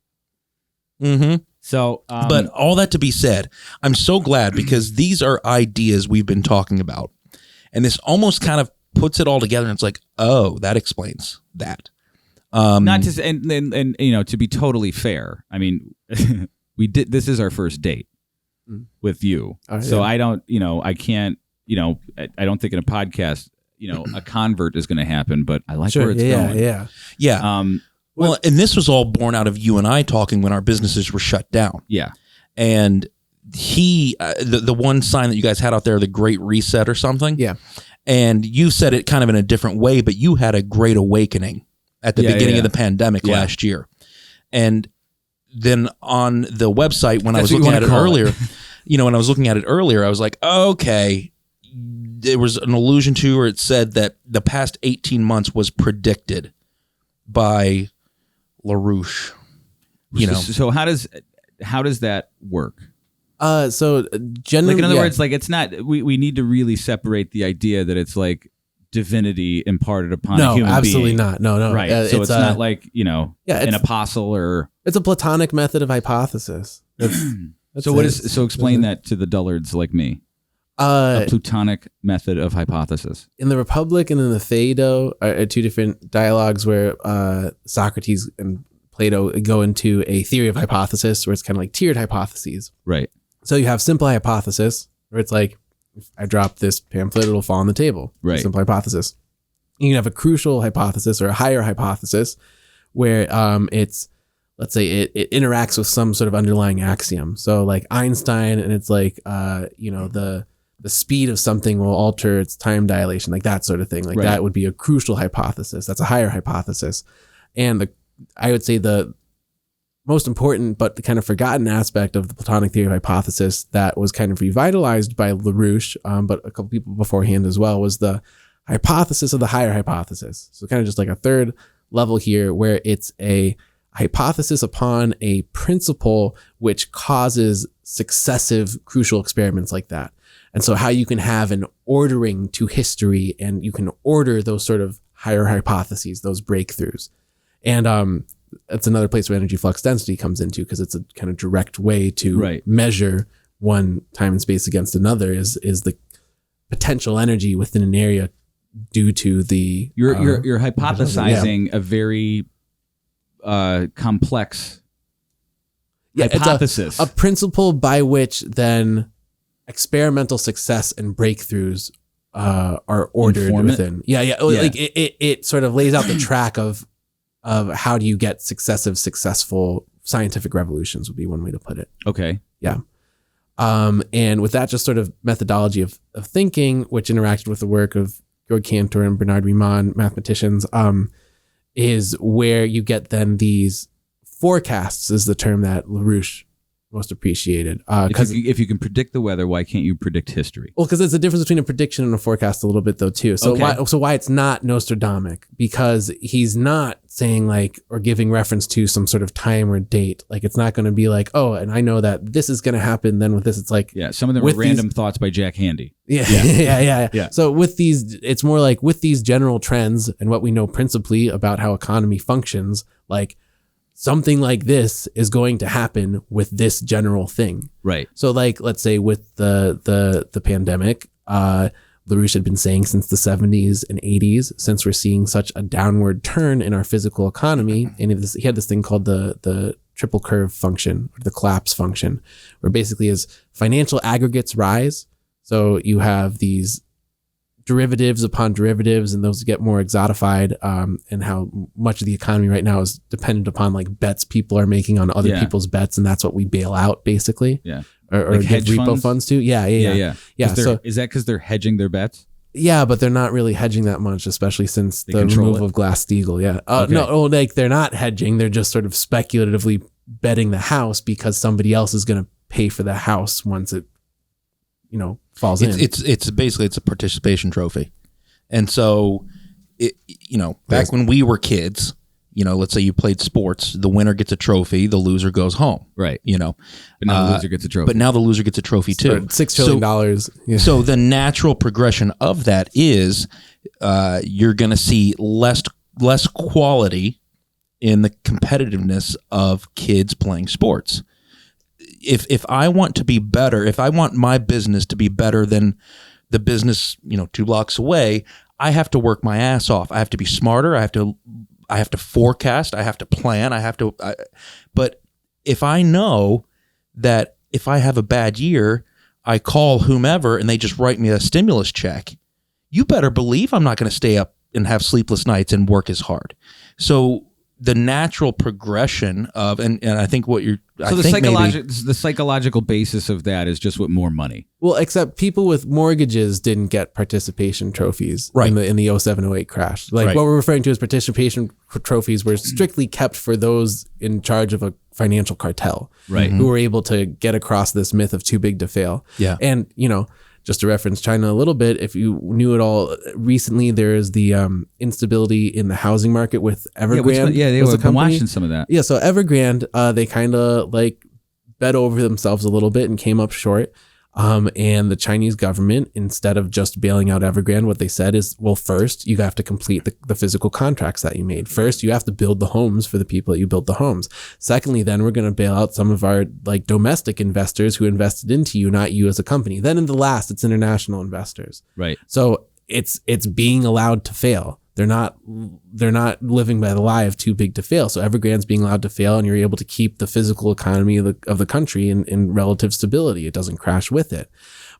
Mm-hmm. So, but all that to be said, I'm so glad because these are ideas we've been talking about. And this almost kind of puts it all together and it's like, oh, that explains that. Not to and to be totally fair, I mean, this is our first date with you. So I don't, I can't, I don't think in a podcast, a convert is going to happen, but I like where it's going. Yeah. Well, and this was all born out of you and I talking when our businesses were shut down. Yeah. And he, the one sign that you guys had out there, the Great Reset or something. Yeah. And you said it kind of in a different way, but you had a great awakening at the beginning of the pandemic last year. And then on the website, when I was looking at it earlier, when I was looking at it earlier, I was like, okay, there was an allusion to, or it said that the past 18 months was predicted by LaRouche. So how does that work? So generally, like in other words, like it's not. We need to really separate the idea that it's like divinity imparted upon a human being. No, absolutely not. No. Right. So it's not like, an apostle or... It's a Platonic method of hypothesis. So explain that to the dullards like me. A Platonic method of hypothesis. In the Republic and in the Phaedo are two different dialogues where Socrates and Plato go into a theory of hypothesis where it's kind of like tiered hypotheses. Right. So you have simple hypothesis where it's like, if I drop this pamphlet, it'll fall on the table. Right. Simple hypothesis. You can have a crucial hypothesis or a higher hypothesis where it's, let's say it interacts with some sort of underlying axiom. So like Einstein, and it's like, the speed of something will alter its time dilation, like that sort of thing. Like that would be a crucial hypothesis. That's a higher hypothesis. And I would say the most important, but the kind of forgotten aspect of the Platonic theory of hypothesis that was kind of revitalized by LaRouche, but a couple people beforehand as well, was the hypothesis of the higher hypothesis. So kind of just like a third level here where it's a hypothesis upon a principle which causes successive crucial experiments like that. And so how you can have an ordering to history and you can order those sort of higher hypotheses, those breakthroughs. And that's another place where energy flux density comes into, because it's a kind of direct way to measure one time and space against another is the potential energy within an area due to the... You're hypothesizing a very complex hypothesis. It's a principle by which then experimental success and breakthroughs are ordered within. Like it sort of lays out the track of how do you get successful scientific revolutions would be one way to put it. Okay. Yeah. And with that just sort of methodology of thinking, which interacted with the work of Georg Cantor and Bernard Riemann, mathematicians, is where you get then these forecasts, is the term that LaRouche most appreciated. If you can predict the weather, why can't you predict history? Well, because there's a difference between a prediction and a forecast a little bit though too. So why it's not Nostradamic, because he's not saying like, or giving reference to some sort of time or date. Like it's not going to be like, oh, and I know that this is going to happen. Then with this, it's like, some of them are random thoughts by Jack Handy. Yeah. So with these, it's more like with these general trends and what we know principally about how economy functions, like something like this is going to happen with this general thing. Right. So like, let's say with the pandemic, LaRouche had been saying since the 70s and 80s, since we're seeing such a downward turn in our physical economy, and he had this thing called the triple curve function, or the collapse function, where basically as financial aggregates rise, so you have these derivatives upon derivatives, and those get more exotified, and how much of the economy right now is dependent upon like bets people are making on other people's bets, and that's what we bail out basically. Yeah. Or like give repo funds to. Yeah. So is that because they're hedging their bets? Yeah, but they're not really hedging that much, especially since the removal of Glass-Steagall. Yeah. Okay. No, like they're not hedging. They're just sort of speculatively betting the house because somebody else is going to pay for the house once it, falls in. It's basically a participation trophy. And so, back when we were kids, let's say you played sports, the winner gets a trophy, the loser goes home. Right. But now the loser gets a trophy. But now the loser gets a trophy too. $6 trillion. Yeah. So the natural progression of that is you're going to see less quality in the competitiveness of kids playing sports. If I want to be better, if I want my business to be better than the business, 2 blocks away, I have to work my ass off. I have to be smarter. I have to forecast. I have to plan. But if I know that if I have a bad year, I call whomever and they just write me a stimulus check, you better believe I'm not going to stay up and have sleepless nights and work as hard. So the natural progression of, and I think what you're, the psychological basis of that is just with more money. Well, except people with mortgages didn't get participation trophies in the 07-08 crash. Like what we're referring to as participation trophies were strictly kept for those in charge of a financial cartel, who were able to get across this myth of too big to fail. Yeah. And, just to reference China a little bit, if you knew it all, recently there is the instability in the housing market with Evergrande. They were watching some of that. Yeah, so Evergrande, they kind of like bet over themselves a little bit and came up short. And the Chinese government, instead of just bailing out Evergrande, what they said is, well, first you have to complete the physical contracts that you made. First, you have to build the homes for the people that you built the homes. Secondly, then we're going to bail out some of our like domestic investors who invested into you, not you as a company. Then in the last, it's international investors. Right. So it's being allowed to fail. They're not living by the lie of too big to fail. So Evergrande's being allowed to fail, and you're able to keep the physical economy of the country in relative stability. It doesn't crash with it.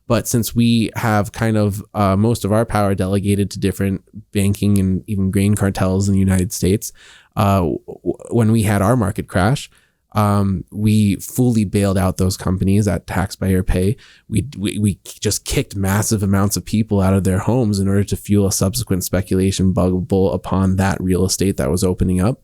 But since we have kind of most of our power delegated to different banking and even grain cartels in the United States, when we had our market crash, we fully bailed out those companies at taxpayer pay. We just kicked massive amounts of people out of their homes in order to fuel a subsequent speculation bubble upon that real estate that was opening up.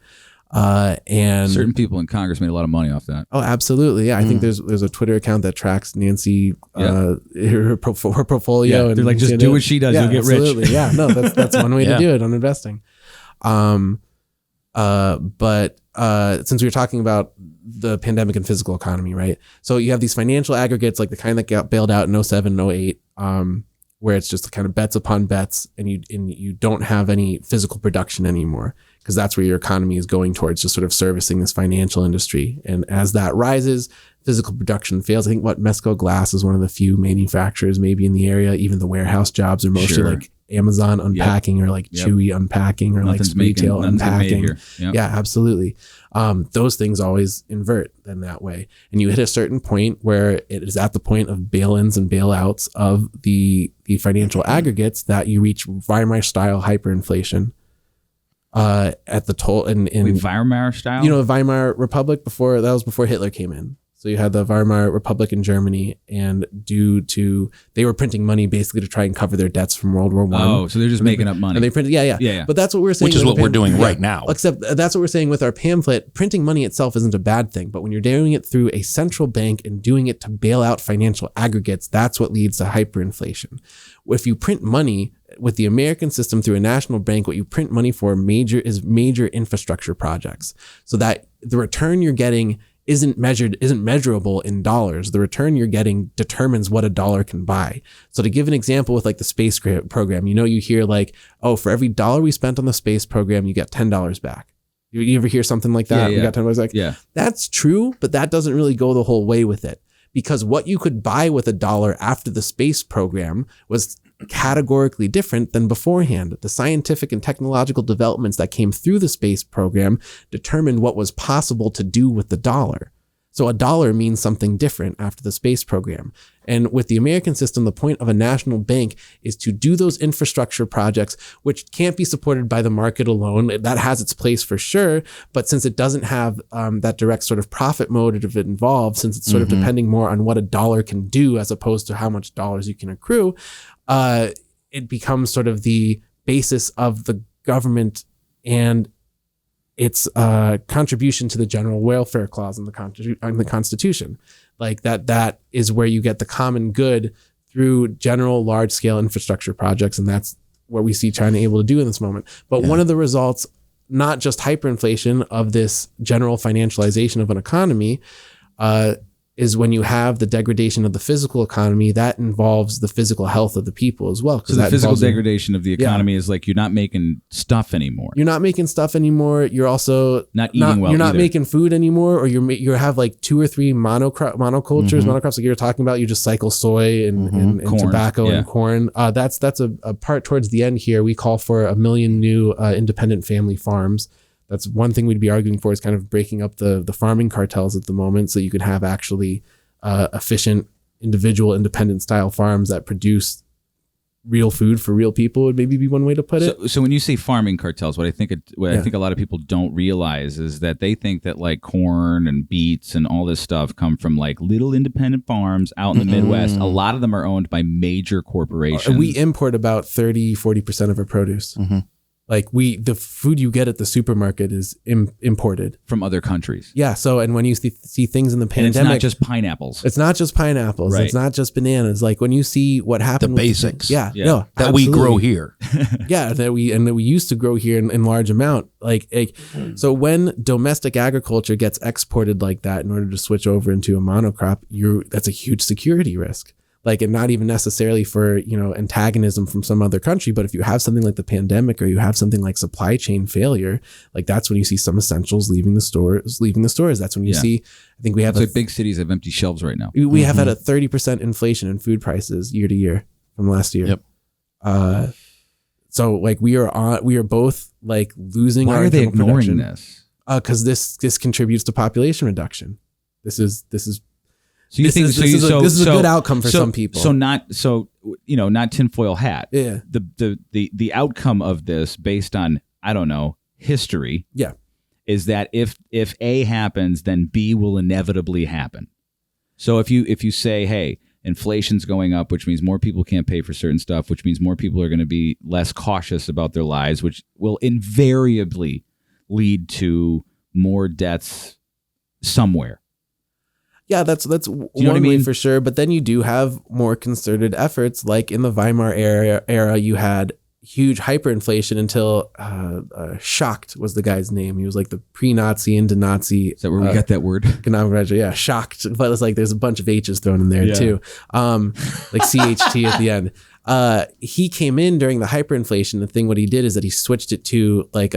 And certain people in Congress made a lot of money off that. Oh, absolutely. Yeah. I think there's a Twitter account that tracks Nancy, her portfolio. Yeah, and they're like, just do what she does. Yeah, you'll get absolutely. rich. Yeah. No, that's one way to do it on investing. But since we were talking about the pandemic and physical economy, right? So you have these financial aggregates, like the kind that got bailed out in 07, 08, where it's just kind of bets upon bets, and you don't have any physical production anymore, because that's where your economy is going towards, just sort of servicing this financial industry. And as that rises, physical production fails. I think Mesco Glass is one of the few manufacturers maybe in the area. Even the warehouse jobs are mostly like Amazon unpacking or like Chewy unpacking or Nothing's like retail unpacking. Yep. Yeah, absolutely. Those things always invert then that way. And you hit a certain point where it is at the point of bail-ins and bailouts of the financial aggregates that you reach Weimar style hyperinflation. At the toll in Weimar style, the Weimar Republic before Hitler came in. So you had the Weimar Republic in Germany, and they were printing money basically to try and cover their debts from World War I. Oh, so they're just making up money. And they printed, yeah. But that's what we're saying. Which is what we're doing right now. Except that's what we're saying with our pamphlet. Printing money itself isn't a bad thing, but when you're doing it through a central bank and doing it to bail out financial aggregates, that's what leads to hyperinflation. If you print money with the American system through a national bank, what you print money for major infrastructure projects, so that the return you're getting isn't measurable in dollars. The return you're getting determines what a dollar can buy. So to give an example with like the space program, you hear like, oh, for every dollar we spent on the space program, you get $10 back. You ever hear something like that? Yeah. We got $10 back. Yeah. That's true, but that doesn't really go the whole way with it, because what you could buy with $1 after the space program was categorically different than beforehand. The scientific and technological developments that came through the space program determined what was possible to do with the dollar. So $1 means something different after the space program. And with the American system, the point of a national bank is to do those infrastructure projects, which can't be supported by the market alone. That has its place for sure. But since it doesn't have that direct sort of profit motive involved, since it's sort of depending more on what $1 can do as opposed to how much dollars you can accrue, it becomes sort of the basis of the government and its contribution to the general welfare clause in the Constitution. Like that is where you get the common good through general large scale infrastructure projects. And that's what we see China able to do in this moment. But one of the results, not just hyperinflation of this general financialization of an economy, is when you have the degradation of the physical economy, that involves the physical health of the people as well. So the physical degradation of the economy is like, you're not making stuff anymore. You're not making stuff anymore. You're also not eating well. You're not either. making food anymore, or you have like 2 or 3 monocultures, monocrops like you're talking about. You just cycle soy and tobacco and corn. That's a part towards the end here. We call for 1 million new independent family farms. That's one thing we'd be arguing for, is kind of breaking up the farming cartels at the moment, so you could have actually efficient individual independent style farms that produce real food for real people, would maybe be one way to put it. So when you say farming cartels, I think a lot of people don't realize is that they think that like corn and beets and all this stuff come from like little independent farms out in the Midwest. A lot of them are owned by major corporations. We import about 30-40% of our produce. Like the food you get at the supermarket is imported from other countries. Yeah. So, and when you see things in the pandemic, and it's not just pineapples. It's not just pineapples. Right. It's not just bananas. Like when you see what happened, the basics. No, that absolutely. we grow here. that we used to grow here in large amount. So when domestic agriculture gets exported like that in order to switch over into a monocrop, that's a huge security risk. Like, and not even necessarily for, antagonism from some other country, but if you have something like the pandemic or you have something like supply chain failure, like that's when you see some essentials leaving the stores. That's when you see, I think we have like big cities have empty shelves right now. We have had a 30% inflation in food prices year to year from last year. Yep. So like we are both like losing. Why are they ignoring this? Because this contributes to population reduction. This is So you think this is a good outcome for some people. Not tinfoil hat. Yeah. The outcome of this, based on history. Yeah. Is that if A happens, then B will inevitably happen. So if you say, hey, inflation's going up, which means more people can't pay for certain stuff, which means more people are going to be less cautious about their lives, which will invariably lead to more deaths somewhere. Yeah, that's one way for sure. But then you do have more concerted efforts, like in the Weimar era, you had huge hyperinflation until Schacht was the guy's name. He was like the pre-Nazi into Nazi. Is that where we got that word? Yeah, Schacht. But it's like there's a bunch of H's thrown in there too, like CHT at the end. He came in during the hyperinflation. The thing what he did is that he switched it to like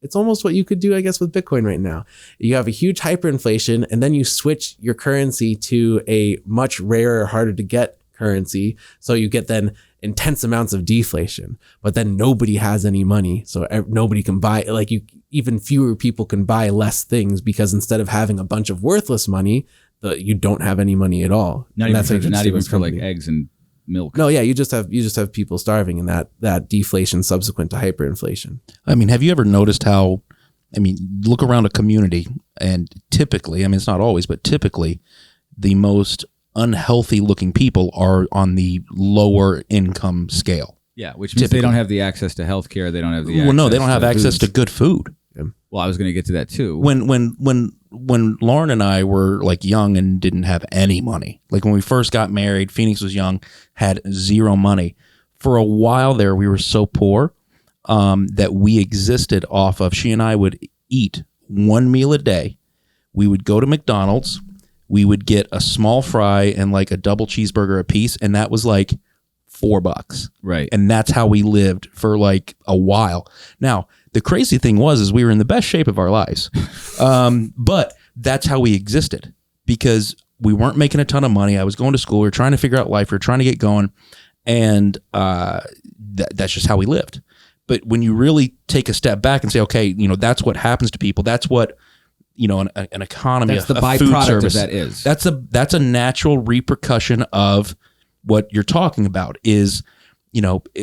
it's almost what you could do, I guess, with Bitcoin right now. You have a huge hyperinflation, and then you switch your currency to a much rarer, harder to get currency. So you get then intense amounts of deflation, but then nobody has any money. So nobody can buy, like even fewer people can buy less things because instead of having a bunch of worthless money, you don't have any money at all. Not even for like eggs and milk. No, yeah, you just have people starving, and that deflation subsequent to hyperinflation. I mean, have you ever noticed how? I mean, look around a community, and typically, I mean, it's not always, but typically, the most unhealthy looking people are on the lower income scale. Yeah, which means they don't have the access to healthcare. They don't have the they don't have access to good food. Yeah. Well, I was going to get to that too. When Lauren and I were like young and didn't have any money, like when we first got married, Phoenix was young, had zero money. For a while there, we were so poor that we existed off of, she and I would eat one meal a day. We would go to McDonald's. We would get a small fry and like a double cheeseburger a piece. And that was like $4. Right. And that's how we lived for like a while. Now, the crazy thing was we were in the best shape of our lives. But that's how we existed because we weren't making a ton of money. I was going to school. We were trying to figure out life. We were trying to get going. And that's just how we lived. But when you really take a step back and say, okay, that's what happens to people. That's what, an economy, that's the a byproduct food service, of that is. That's a natural repercussion of what you're talking about is,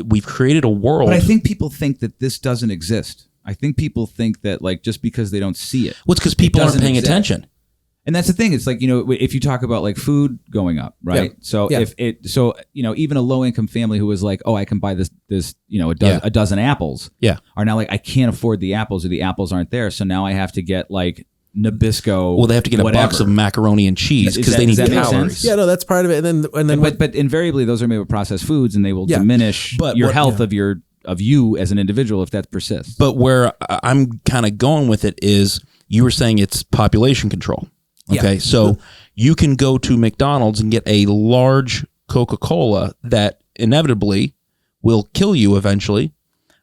we've created a world. But I think people think that this doesn't exist. I think people think that like just because they don't see it. Well, it's because people aren't paying attention. And that's the thing. It's like, if you talk about like food going up, right? Yeah. So even a low income family who was like, oh, I can buy this, a dozen apples. Yeah. Are now like, I can't afford the apples or the apples aren't there. So now I have to get like Nabisco. Well, they have to get a box of macaroni and cheese because they need calories. Yeah, no, that's part of it. And then, but invariably those are made with processed foods and they will diminish your health of you as an individual if that persists. But where I'm kind of going with it is you were saying it's population control. Okay, so you can go to McDonald's and get a large Coca-Cola that inevitably will kill you eventually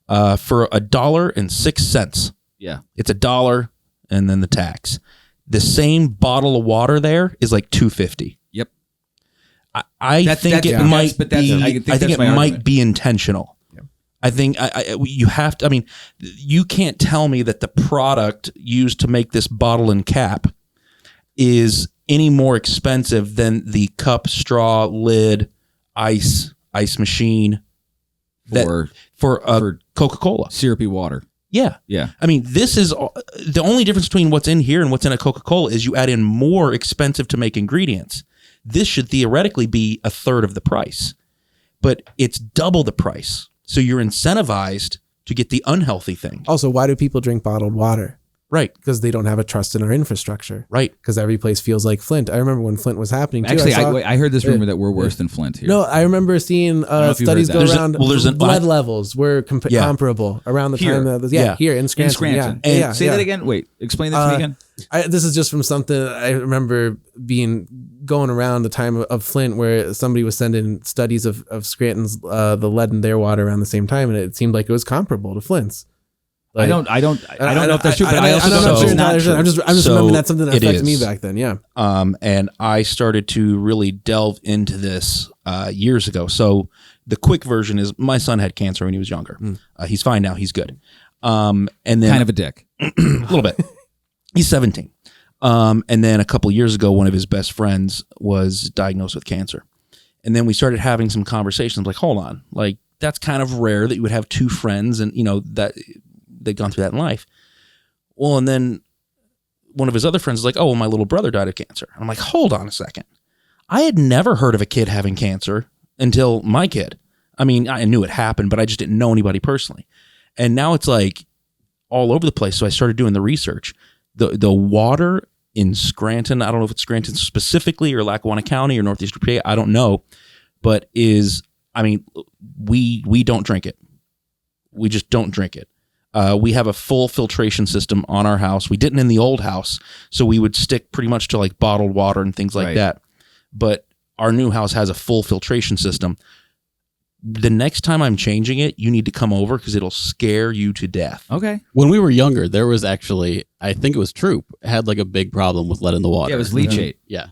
for $1.06. Yeah. It's $1 and then the tax. The same bottle of water there is like $2.50. Yep. I think it might be intentional. Yeah. I think you have to. I mean, you can't tell me that the product used to make this bottle and cap is any more expensive than the cup, straw, lid, ice machine for Coca-Cola. Syrupy water. Yeah. Yeah. I mean, this is the only difference between what's in here and what's in a Coca-Cola is you add in more expensive to make ingredients. This should theoretically be a third of the price, but it's double the price. So you're incentivized to get the unhealthy thing. Also, why do people drink bottled water? Right. Because they don't have a trust in our infrastructure. Right. Because every place feels like Flint. I remember when Flint was happening too. Actually, I heard this rumor that we're worse than Flint here. No, I remember seeing studies go around. Blood levels were comparable around the time that here in Scranton. Say that again. Wait, explain that to me again. This is just from something I remember going around the time of Flint, where somebody was sending studies of Scranton's the lead in their water around the same time, and it seemed like it was comparable to Flint's. Like, I don't know if that's true, but I also don't know if it's not true. I'm just remembering that's something that affected me back then. Yeah. And I started to really delve into this years ago. So the quick version is my son had cancer when he was younger. He's fine now. He's good. And then kind of a dick, a little bit. He's 17. And then a couple of years ago, one of his best friends was diagnosed with cancer. And then we started having some conversations like, hold on, like that's kind of rare that you would have two friends and, you know, that they'd gone through that in life. Well, and then one of his other friends is like, oh, well, my little brother died of cancer. I'm like, hold on a second. I had never heard of a kid having cancer until my kid. I mean, I knew it happened, but I just didn't know anybody personally. And now it's like all over the place. So I started doing the research. The water in Scranton, I don't know if it's Scranton specifically or Lackawanna County or Northeastern PA, I don't know, but we don't drink it. We just don't drink it. We have a full filtration system on our house. We didn't in the old house, so we would stick pretty much to like bottled water and things like that. But our new house has a full filtration system. The next time I'm changing it, you need to come over because it'll scare you to death. Okay. When we were younger, there was actually, I think it was Troop, had like a big problem with lead in the water. Yeah, it was leachate. Yeah.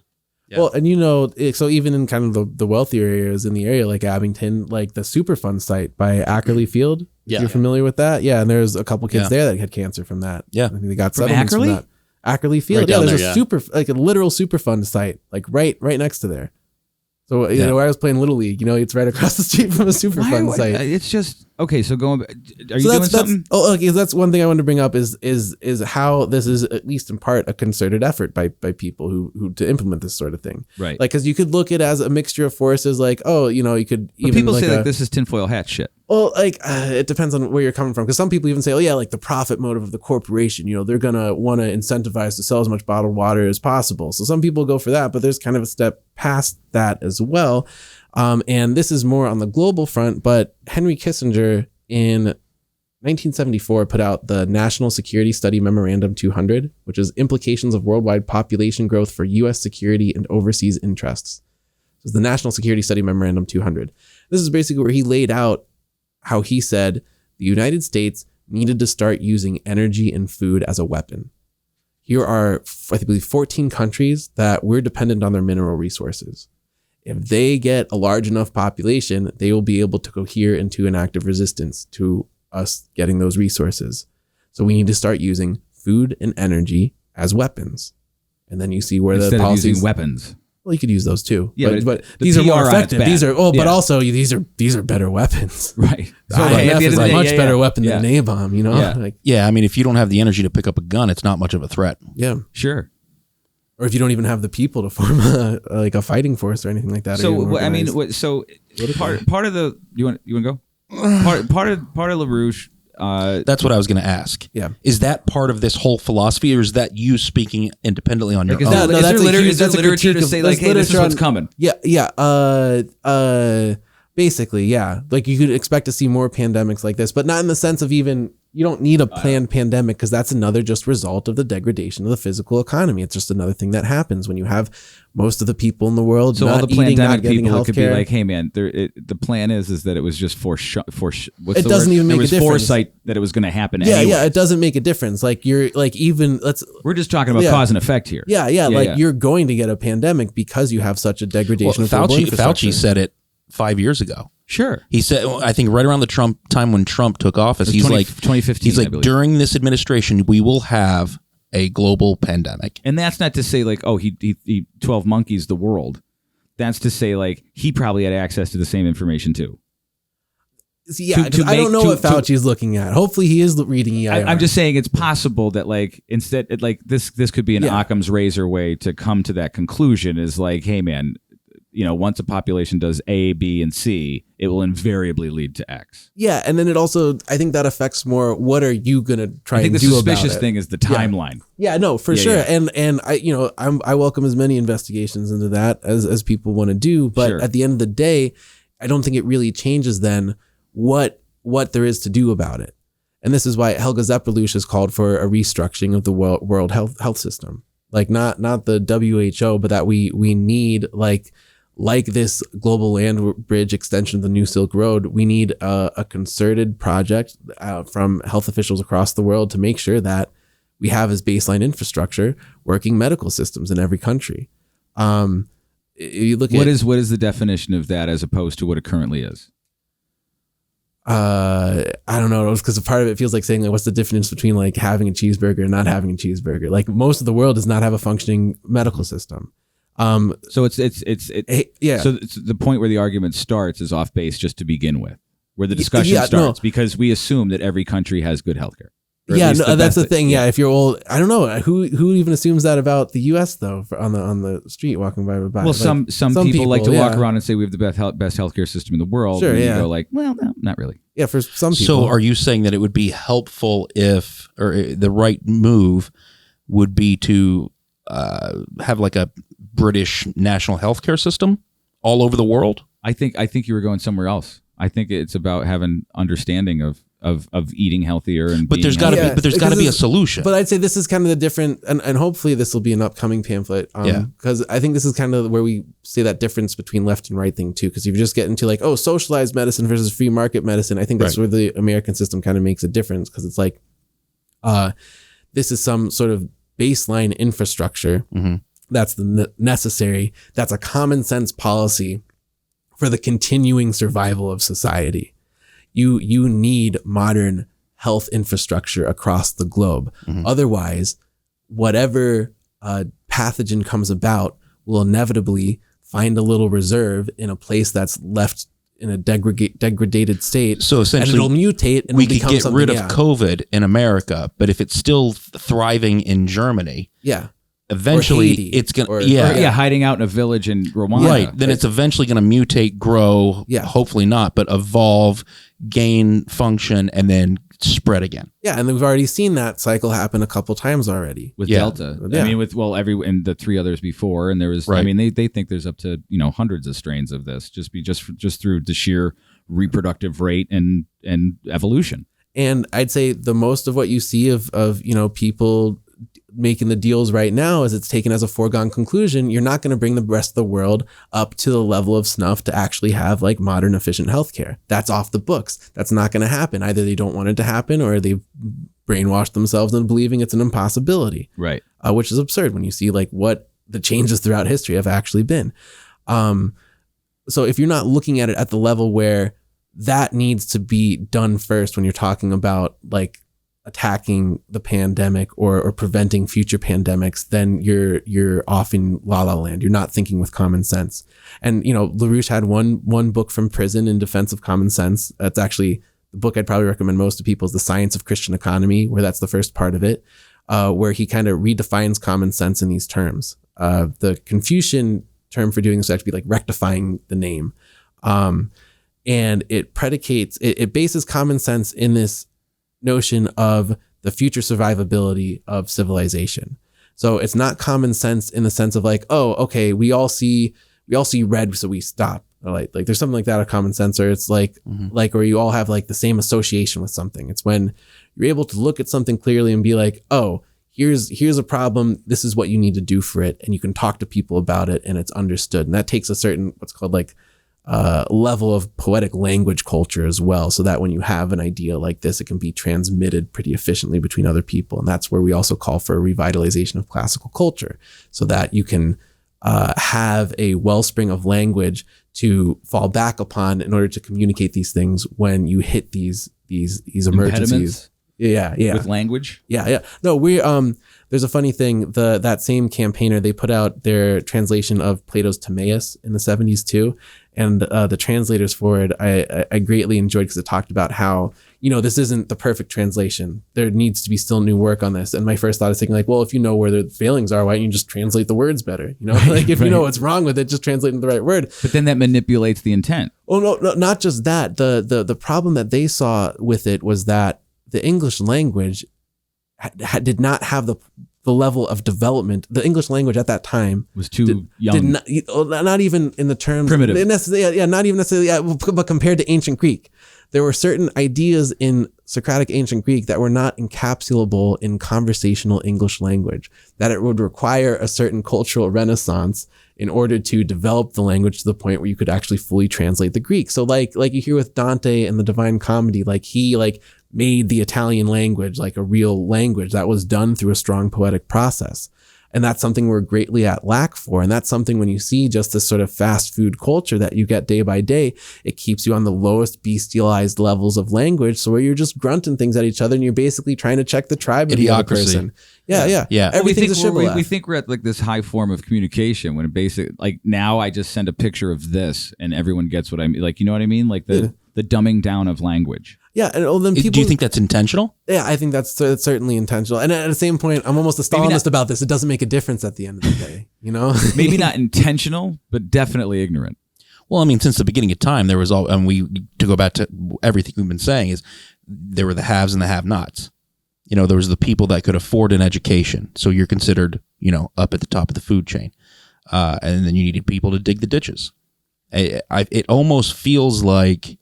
Well, and you know, so even in kind of the wealthier areas in the area, like Abington, like the Superfund site by Ackerley Field, if you're familiar with that. Yeah, and there's a couple kids there that had cancer from that. Yeah. I think they got From settlements Ackerley? from that. Ackerley Field. Right Yeah, down there's there, a literal Superfund site, like right next to there. So you know, where I was playing Little League, you know, it's right across the street from a Superfund site. It's just okay. So going, are you So doing something? okay. So that's one thing I wanted to bring up is how this is at least in part a concerted effort by people who to implement this sort of thing. Right. Like, because you could look at it as a mixture of forces. Like, oh, you know, you could But even people like say like this is tinfoil hat shit. Well, like it depends on where you're coming from. Because some people even say, oh yeah, like the profit motive of the corporation. You know, they're gonna want to incentivize to sell as much bottled water as possible. So some people go for that, but there's kind of a step past that as well. And this is more on the global front, but Henry Kissinger in 1974 put out the National Security Study Memorandum 200, which is implications of worldwide population growth for U.S. security and overseas interests. This is the National Security Study Memorandum 200. This is basically where he laid out how he said the United States needed to start using energy and food as a weapon. Here are, I believe, 14 countries that we're dependent on their mineral resources. If they get a large enough population, they will be able to cohere into an active resistance to us getting those resources. So we need to start using food and energy as weapons. And then you see where Instead the policies... of using weapons. Well, you could use those too. Yeah, but these are more effective. These are but Yeah. also these are better weapons. Right. The IMF is a much better weapon than an A-bomb, you know? Yeah. Like, Yeah, I mean, if you don't have the energy to pick up a gun, it's not much of a threat. yeah. Sure. Or if you don't even have the people to form a fighting force or anything like that. So I mean, part of the you want to go? Part of LaRouche. That's what I was going to ask. Yeah. Is that part of this whole philosophy, or is that you speaking independently on your Is own? there that's a literature to critique say of- like, hey, this is literature what's on- coming? Yeah. Basically, yeah. Like you could expect to see more pandemics like this, but not in the sense of even, you don't need a planned pandemic because that's another just result of the degradation of the physical economy. It's just another thing that happens when you have most of the people in the world So not all the eating, not pandemic getting people health could be care. like, hey man, the plan is that it was just It doesn't even make a was difference. foresight that it was going to happen. Yeah, anyway. yeah, it doesn't make a difference. Like you're like We're just talking about Yeah. cause and effect here. Yeah, you're going to get a pandemic because you have such a degradation of global infrastructure. Fauci said it 5 years ago. Sure. He said, I think right around the Trump time when Trump took office, he's 2015. he's I like, believe. during this administration, we will have a global pandemic. And that's not to say like, oh, he 12 monkeys the world. That's to say like he probably had access to the same information too. See, yeah, I don't know what Fauci's looking at. Hopefully, he is reading EIR. I'm just saying it's possible that like instead like this could be an Yeah. Occam's razor way to come to that conclusion is like, hey man, you know, once a population does A, B, and C, it will invariably lead to X. Yeah, and then it also, I think that affects more. What are you gonna try I think and the do about suspicious it? thing is the timeline. Yeah, no, for Yeah, sure. yeah. And I, you know, I welcome as many investigations into that as people want to do. But Sure. at the end of the day, I don't think it really changes then what there is to do about it. And this is why Helga Zepp-LaRouche has called for a restructuring of the world health system. Like not the WHO, but that we need like this global land bridge extension of the New Silk Road, we need a concerted project from health officials across the world to make sure that we have as baseline infrastructure working medical systems in every country. You look what is the definition of that as opposed to what it currently is? I don't know. Because part of it feels like saying, like, what's the difference between like having a cheeseburger and not having a cheeseburger? Like most of the world does not have a functioning medical system. So it's yeah. So it's the point where the argument starts is off base just to begin with, where the discussion starts, because we assume that every country has good healthcare. Yeah, no, that's the thing. Yeah, if you're old, I don't know who even assumes that about the U.S. though. On the street walking by. Well, like, some people like to walk around and say we have the best healthcare system in the world. Sure, and yeah. you go like, well, no, not really. Yeah, for some people. So, are you saying that it would be helpful if, or the right move would be to have like a British national healthcare system all over the world? I think you were going somewhere else. I think it's about having understanding of eating healthier and. But there's got to be a solution. But I'd say this is kind of the different, and hopefully this will be an upcoming pamphlet. Because I think this is kind of where we say that difference between left and right thing too. Because if you just get into like, oh, socialized medicine versus free market medicine, I think that's where the American system kind of makes a difference. Because it's like, this is some sort of baseline infrastructure that's necessary. That's a common sense policy for the continuing survival of society. You need modern health infrastructure across the globe. Otherwise, whatever pathogen comes about will inevitably find a little reserve in a place that's left in a degraded state. So essentially, and it'll mutate and we could get rid of COVID in America, but if it's still thriving in Germany, eventually it's going to hiding out in a village in Rwanda. Right. Then it's eventually going to mutate, grow, hopefully not, but evolve, gain function, and then spread again. Yeah. And we've already seen that cycle happen a couple times already. With Delta. I mean, and the three others before. And there was, I mean, they think there's up to, hundreds of strains of this just through the sheer reproductive rate and evolution. And I'd say the most of what you see of people making the deals right now is it's taken as a foregone conclusion. You're not going to bring the rest of the world up to the level of snuff to actually have like modern efficient healthcare. That's off the books. That's not going to happen. Either they don't want it to happen or they've brainwashed themselves into believing it's an impossibility. Right. Which is absurd when you see like what the changes throughout history have actually been. So if you're not looking at it at the level where that needs to be done first when you're talking about like attacking the pandemic or preventing future pandemics, then you're off in la la land. You're not thinking with common sense. And LaRouche had one book from prison in defense of common sense. That's actually the book I'd probably recommend most to people is The Science of Christian Economy, where that's the first part of it, where he kind of redefines common sense in these terms. The Confucian term for doing this would actually be like rectifying the name. And it bases common sense in this notion of the future survivability of civilization. So it's not common sense in the sense of like, oh, okay, we all see red, so we stop. Or like there's something like that of common sense, or it's like or you all have like the same association with something. It's when you're able to look at something clearly and be like, oh, here's a problem. This is what you need to do for it, and you can talk to people about it, and it's understood. And that takes a certain what's called like level of poetic language culture as well, so that when you have an idea like this, it can be transmitted pretty efficiently between other people. And that's where we also call for a revitalization of classical culture, so that you can have a wellspring of language to fall back upon in order to communicate these things when you hit these emergencies. Yeah. With language. Yeah. No, there's a funny thing. That same campaigner, they put out their translation of Plato's Timaeus in the 70s too. And the translators for it, I greatly enjoyed, because it talked about how, this isn't the perfect translation. There needs to be still new work on this. And my first thought is thinking like, well, if you know where the failings are, why don't you just translate the words better? Like if you know what's wrong with it, just translate the right word. But then that manipulates the intent. Oh, no, not just that. The problem that they saw with it was that the English language did not have the the level of development. The English language at that time was too young. Not even in the terms primitive. Not even necessarily. But compared to ancient Greek, there were certain ideas in Socratic ancient Greek that were not encapsulable in conversational English language, that it would require a certain cultural renaissance in order to develop the language to the point where you could actually fully translate the Greek. So like you hear with Dante and the Divine Comedy, like he made the Italian language like a real language that was done through a strong poetic process. And that's something we're greatly at lack for. And that's something when you see just this sort of fast food culture that you get day by day, it keeps you on the lowest bestialized levels of language. So where you're just grunting things at each other and you're basically trying to check the tribe of the other person. Yeah. Everything's a shibboleth. We think we're at like this high form of communication when like now I just send a picture of this and everyone gets what I mean. Like, you know what I mean? Like the dumbing down of language. Yeah, and then people. Do you think that's intentional? Yeah, I think that's certainly intentional. And at the same point, I'm almost a Stalinist about this. It doesn't make a difference at the end of the day, you know? Maybe not intentional, but definitely ignorant. Well, I mean, since the beginning of time, there was to go back to everything we've been saying is there were the haves and the have-nots. You know, there was the people that could afford an education. So you're considered, up at the top of the food chain. And then you needed people to dig the ditches. It almost feels like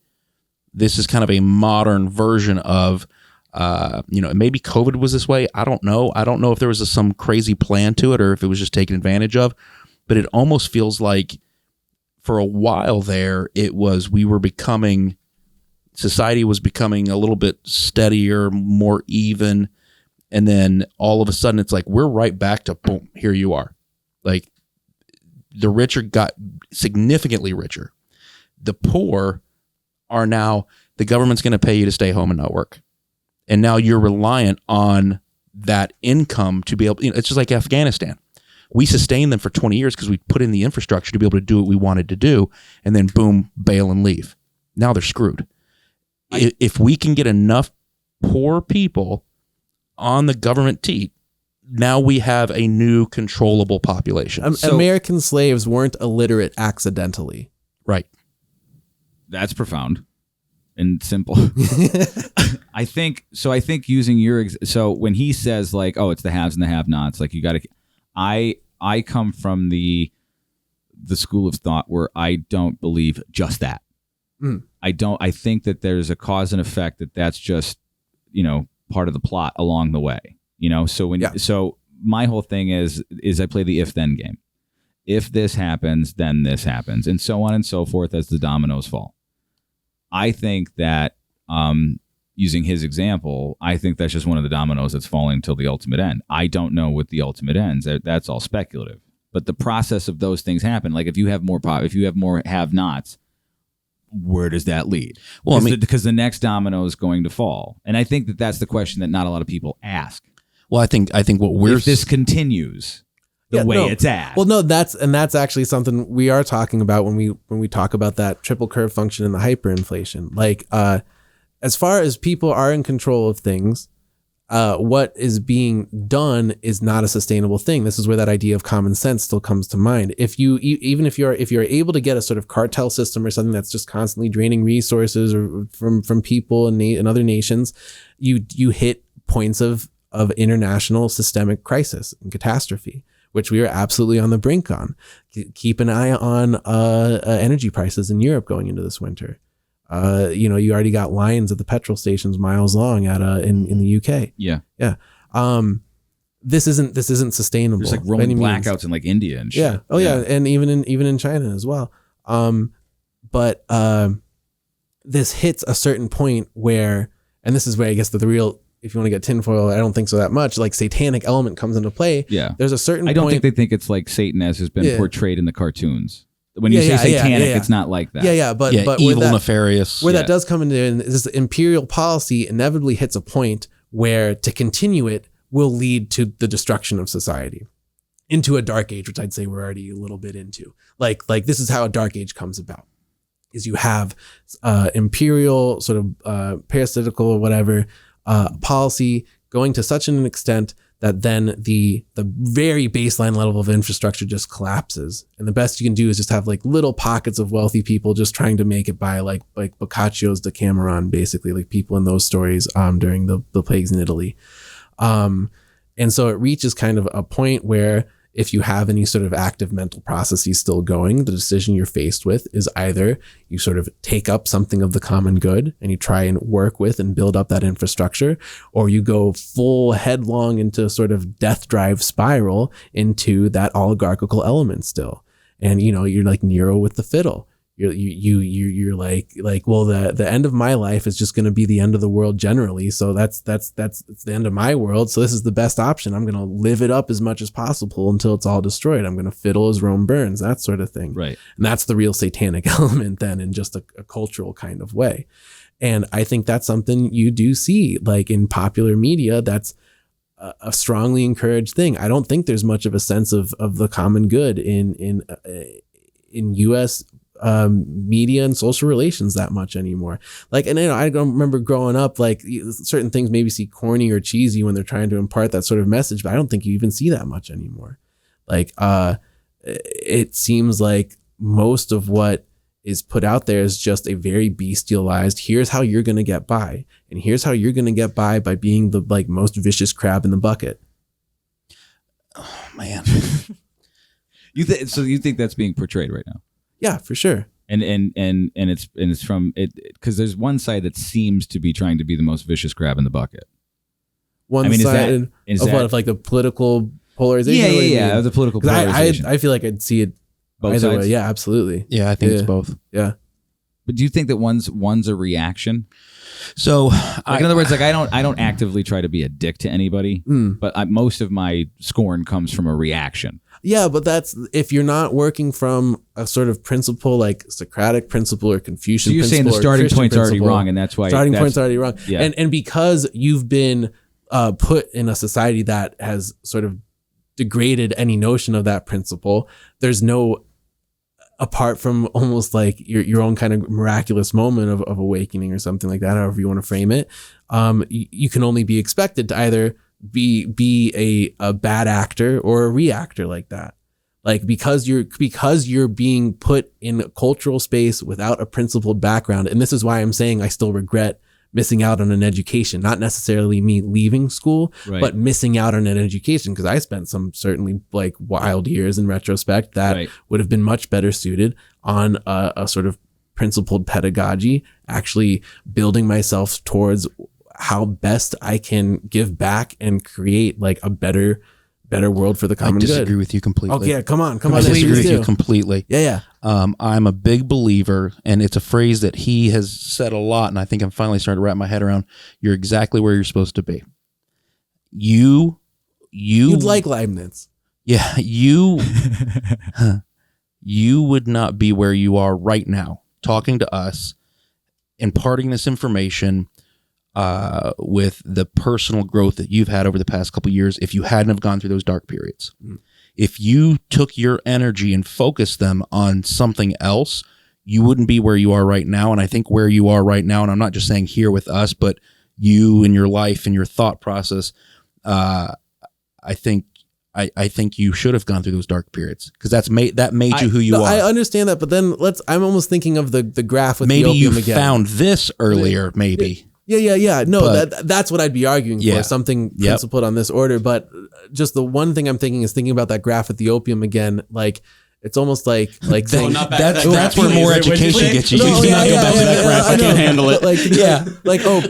this is kind of a modern version of, maybe COVID was this way. I don't know. I don't know if there was some crazy plan to it or if it was just taken advantage of. But it almost feels like for a while there, society was becoming a little bit steadier, more even. And then all of a sudden it's like, we're right back to boom, here you are. Like the richer got significantly richer. The poor are now, the government's going to pay you to stay home and not work. And now you're reliant on that income to be able, it's just like Afghanistan. We sustained them for 20 years because we put in the infrastructure to be able to do what we wanted to do. And then boom, bail and leave. Now they're screwed. If we can get enough poor people on the government teat, now we have a new controllable population. American slaves weren't illiterate accidentally. Right. That's profound and simple. I think using so when he says like, oh, it's the haves and the have-nots, like you got to, I come from the school of thought where I don't believe just that. I think that there's a cause and effect that's just, part of the plot along the way, so my whole thing is I play the if then game. If this happens, then this happens, and so on and so forth as the dominoes fall. I think that using his example, I think that's just one of the dominoes that's falling till the ultimate end. I don't know what the ultimate ends. That's all speculative. But the process of those things happen. Like if you have more have-nots, where does that lead? Well, because the next domino is going to fall, and I think that's the question that not a lot of people ask. Well, I think what if this continues the way it's at. Well, no, that's actually something we are talking about when we talk about that triple curve function and the hyperinflation. Like, as far as people are in control of things, what is being done is not a sustainable thing. This is where that idea of common sense still comes to mind. If you're able to get a sort of cartel system or something that's just constantly draining resources or from people and other nations, you hit points of international systemic crisis and catastrophe, which we are absolutely on the brink on. Keep an eye on energy prices in Europe going into this winter. You already got lines at the petrol stations miles long in the UK. Yeah. This isn't sustainable. There's like rolling blackouts in like India and shit. Yeah. Oh yeah. And even in China as well. But this hits a certain point where, and this is where I guess the real, if you want to get tinfoil, I don't think so that much, like satanic element comes into play. Yeah. There's a certain I don't think they think it's like Satan as has been portrayed in the cartoons. When you say satanic, it's not like that. But evil, nefarious. Where that does come into is imperial policy inevitably hits a point where to continue it will lead to the destruction of society into a dark age, which I'd say we're already a little bit into. Like this is how a dark age comes about. Is you have imperial sort of parasitical or whatever policy going to such an extent that then the very baseline level of infrastructure just collapses. And the best you can do is just have like little pockets of wealthy people just trying to make it by like Boccaccio's Decameron, basically, like people in those stories during the plagues in Italy. And so it reaches kind of a point where if you have any sort of active mental processes still going, the decision you're faced with is either you sort of take up something of the common good and you try and work with and build up that infrastructure, or you go full headlong into sort of death drive spiral into that oligarchical element still. And, you know, you're like Nero with the fiddle. You're like, well, the end of my life is just going to be the end of the world generally. So that's the end of my world. So this is the best option. I'm going to live it up as much as possible until it's all destroyed. I'm going to fiddle as Rome burns, that sort of thing. Right. And that's the real satanic element then, in just a cultural kind of way. And I think that's something you do see like in popular media. That's a strongly encouraged thing. I don't think there's much of a sense of the common good in U.S. Media and social relations that much anymore. Like, and you know, I don't remember growing up, like certain things maybe see corny or cheesy when they're trying to impart that sort of message, but I don't think you even see that much anymore. Like, it seems like most of what is put out there is just a very bestialized, here's how you're going to get by. And here's how you're going to get by being the like most vicious crab in the bucket. Oh man. So you think that's being portrayed right now? Yeah, for sure. And it's from it, because there's one side that seems to be trying to be the most vicious crab in the bucket. One side of like the political polarization. Yeah, the political polarization. I feel like I'd see it both either sides. way. Yeah, absolutely. Yeah, I think it's both. Yeah. But do you think that one's a reaction? So, in other words, like I don't actively try to be a dick to anybody, but most of my scorn comes from a reaction. Yeah, but that's if you're not working from a sort of principle like Socratic principle or Confucian. So you're saying the starting point's already wrong, and that's why starting point's already wrong. Yeah. And because you've been put in a society that has sort of degraded any notion of that principle, there's no, apart from almost like your own kind of miraculous moment of awakening or something like that, however you want to frame it, you can only be expected to either be a bad actor or a reactor like that. Like because you're being put in a cultural space without a principled background. And this is why I'm saying I still regret missing out on an education, not necessarily me leaving school, right, but missing out on an education, because I spent some certainly like wild years in retrospect that right, would have been much better suited on a sort of principled pedagogy, actually building myself towards how best I can give back and create like a better world for the common good. I disagree with you completely. Oh yeah, come on. I disagree with you completely. Yeah. I'm a big believer, and it's a phrase that he has said a lot, and I think I'm finally starting to wrap my head around. You're exactly where you're supposed to be. You'd like Leibniz. Yeah, you would not be where you are right now, talking to us, imparting this information, with the personal growth that you've had over the past couple of years, if you hadn't have gone through those dark periods. If you took your energy and focused them on something else, you wouldn't be where you are right now. And I think where you are right now, and I'm not just saying here with us, but you and your life and your thought process, I think you should have gone through those dark periods, because that made you who you are. I understand that, but then I'm almost thinking of the graph with maybe the opium you again. Found this earlier, maybe. Yeah. No, that's what I'd be arguing for. Something Yep. principled on this order. But just the one thing I'm thinking about that graph with the opium again. Like, it's almost like saying that's where more education gets you. I can't handle it.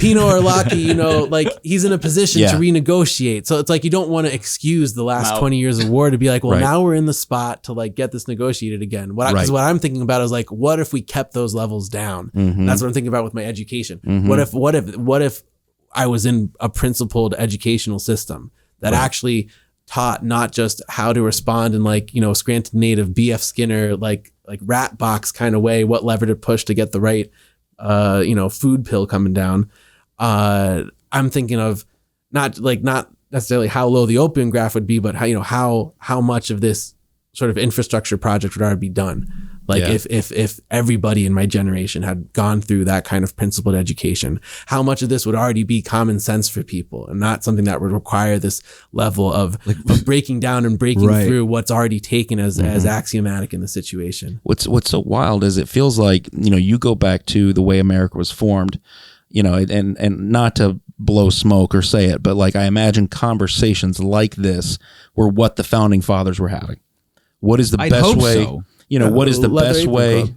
Pino Arlacchi, like he's in a position to renegotiate. So it's like you don't want to excuse the last 20 years of war to be like, well, now we're in the spot to like get this negotiated again. What I'm thinking about is like, what if we kept those levels down? Mm-hmm. That's what I'm thinking about with my education. Mm-hmm. What if I was in a principled educational system that actually taught not just how to respond in like, Scranton native B.F. Skinner, like rat box kind of way, what lever to push to get the right, food pill coming down. I'm thinking of not necessarily how low the opium graph would be, but how much of this sort of infrastructure project would already be done. Like if everybody in my generation had gone through that kind of principled education, how much of this would already be common sense for people and not something that would require this level of breaking down and breaking through what's already taken as axiomatic in the situation. What's so wild is it feels like, you go back to the way America was formed, and not to blow smoke or say it, but like I imagine conversations like this were what the founding fathers were having. What is the best way? So. What is the best way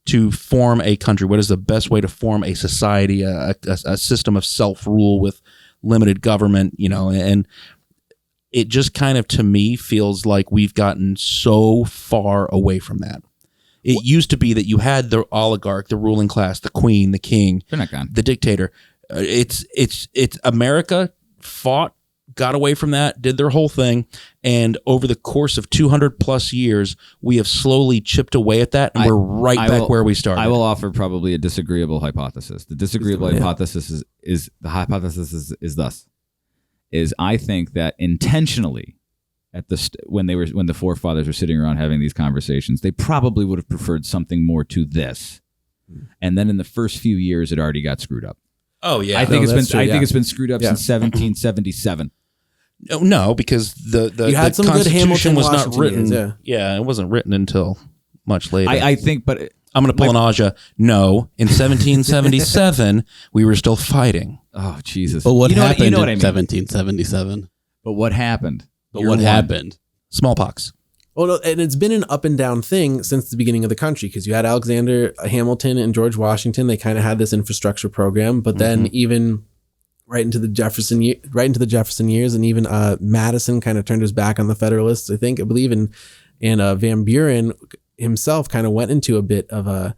to form a country? What is the best way to form a society, a system of self-rule with limited government? And it just kind of, to me, feels like we've gotten so far away from that. It used to be that you had the oligarch, the ruling class, the queen, the king, they're not gone. The dictator. It's America fought, got away from that, did their whole thing, and over the course of 200 plus years, we have slowly chipped away at that, and we're right back where we started. I will offer probably a disagreeable hypothesis. The disagreeable hypothesis is the hypothesis is thus: is I think that intentionally, at when the forefathers were sitting around having these conversations, they probably would have preferred something more to this, and then in the first few years, it already got screwed up. Oh yeah, I think it's been screwed up since 1777. No, because the Constitution was not written. Years, yeah, it wasn't written until much later. I think, but I'm going to pull an Aja. No, in 1777 we were still fighting. Oh Jesus! But what happened in 1777? But what happened? Smallpox. Well, no, and it's been an up and down thing since the beginning of the country, because you had Alexander Hamilton and George Washington. They kind of had this infrastructure program, but then even right into the Jefferson years, and even Madison kind of turned his back on the Federalists. I believe, and Van Buren himself kind of went into a bit of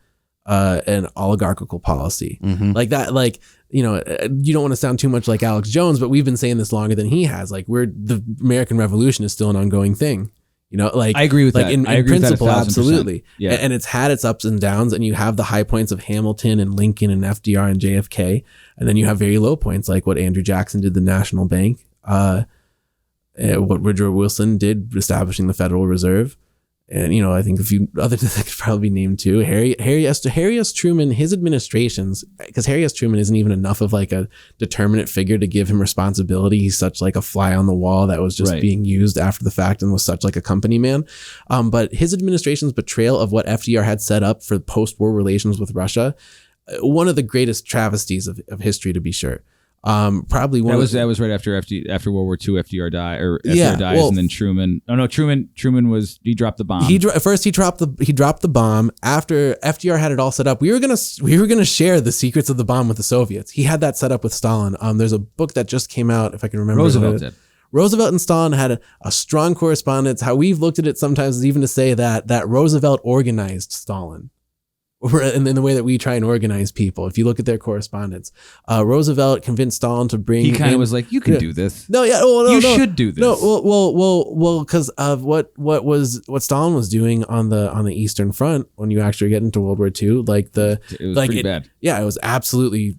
an oligarchical policy like that. Like, you don't want to sound too much like Alex Jones, but we've been saying this longer than he has. Like, the American Revolution is still an ongoing thing. Like I agree with that. In principle, absolutely. Yeah. And it's had its ups and downs, and you have the high points of Hamilton and Lincoln and FDR and JFK. And then you have very low points like what Andrew Jackson did, the National Bank, what Woodrow Wilson did, establishing the Federal Reserve. And, I think a few other things that could probably be named too. Harry S. Truman, his administrations, because Harry S. Truman isn't even enough of like a determinate figure to give him responsibility. He's such like a fly on the wall that was just being used after the fact and was such like a company man. But his administration's betrayal of what FDR had set up for post-war relations with Russia, one of the greatest travesties of history, to be sure. Probably one that was right after World War II. FDR dies, and then Truman. Oh no, Truman he dropped the bomb. He dropped the bomb. After FDR had it all set up, we were gonna share the secrets of the bomb with the Soviets. He had that set up with Stalin. There's a book that just came out, if I can remember. Roosevelt and Stalin had a strong correspondence. How we've looked at it sometimes is even to say that Roosevelt organized Stalin. In the way that we try and organize people. If you look at their correstendence, Roosevelt convinced Stalin to bring. He kind of was like, "You can do this. No, yeah, you should do this." No, well, because of what Stalin was doing on the Eastern Front when you actually get into World War II, it was pretty bad. Yeah, it was absolutely.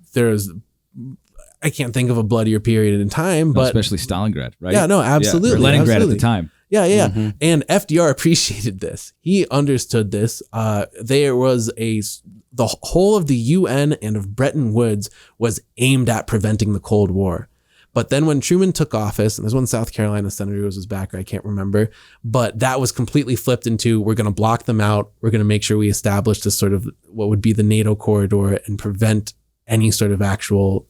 I can't think of a bloodier period in time, but especially Stalingrad, right? Yeah, no, absolutely, or Leningrad absolutely. at the time. Yeah. And FDR appreciated this. He understood this. There was the whole of the UN and of Bretton Woods was aimed at preventing the Cold War. But then when Truman took office, and there's one South Carolina senator who was his backer, I can't remember, but that was completely flipped into, we're going to block them out. We're going to make sure we establish this sort of what would be the NATO corridor and prevent any sort of actual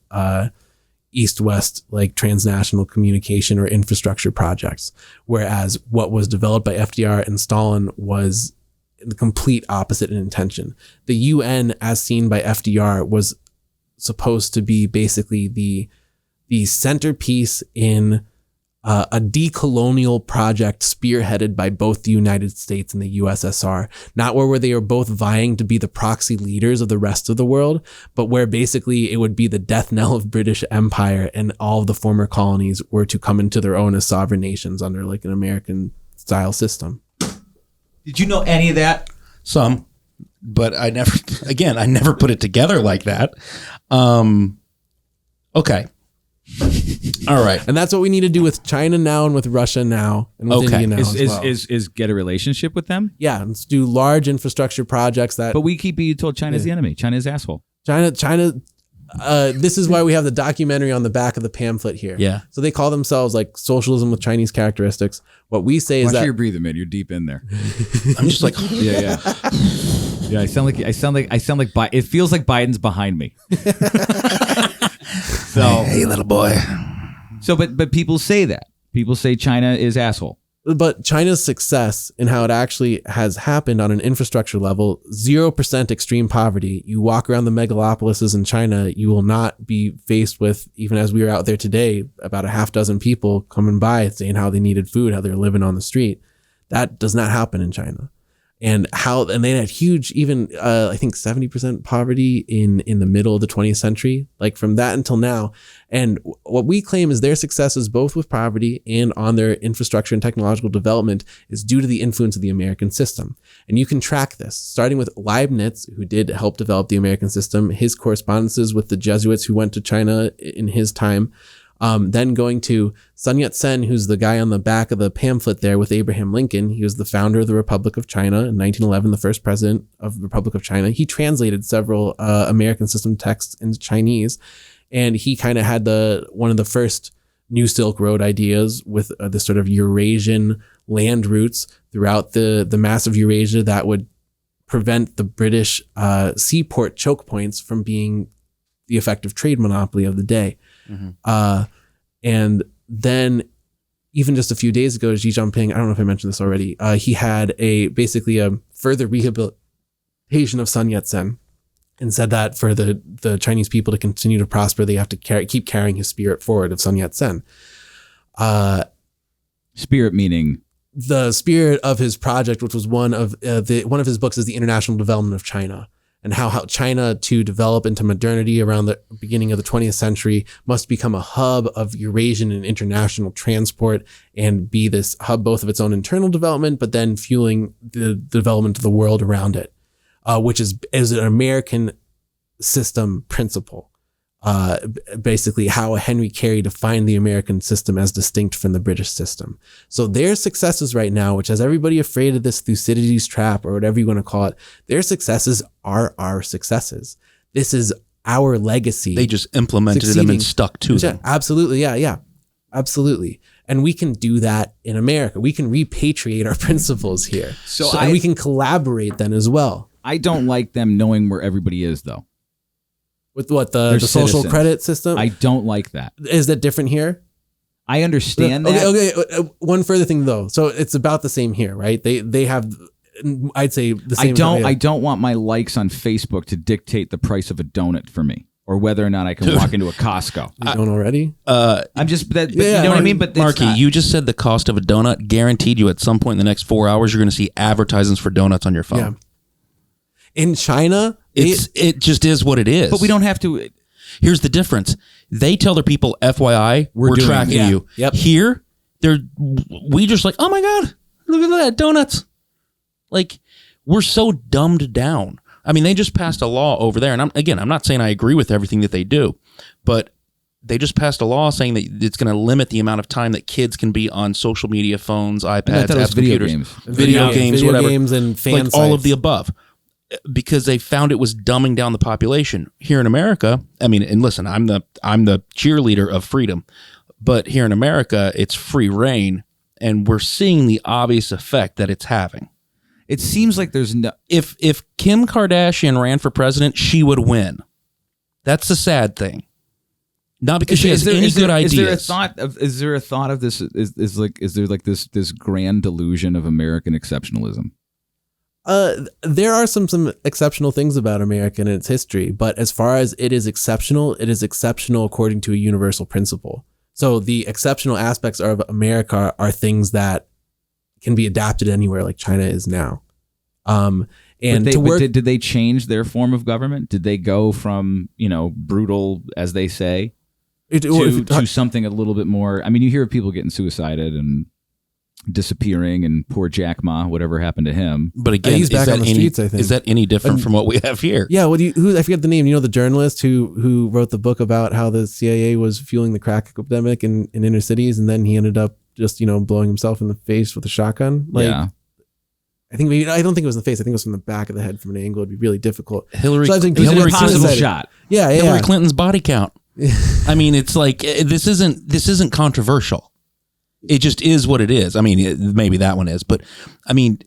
east-west like transnational communication or infrastructure projects. Whereas what was developed by FDR and Stalin was the complete opposite in intention. The UN, as seen by FDR, was supposed to be basically the centerpiece in a decolonial project spearheaded by both the United States and the USSR, not where they were both vying to be the proxy leaders of the rest of the world, but where basically it would be the death knell of British Empire and all of the former colonies were to come into their own as sovereign nations under like an American style system. Did you know any of that? Some, but I never put it together like that. Okay. All right. And that's what we need to do with China now and with Russia now and with India now as well. Is get a relationship with them? Yeah, let's do large infrastructure projects that. But we keep being told China's the enemy. China's asshole. China. This is why we have the documentary on the back of the pamphlet here. Yeah. So they call themselves like socialism with Chinese characteristics. What we say is Watch that your breathing, man. You're deep in there. I'm just like, yeah. Yeah, I sound like it feels like Biden's behind me. So, hey, little boy. So, but people say that. People say China is asshole. But China's success and how it actually has happened on an infrastructure level, 0% extreme poverty. You walk around the megalopolises in China, you will not be faced with, even as we were out there today, about a half dozen people coming by saying how they needed food, how they're living on the street. That does not happen in China. And they had huge, even I think 70% poverty in the middle of the 20th century, like from that until now. And what we claim is their successes, both with poverty and on their infrastructure and technological development, is due to the influence of the American system. And you can track this, starting with Leibniz, who did help develop the American system, his correspondences with the Jesuits who went to China in his time. Then going to Sun Yat-sen, who's the guy on the back of the pamphlet there with Abraham Lincoln. He was the founder of the Republic of China in 1911, the first president of the Republic of China. He translated several American system texts into Chinese, and he kind of had one of the first New Silk Road ideas with the sort of Eurasian land routes throughout the massive Eurasia that would prevent the British seaport choke points from being the effective trade monopoly of the day. Mm-hmm. And then even just a few days ago, Xi Jinping, I don't know if I mentioned this already, he had basically a further rehabilitation of Sun Yat-sen and said that for the Chinese people to continue to prosper, they have to keep carrying his spirit forward of Sun Yat-sen. Spirit meaning? The spirit of his project, which was one of his books, is The International Development of China. And how China, to develop into modernity around the beginning of the 20th century, must become a hub of Eurasian and international transport and be this hub both of its own internal development, but then fueling the development of the world around it, which is an American system principle. Basically how Henry Carey defined the American system as distinct from the British system. So their successes right now, which has everybody afraid of this Thucydides trap or whatever you want to call it, their successes are our successes. This is our legacy. They just implemented them and stuck to them. Absolutely. Yeah. Absolutely. And we can do that in America. We can repatriate our principles here. And we can collaborate then as well. I don't like them knowing where everybody is, though. With what, the social credit system? I don't like that. Is that different here? I understand that. Okay. One further thing though. So it's about the same here, right? They have, I'd say the same. I don't want my likes on Facebook to dictate the price of a donut for me, or whether or not I can walk into a Costco. You don't already? I'm just, you know what I mean? But Marky, you just said the cost of a donut. Guaranteed you at some point in the next 4 hours, you're going to see advertisements for donuts on your phone. Yeah. In China, it just is what it is. But we don't have to. Here's the difference. They tell their people, FYI, we're tracking you. Yep. Here, we just like, oh my God, look at that, donuts. Like, we're so dumbed down. I mean, they just passed a law over there. And I'm not saying I agree with everything that they do, but they just passed a law saying that it's going to limit the amount of time that kids can be on social media, phones, iPads, apps, computers, video games, and fan sites. All of the above. Because they found it was dumbing down the population. Here in America, I mean, and listen, I'm the cheerleader of freedom, but here in America, it's free reign, and we're seeing the obvious effect that it's having. It seems like there's no. If Kim Kardashian ran for president, she would win. That's the sad thing. Not because she has any good ideas. Is there a thought of this? Is there this grand delusion of American exceptionalism? There are some exceptional things about America and its history, but as far as it is exceptional according to a universal principle. So the exceptional aspects of America are things that can be adapted anywhere, like China is now. Did they change their form of government? Did they go from, brutal, as they say, to something a little bit more? I mean, you hear of people getting suicided and disappearing, and poor Jack Ma, whatever happened to him. But again, he's back on the streets, I think. Is that any different from what we have here? Yeah. I forget the name. The journalist who wrote the book about how the CIA was fueling the crack epidemic in inner cities, and then he ended up just blowing himself in the face with a shotgun. Yeah. I don't think it was in the face. I think it was from the back of the head from an angle. It'd be really difficult. Hillary Clinton's shot. Yeah. Hillary Clinton's body count. I mean, it's like this isn't controversial. It just is what it is. I mean, maybe that one is, but I mean,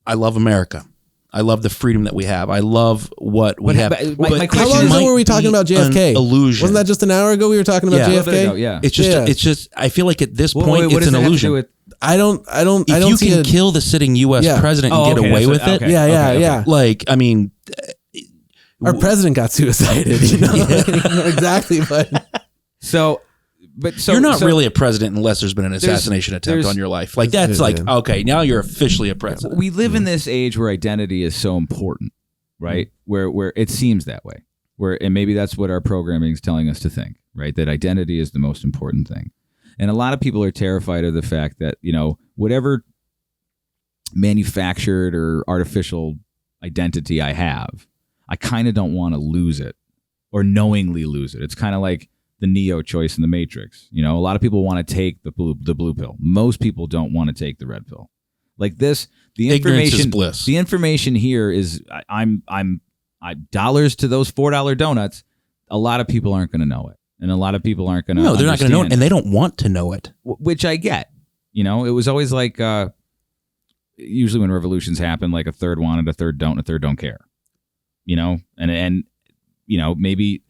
I love America. I love the freedom that we have. I love what we have. My How long ago were we talking about JFK? Illusion. Wasn't that just an hour ago we were talking about JFK? Ago, yeah. It's just. I feel like at this point it's an illusion. I don't If you can kill the sitting U.S. president and get away with it, yeah. Like, I mean, our president got suicided. You know, exactly. But you're not really a president unless there's been an assassination attempt on your life. Like that's like, okay, now you're officially a president. We live in this age where identity is so important, right? Where it seems that way. And maybe that's what our programming is telling us to think, right? That identity is the most important thing. And a lot of people are terrified of the fact that, you know, whatever manufactured or artificial identity I have, I kind of don't want to lose it or knowingly lose it. It's kind of like the Neo choice in the Matrix. You know, a lot of people want to take the blue pill. Most people don't want to take the red pill. Like this, the Ignorance information, is bliss. The information here is I'm dollars to those $4 donuts. A lot of people aren't going to know it, and a lot of people aren't going to. No, they're not going to know it, and they don't want to know it. Which I get. You know, it was always like usually when revolutions happen, like a third wanted, a third don't, and a third don't care. You know, and you know, maybe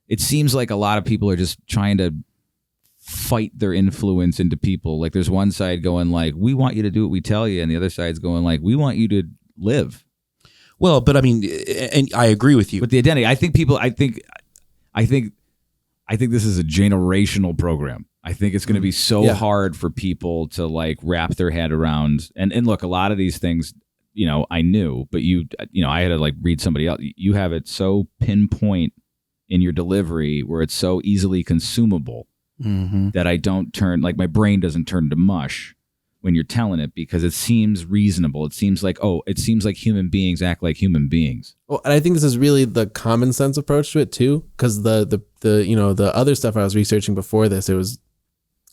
it seems like a lot of people are just trying to fight their influence into people. Like there's one side going like, we want you to do what we tell you, and the other side's going like, we want you to live. Well, but I mean, and I agree with you. With the identity, I think this is a generational program. I think it's going to be so hard for people to like wrap their head around. And look, a lot of these things, you know, I knew, but you know, I had to like read somebody else. You have it so pinpoint in your delivery where it's so easily consumable that I don't turn, like my brain doesn't turn to mush when you're telling it, because it seems reasonable. It seems like human beings act like human beings. Well, and I think this is really the common sense approach to it too, because the you know, the other stuff I was researching before this, it was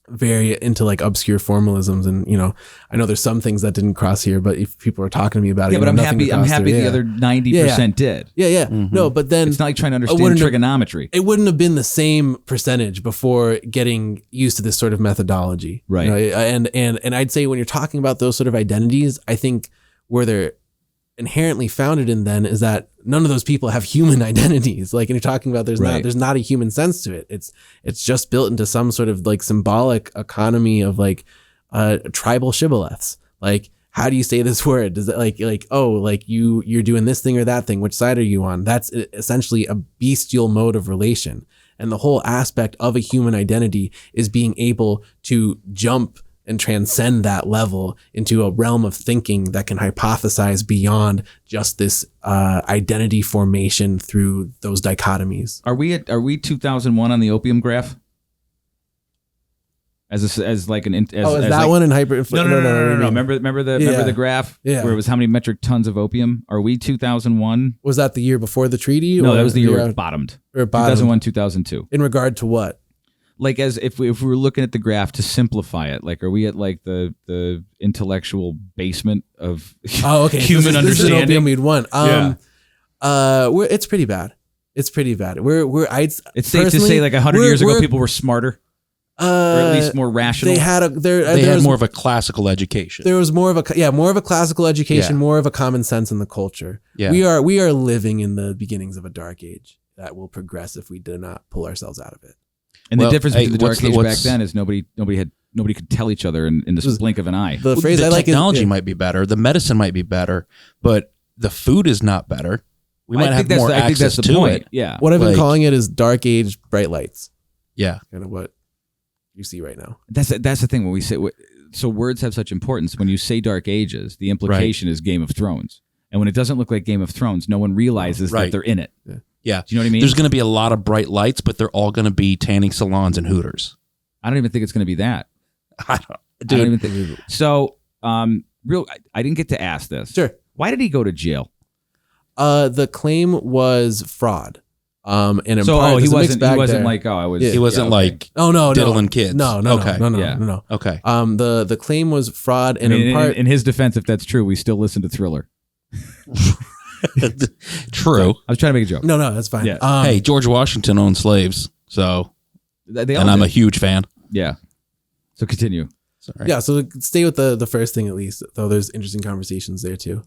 very into like obscure formalisms, and you know, I know there's some things that didn't cross here, but if people are talking to me about it, but I'm happy the other 90% did. No, but then it's not like trying to understand trigonometry. It wouldn't have been the same percentage before getting used to this sort of methodology, right? You know, and I'd say when you're talking about those sort of identities, I think where they're inherently founded in then is that none of those people have human identities. Like, and you're talking about there's not a human sense to it. It's just built into some sort of like symbolic economy of like tribal shibboleths. Like, how do you say this word? Does it like oh, like you're doing this thing or that thing? Which side are you on? That's essentially a bestial mode of relation. And the whole aspect of a human identity is being able to jump and transcend that level into a realm of thinking that can hypothesize beyond just this identity formation through those dichotomies. Are we 2001 on the opium graph? As like an is that one in hyper? No. Remember the graph where it was how many metric tons of opium? Are we 2001? Was that the year before the treaty? No, that was the year it bottomed. 2001, 2002. In regard to what? Like, as if we were looking at the graph to simplify it, like, are we at like the intellectual basement of human understanding? This is an opium we'd want. It's pretty bad. It's pretty bad. It's safe to say like 100 years ago, people were smarter, or at least more rational. They had more of a classical education. There was more of a classical education, more of a common sense in the culture. Yeah. We are living in the beginnings of a dark age that will progress if we do not pull ourselves out of it. And the difference between the dark age back then is nobody could tell each other in the blink of an eye. The technology might be better, the medicine might be better, but the food is not better. We might have more access to it. Yeah. What I've been calling it is dark age bright lights. Yeah. Kind of what you see right now. That's the thing when we say so words have such importance. When you say dark ages, the implication is Game of Thrones, and when it doesn't look like Game of Thrones, no one realizes that they're in it. Yeah. Do you know what I mean? There's going to be a lot of bright lights, but they're all going to be tanning salons and Hooters. I don't even think it's going to be that. I don't even think. So, I didn't get to ask this. Sure. Why did he go to jail? The claim was fraud. And he wasn't like, oh, I was. He wasn't like, diddling kids. No. Okay. The claim was fraud, and in his defense, if that's true, we still listen to Thriller. True. I was trying to make a joke. No, that's fine. Yeah. Hey, George Washington owned slaves, so I'm a huge fan. Yeah. So continue. Sorry. Yeah. So stay with the first thing at least, though. There's interesting conversations there too.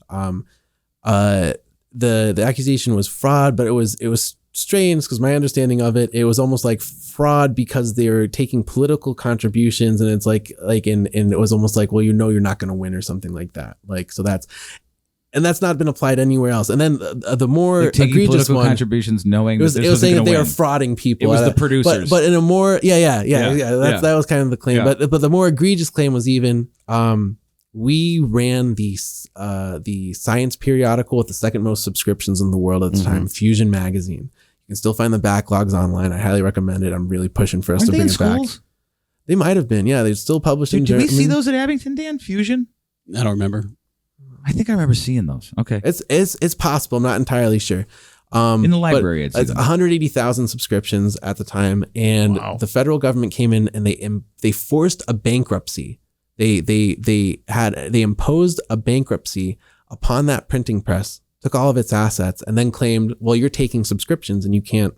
the accusation was fraud, but it was strange because my understanding of it was almost like fraud because they were taking political contributions, and it's like and it was almost like, well, you're not going to win or something like that. Like, so that's not been applied anywhere else. And then the more taking egregious political one, contributions, knowing it was saying that they are frauding people. It was the producers, but in a more that was kind of the claim. Yeah. But the more egregious claim was even we ran the science periodical with the second most subscriptions in the world at the time, Fusion magazine. You can still find the backlogs online. I highly recommend it. I'm really pushing for us to bring it back. They might have been. Yeah, they're still published in German. Did we see those at Abington, Dan? Fusion? I don't remember. I think I remember seeing those. Okay. It's possible. I'm not entirely sure. In the library, it's 180,000 subscriptions at the time, and the federal government came in and they forced a bankruptcy. They imposed a bankruptcy upon that printing press, took all of its assets, and then claimed, well, you're taking subscriptions and you can't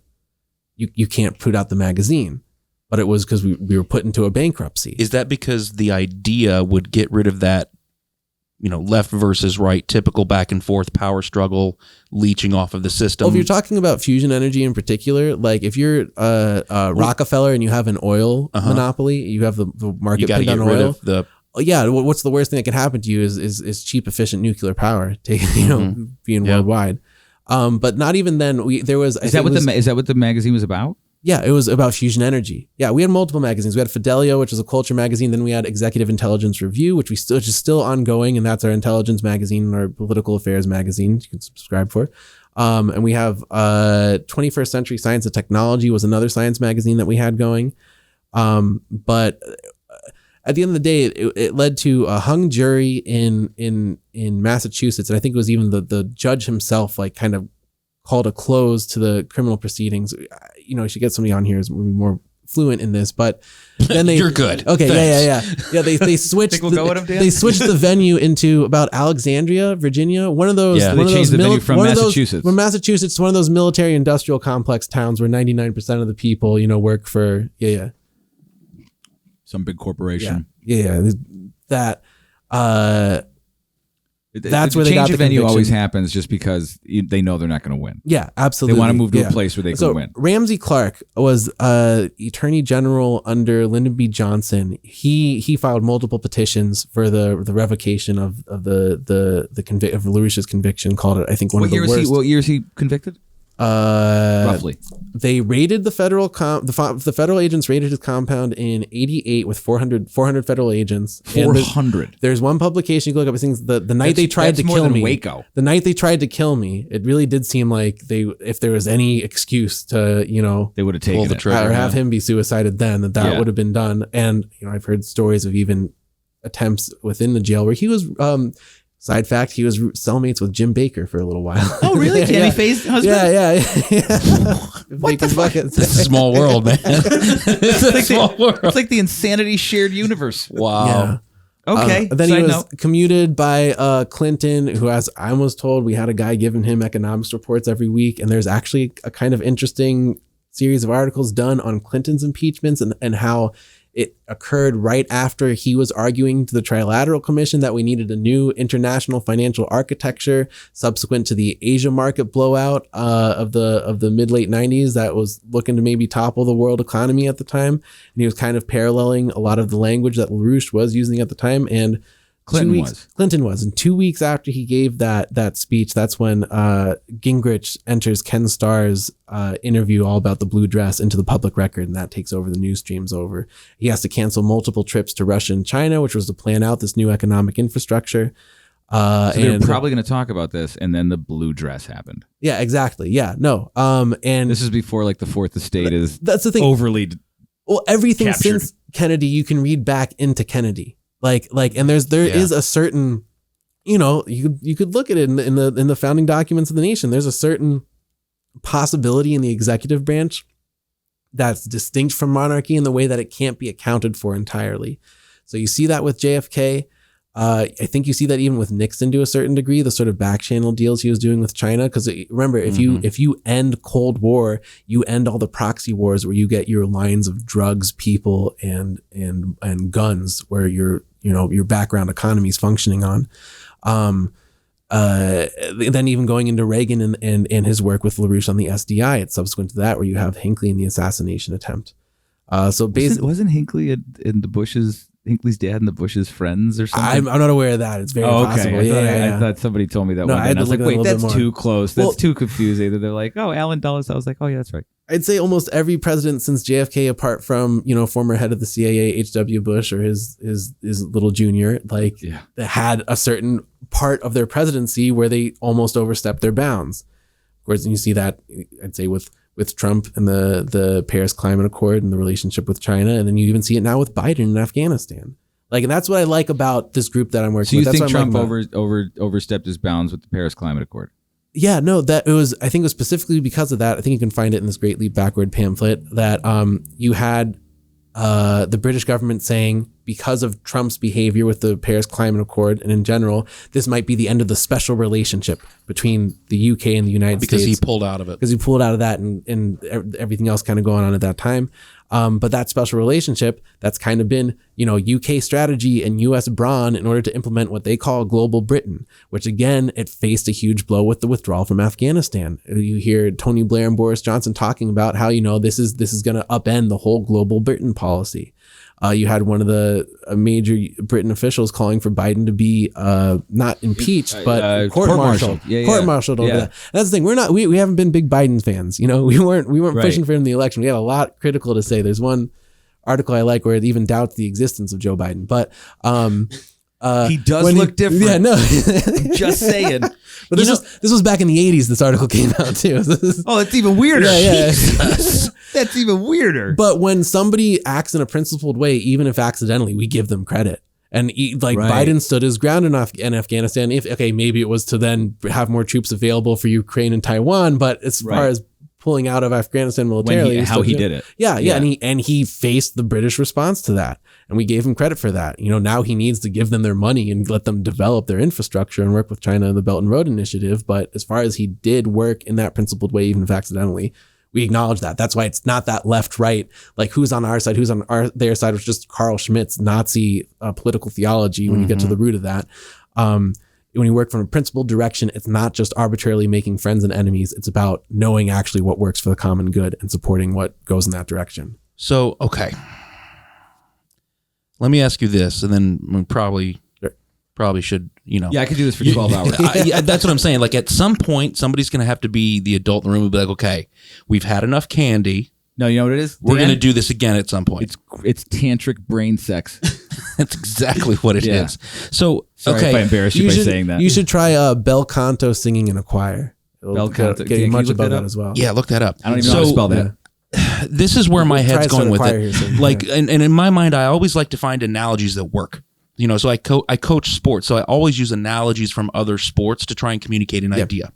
put out the magazine. But it was because we were put into a bankruptcy. Is that because the idea would get rid of that, left versus right, typical back and forth power struggle leeching off of the system? Well, if you're talking about fusion energy in particular, like if you're Rockefeller and you have an oil monopoly, you have the market pinned on oil. What's the worst thing that could happen to you is cheap, efficient nuclear power being worldwide. But not even then. Is that what the magazine was about? Yeah, it was about fusion energy. Yeah, we had multiple magazines. We had Fidelio, which is a culture magazine. Then we had Executive Intelligence Review, which is still ongoing, and that's our intelligence magazine, our political affairs magazine. You can subscribe for. And we have 21st Century Science and Technology was another science magazine that we had going. But at the end of the day, it led to a hung jury in Massachusetts, and I think it was even the judge himself, like, kind of called a close to the criminal proceedings. You should get somebody on here who's more fluent in this, but then you're good. Okay. Thanks. Yeah. They switched. We'll go with him, Dan? They switched the venue into about Alexandria, Virginia. One of those. Yeah, they changed the venue from Massachusetts. From Massachusetts, one of those military industrial complex towns where 99% of the people, work for. Yeah. Some big corporation. Yeah. That. That's where they got the change of venue conviction. always happens just because they know they're not going to win. Yeah, absolutely. They want to move to a place where they can win. Ramsey Clark was Attorney General under Lyndon B. Johnson. He filed multiple petitions for the revocation of LaRouche's conviction. Called it, I think, one of the worst. What year is he convicted? Roughly. They raided the federal agents raided his compound in 88 with 400 federal agents. 400. There's one publication you can look up. I think the night they tried to kill me. Waco. The night they tried to kill me, it really did seem like if there was any excuse to they would have taken the trigger or have him be suicided, then that would have been done. And I've heard stories of even attempts within the jail where he was. Side fact, he was cellmates with Jim Baker for a little while. Oh, really? Candy faced husband? Yeah. What the fuck? It's a small world, man. It's like the insanity shared universe. Wow. Yeah. Okay. Then he was commuted by Clinton, who, as I was told, we had a guy giving him economics reports every week. And there's actually a kind of interesting series of articles done on Clinton's impeachments and how it occurred right after he was arguing to the Trilateral Commission that we needed a new international financial architecture subsequent to the Asia market blowout of the mid-late 90s that was looking to maybe topple the world economy at the time. And he was kind of paralleling a lot of the language that LaRouche was using at the time. And Clinton was. And 2 weeks after he gave that speech, that's when Gingrich enters Ken Starr's interview all about the blue dress into the public record, and that takes over the news streams over. He has to cancel multiple trips to Russia and China, which was to plan out this new economic infrastructure. So they're probably going to talk about this, and then the blue dress happened. Yeah, exactly. Yeah, no. And this is before like the Fourth Estate is that's the thing. Overly everything captured. Since Kennedy, you can read back into Kennedy. Like, and there is a certain, you could look at it in the founding documents of the nation. There's a certain possibility in the executive branch that's distinct from monarchy in the way that it can't be accounted for entirely. So you see that with JFK. I think you see that even with Nixon to a certain degree, the sort of back channel deals he was doing with China. Because remember, if you end Cold War, you end all the proxy wars where you get your lines of drugs, people, and guns, where your background economy is functioning on. then even going into Reagan and his work with LaRouche on the SDI, it's subsequent to that where you have Hinckley in the assassination attempt. So basically, wasn't Hinckley in the Bushes? Hinckley's dad and the Bushes friends or something? I'm not aware of that. It's very possible. I thought somebody told me that one day. And I was like, wait, that's too close. That's too confusing. They're like, oh, Allen Dulles. I was like, oh yeah, that's right. I'd say almost every president since JFK, apart from, former head of the CIA, H.W. Bush, or his little junior, that had a certain part of their presidency where they almost overstepped their bounds. Of course, and you see that, I'd say, with Trump and the Paris Climate Accord and the relationship with China. And then you even see it now with Biden in Afghanistan. And that's what I like about this group that I'm working with. So you think Trump overstepped his bounds with the Paris Climate Accord? Yeah, no, I think it was specifically because of that. I think you can find it in this Great Leap Backward pamphlet that you had the British government saying, because of Trump's behavior with the Paris Climate Accord and in general, this might be the end of the special relationship between the UK and the United States. Because he pulled out of it. Because he pulled out of that and everything else kind of going on at that time. But that special relationship, that's kind of been, UK strategy and US brawn in order to implement what they call global Britain, which again, it faced a huge blow with the withdrawal from Afghanistan. You hear Tony Blair and Boris Johnson talking about how, this is going to upend the whole global Britain policy. You had one of the major Britain officials calling for Biden to be not impeached, but court-martialed. Court-martialed over that. And that's the thing. We haven't been big Biden fans. We weren't pushing for him in the election. We had a lot critical to say. There's one article I like where it even doubts the existence of Joe Biden. But he does look different. Yeah, no. Just saying. But this was back in the 80s this article came out too. Oh, that's even weirder. Yeah. That's even weirder. But when somebody acts in a principled way, even if accidentally, we give them credit. And Biden stood his ground in Afghanistan. Maybe it was to then have more troops available for Ukraine and Taiwan, but as far as pulling out of Afghanistan militarily, how he did it. Yeah. And he faced the British response to that. And we gave him credit for that. Now he needs to give them their money and let them develop their infrastructure and work with China and the Belt and Road Initiative. But as far as he did work in that principled way, even if accidentally, we acknowledge that. That's why it's not that left-right, who's on our side, who's on their side, which is just Carl Schmitt's Nazi political theology when you get to the root of that. When you work from a principled direction, it's not just arbitrarily making friends and enemies. It's about knowing actually what works for the common good and supporting what goes in that direction. So, okay. Let me ask you this, and then we probably should, Yeah, I could do this for 12 hours. That's what I'm saying. At some point, somebody's going to have to be the adult in the room and be like, okay, we've had enough candy. No, you know what it is? We're going to do this again at some point. It's tantric brain sex. That's exactly what it is. So, sorry if I embarrass you by saying that. You should try bel canto singing in a choir. Bel canto. Get you much above that as well. Yeah, look that up. I don't even know how to spell that. This is where my head's going with it. And in my mind, I always like to find analogies that work. So I coach sports, so I always use analogies from other sports to try and communicate an idea.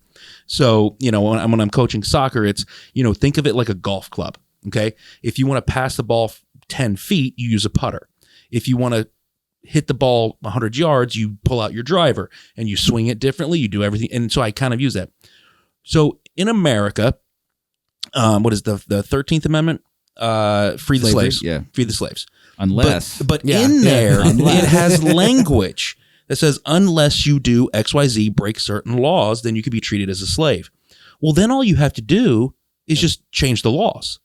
So, when I'm coaching soccer, it's, think of it like a golf club, okay? If you want to pass the ball 10 feet, you use a putter. If you want to hit the ball 100 yards, you pull out your driver and you swing it differently, you do everything. And so I kind of use that. So in America, what is the 13th Amendment? Free the slaves. Yeah. Free the slaves. Unless. But in there, it has language that says, unless you do XYZ, break certain laws, then you can be treated as a slave. Well, then all you have to do is just change the laws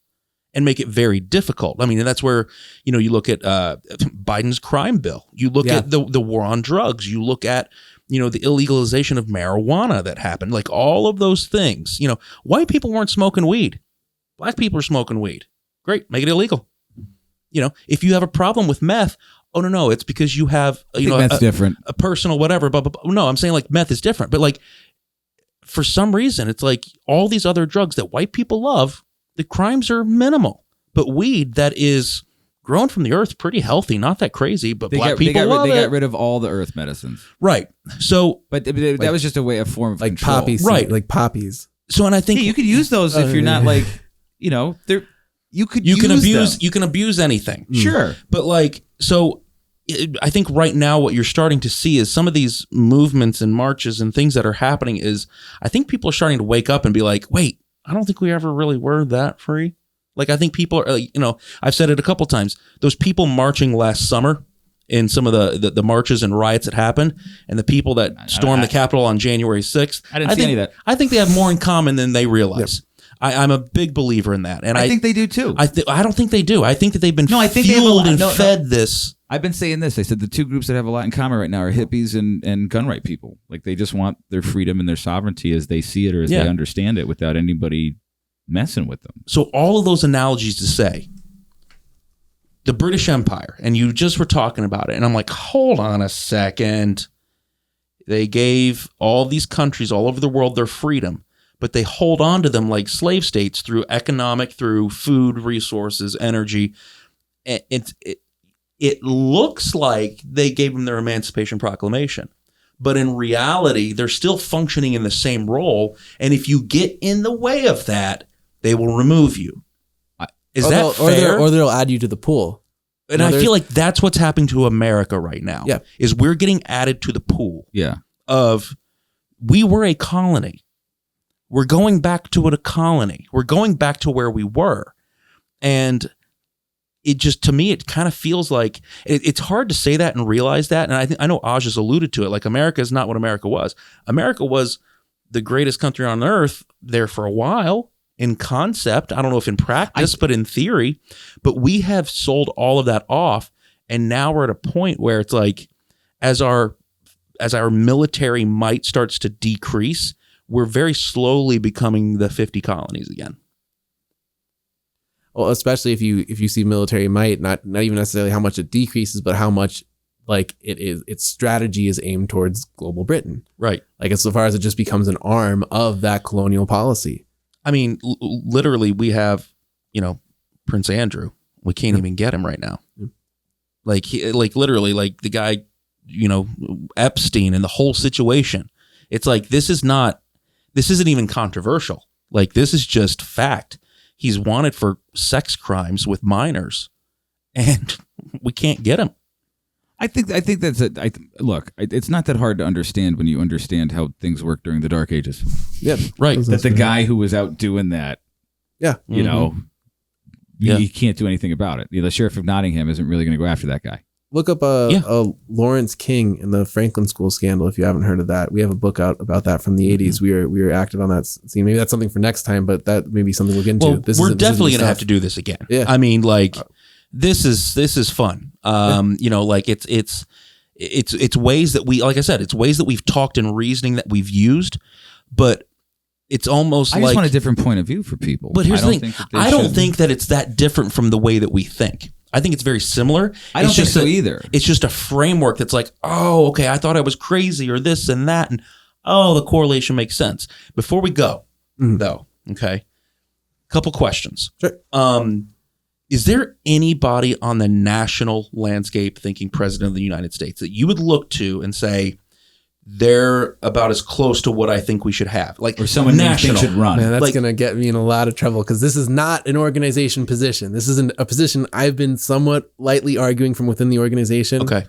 and make it very difficult. I mean, and that's where, you look at Biden's crime bill. You look at the war on drugs. You look at, the illegalization of marijuana that happened. All of those things. White people weren't smoking weed. Black people are smoking weed. Great. Make it illegal. If you have a problem with meth, oh no, it's because you have that's different. A personal whatever. But no, I'm saying meth is different. But for some reason, it's all these other drugs that white people love, the crimes are minimal. But weed that is grown from the earth, pretty healthy, not that crazy. But black people love it. They got rid of all the earth medicines, right? So, but that was just a form of control. Poppies, right? Like poppies. So, and I think you could use those if you're not they're. You can abuse anything. Sure. But so I think right now what you're starting to see is some of these movements and marches and things that are happening is I think people are starting to wake up and be like, wait, I don't think we ever really were that free. I think people are, I've said it a couple times. Those people marching last summer in some of the marches and riots that happened, and the people that stormed the Capitol on January 6th. I didn't see any of that. I think they have more in common than they realize. Yep. I'm a big believer in that, and I think they do too. I don't think they do. I think that they've been fueled and fed this. I've been saying this. I said the two groups that have a lot in common right now are hippies and gun right people. Like they just want their freedom and their sovereignty as they see it or as they understand it without anybody messing with them. So all of those analogies to say the British Empire, and you just were talking about it, and I'm like, hold on a second. They gave all these countries all over the world their freedom, but they hold on to them like slave states through through food resources, energy. It looks like they gave them their Emancipation Proclamation, but in reality, they're still functioning in the same role. And if you get in the way of that, they will remove you. Is that fair? Or they'll add you to the pool. And I feel like that's what's happening to America right now. Yeah. Is we're getting added to the pool. Yeah. Of we were a colony. We're going back to a colony. We're going back to where we were. And it just, to me, it kind of feels like it's hard to say that and realize that. And I know Aj has alluded to it. Like America is not what America was. America was the greatest country on earth there for a while in concept. I don't know if in practice, but in theory. But we have sold all of that off. And now we're at a point where it's like, as our military might starts to decrease, we're very slowly becoming the 50 colonies again. Well, especially if you see military might, not even necessarily how much it decreases, but how much like its strategy is aimed towards global Britain. Right. Like as far as it just becomes an arm of that colonial policy. I mean, literally we have, Prince Andrew. We can't even get him right now. Like literally like the guy, Epstein and the whole situation. It's like, this isn't even controversial. Like this is just fact. He's wanted for sex crimes with minors, and we can't get him. I think that's it. Look, it's not that hard to understand when you understand how things work during the Dark Ages. Yeah, right. That the guy who was out doing that, he can't do anything about it. The sheriff of Nottingham isn't really going to go after that guy. Look up Lawrence King and the Franklin School scandal if you haven't heard of that. We have a book out about that from the 80s. We were active on that scene. Maybe that's something for next time, but that may be something we'll get into. Well, we're definitely going to have to do this again. Yeah. I mean, like this is fun. Like it's ways that we, like I said, it's ways that we've talked and reasoning that we've used, but it's almost I just want a different point of view for people. But here's the thing. I don't think that it's that different from the way that we think. I think it's very similar. I don't think so either. It's just a framework that's like, oh, okay, I thought I was crazy or this and that. And the correlation makes sense. Before we go, though, okay, couple questions. Sure. Is there anybody on the national landscape thinking president of the United States that you would look to and say, they're about as close to what I think we should have, like or someone national should run? Man, that's gonna get me in a lot of trouble because this is not an organization position. This isn't a position I've been somewhat lightly arguing from within the organization. Okay,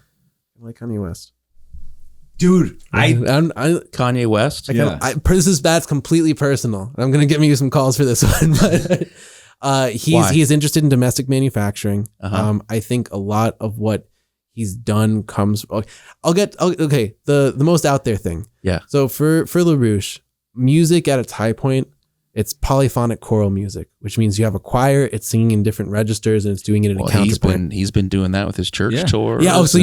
I'm like Kanye West, dude. Kanye West. That's completely personal. I'm gonna get me some calls for this one, but he is interested in domestic manufacturing. I think a lot of what he's done comes. The most out there thing. Yeah. So for LaRouche, music at its high point, it's polyphonic choral music, which means you have a choir, it's singing in different registers, and it's doing it in a counterpoint. He's been doing that with his church tour. Yeah. Oh, so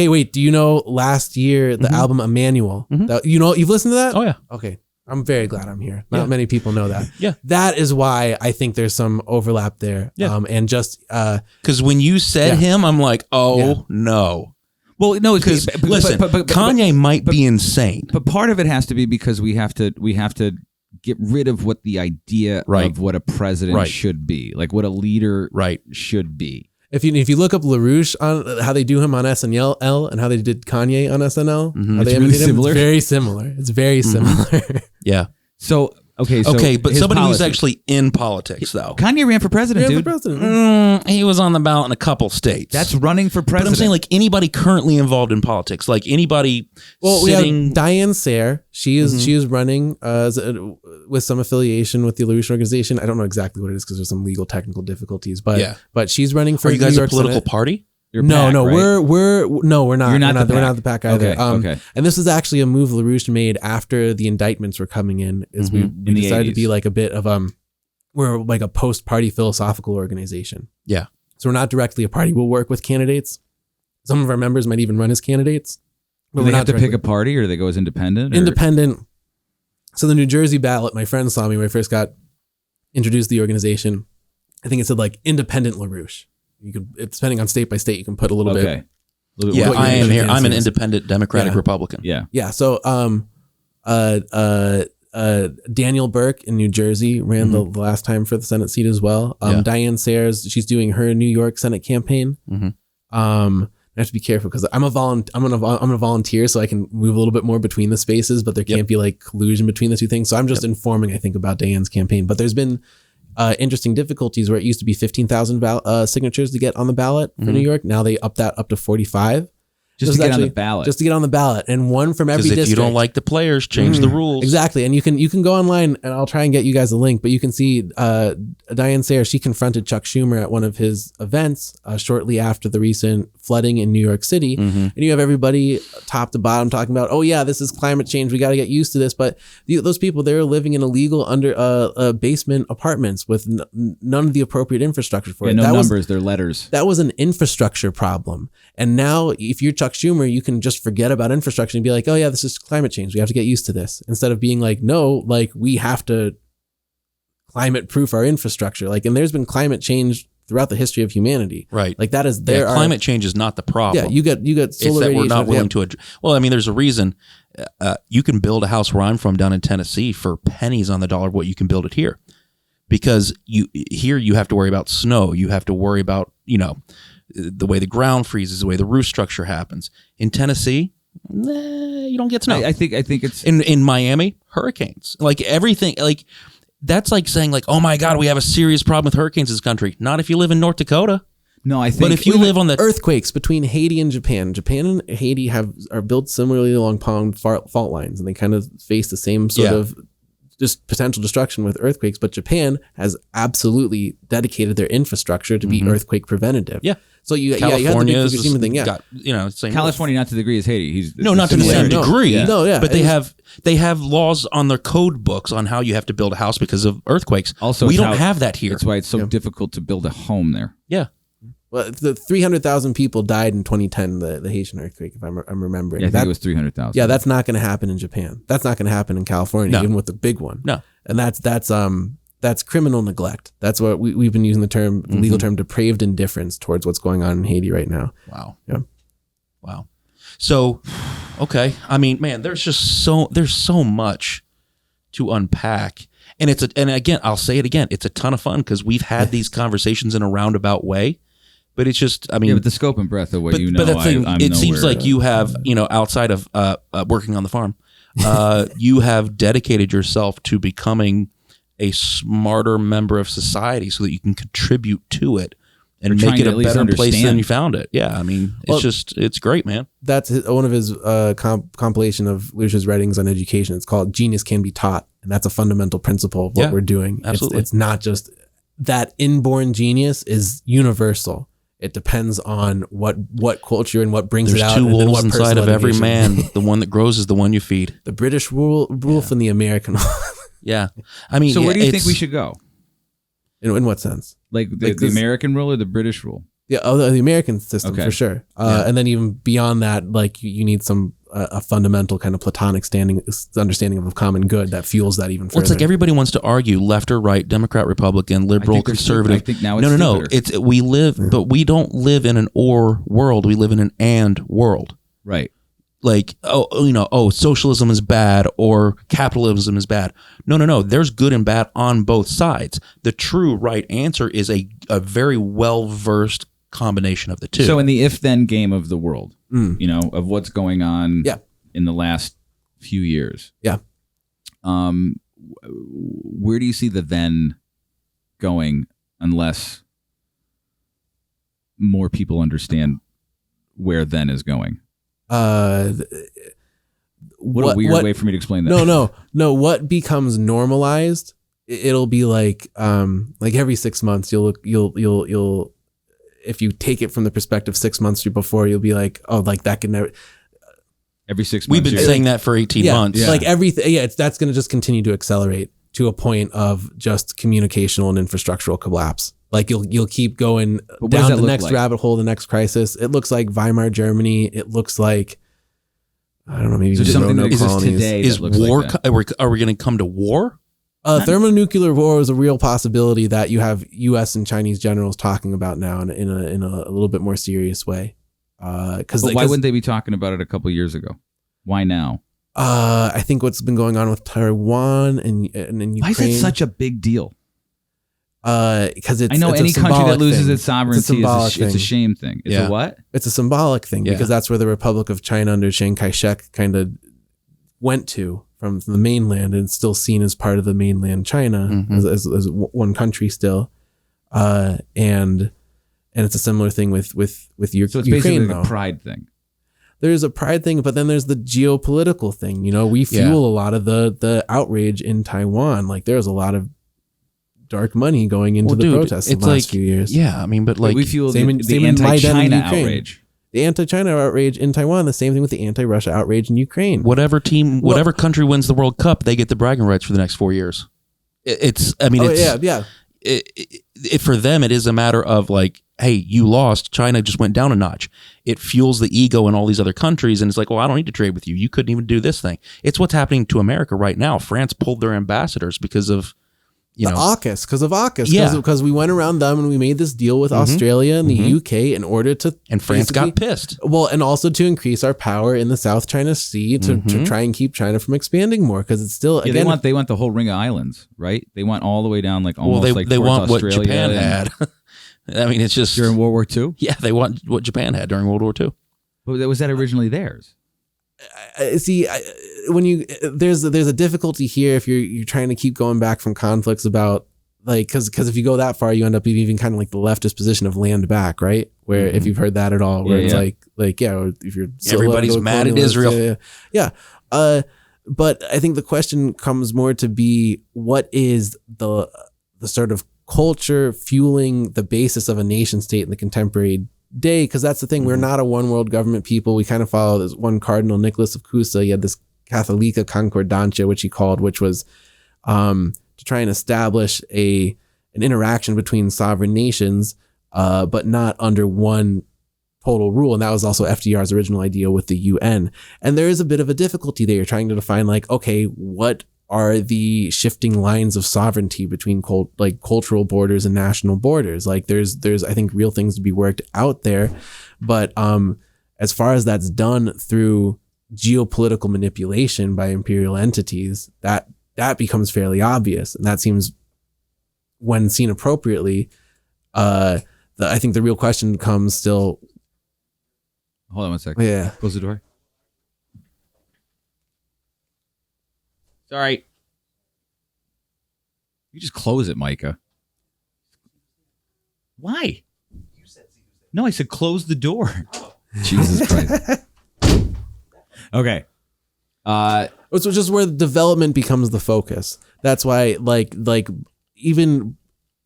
wait. Do you know last year the album Emmanuel? You've listened to that? Oh yeah. Okay. I'm very glad I'm here. Not many people know that. Yeah. That is why I think there's some overlap there. Yeah. And just because when you said him, I'm like, no. Well, no, because listen, Kanye might be insane, but part of it has to be because we have to get rid of what the idea of what a president should be, like what a leader should be. If you look up LaRouche on how they do him on SNL and how they did Kanye on SNL, how they really similar. It's very similar. It's very similar. Yeah. So but somebody who's actually in politics, though. Kanye ran for president, dude. He was on the ballot in a couple states. That's running for president. But I'm saying, like, anybody currently involved in politics, like anybody we have Diane Sayre. She is running with some affiliation with the Larouche Organization. I don't know exactly what it is because there's some legal technical difficulties, but she's running for Are you guys New York a political Senate. party? No, pack, right? we're not. You're not we're the not the pack either. Okay, okay. And this is actually a move LaRouche made after the indictments were coming in. Is we In the decided to 80s. be like a bit of we're like a post-party philosophical organization. Yeah. So we're not directly a party. We'll work with candidates. Some of our members might even run as candidates. But Do we're they not have to pick directly- a party, or do they go as independent? Or? independent. So the New Jersey ballot, my friend saw me when I first got introduced to the organization. I think it said like independent LaRouche. You could, it's depending on state by state, you can put a little Okay. bit. A little bit Yeah, what I you am think. here. I'm an is. independent Democratic Yeah. Republican. Yeah. Yeah. So Daniel Burke in New Jersey ran the last time for the Senate seat as well. Yeah. Diane Sayers, she's doing her New York Senate campaign. I have to be careful because I'm a volunteer, so I can move a little bit more between the spaces, but there can't be like collusion between the two things. So I'm just informing, I think, about Diane's campaign. But there's been interesting difficulties where it used to be 15,000 signatures to get on the ballot for New York. Now they upped that up to 45. Just to get on the ballot. Just to get on the ballot, and one from every Because if district. you don't like the players, change the rules. Exactly. And you can go online, and I'll try and get you guys a link, but you can see Diane Sayers, she confronted Chuck Schumer at one of his events shortly after the recent flooding in New York City. And you have everybody top to bottom talking about, oh yeah, this is climate change. We got to get used to this. But those people, they're living in illegal under basement apartments with none of the appropriate infrastructure for it. No numbers, they're letters. That was an infrastructure problem. And now if you're Chuck Schumer, you can just forget about infrastructure and be like, oh yeah, this is climate change. We have to get used to this. Instead of being like, no, like we have to climate proof our infrastructure. Like, and there's been climate change throughout the history of humanity. Right. Like that is Climate change is not the problem. Yeah, you get It's solar that radiation. we're not willing to. Well, I mean, there's a reason. You can build a house where I'm from down in Tennessee for pennies on the dollar of what you can build it here, because here you have to worry about snow. You have to worry about the way the ground freezes, the way the roof structure happens. In Tennessee, you don't get snow. I think it's in Miami, hurricanes. Like everything. Like that's like saying like, oh my God, we have a serious problem with hurricanes in this country. Not if you live in North Dakota. no. I think, But if you live on the earthquakes between Haiti and Japan. Japan and Haiti are built similarly along fault lines, and they kind of face the same sort of just potential destruction with earthquakes. But Japan has absolutely dedicated their infrastructure to be earthquake preventative. Yeah. So you have the big California Fukushima thing. Yeah. got same California, not to the degree as Haiti. not to the same degree. Yeah. No, yeah. But they have laws on their code books on how you have to build a house because of earthquakes. Also, we it's don't how- have that here. That's why it's so difficult to build a home there. Yeah. Well, the 300,000 people died in 2010, the Haitian earthquake, if I'm remembering. Yeah, I think it was 300,000. Yeah, that's not going to happen in Japan. That's not going to happen in California, No. even with the big one. No. And that's criminal neglect. That's what we've been using the legal term depraved indifference towards what's going on in Haiti right now. Wow. Yeah. Wow. So, okay. I mean, man, there's so much to unpack. And and again, I'll say it again, it's a ton of fun because we've had these conversations in a roundabout way, but it's just, I mean, Yeah, but the scope and breadth of what you know, but the thing, I'm it seems nowhere, like you have, outside of working on the farm, you have dedicated yourself to becoming a smarter member of society so that you can contribute to it and Or make trying it to a at least better place than understand. you found it. Yeah, I mean, it's great, man. That's one of his compilation of LaRouche's writings on education. It's called Genius Can Be Taught. And that's a fundamental principle of what Yeah, we're doing. absolutely. It's not just that inborn genius is universal. It depends on what culture and what brings There's it out. two and then wolves what inside of personal every education. man. The one that grows is the one you feed. The British wolf and the American wolf. Yeah, I mean, So where do you think it's- we should go? In what sense? Like the this- American rule or the British rule? Yeah, the American system Okay. for sure. And then even beyond that, like you need some a fundamental kind of Platonic understanding of a common good that fuels that even further. Well, it's like everybody wants to argue left or right, Democrat, Republican, liberal, I think they're conservative. stupid. I think now it's no. stupider. It's we live, but we don't live in an or world. We live in an and world. Right. Like socialism is bad or capitalism is bad. No. There's good and bad on both sides. The true right answer is a very well versed combination of the two. So in the if-then game of the world, of what's going on Yeah. in the last few years, Yeah. where do you see the then going unless more people understand where then is going? What a weird way for me to explain that. No. What becomes normalized? It'll be like every 6 months you'll if you take it from the perspective 6 months before, you'll be like, oh, like that can never. Every 6 months. We've been saying that for 18 months. Yeah. Like everything. Yeah. That's going to just continue to accelerate to a point of just communicational and infrastructural collapse. Like you'll keep going down the next rabbit hole, the next crisis. It looks like Weimar Germany. It looks like, I don't know, maybe so something that exists today. Is war? Like are we going to come to war? Thermonuclear war is a real possibility that you have U.S. and Chinese generals talking about now in a little bit more serious way. Why wouldn't they be talking about it a couple years ago? Why now? I think what's been going on with Taiwan and Ukraine. Why is it such a big deal? Because I know any country that loses its sovereignty it's a shame thing. It's a what? It's a symbolic thing because that's where the Republic of China under Chiang Kai-shek kind of went to from the mainland, and it's still seen as part of the mainland China as one country still. And it's a similar thing with Ukraine. So it's basically like a pride thing. There's a pride thing, but then there's the geopolitical thing. You know, we fuel a lot of the outrage in Taiwan. Like there's a lot of dark money going into the protests in the last few years. Yeah, I mean, but like we fuel the anti-China outrage. The anti-China outrage in Taiwan, the same thing with the anti-Russia outrage in Ukraine. Whatever country wins the World Cup, they get the bragging rights for the next 4 years. For them, it is a matter of like, hey, you lost. China just went down a notch. It fuels the ego in all these other countries, and it's like, well, I don't need to trade with you. You couldn't even do this thing. It's what's happening to America right now. France pulled their ambassadors because of AUKUS, because we went around them and we made this deal with Australia and the UK in order to, and France got pissed. Well, and also to increase our power in the South China Sea to try and keep China from expanding more, because it's still again they want the whole ring of islands, right? They want all the way down like almost they want Australia what Japan had. I mean, it's just during World War II. Yeah, they want what Japan had during World War II. But was that originally theirs? There's a difficulty here if you're trying to keep going back from conflicts about like because if you go that far, you end up even kind of like the leftist position of land back, right? Where if you've heard that at all, where it's like if you're everybody's mad at Israel, but I think the question comes more to be what is the sort of culture fueling the basis of a nation state in the contemporary day, because that's the thing. We're not a one world government people. We kind of follow this one cardinal, Nicholas of Cusa. He had this Catholica Concordantia, which was to try and establish an interaction between sovereign nations, but not under one total rule. And that was also FDR's original idea with the UN. And there is a bit of a difficulty there. You're trying to define like, okay, what are the shifting lines of sovereignty between cultural borders and national borders? Like there's I think real things to be worked out there, but as far as that's done through geopolitical manipulation by imperial entities, that becomes fairly obvious, and that seems, when seen appropriately, I think the real question comes still. Hold on 1 second. Yeah, close the door. Sorry. You just close it, Micah. Why? No, I said close the door. Jesus Christ. Okay. It's just where the development becomes the focus. That's why, like even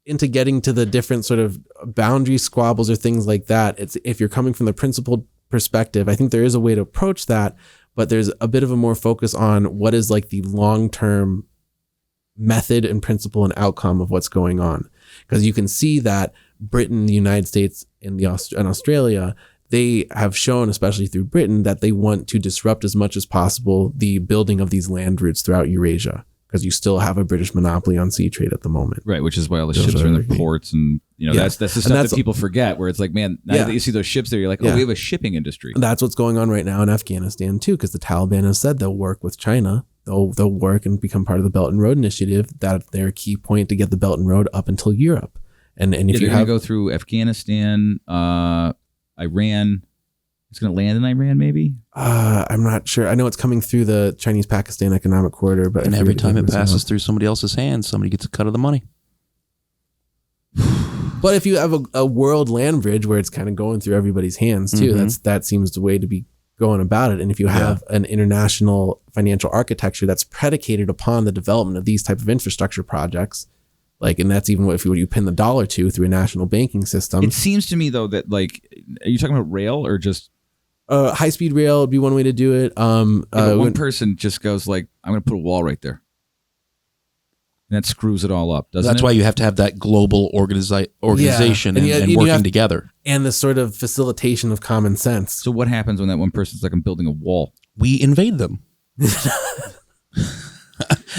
into getting to the different sort of boundary squabbles or things like that, it's if you're coming from the principled perspective, I think there is a way to approach that. But there's a bit of a more focus on what is like the long-term method and principle and outcome of what's going on. Because you can see that Britain, the United States, and Australia, they have shown, especially through Britain, that they want to disrupt as much as possible the building of these land routes throughout Eurasia, because you still have a British monopoly on sea trade at the moment. Right, which is why all the ships are in the ports, and that's the stuff that people forget, where it's like, man, now that you see those ships there, you're like, we have a shipping industry. That's what's going on right now in Afghanistan too, because the Taliban has said they'll work with China. They'll work and become part of the Belt and Road Initiative. That their key point to get the Belt and Road up until Europe. And if you're going to go through Afghanistan, Iran. It's going to land in Iran, maybe? I'm not sure. I know it's coming through the Chinese-Pakistan economic corridor, but every time it passes through somebody else's hands, somebody gets a cut of the money. But if you have a world land bridge where it's kind of going through everybody's hands too, that seems the way to be going about it. And if you have an international financial architecture that's predicated upon the development of these type of infrastructure projects, Like, and that's even what you pin the dollar to through a national banking system. It seems to me though that like, are you talking about rail or just high speed rail would be one way to do it. one person just goes like, I'm going to put a wall right there. And that screws it all up, doesn't it? That's why you have to have that global organization and working together. And the sort of facilitation of common sense. So what happens when that one person's like, I'm building a wall? We invade them.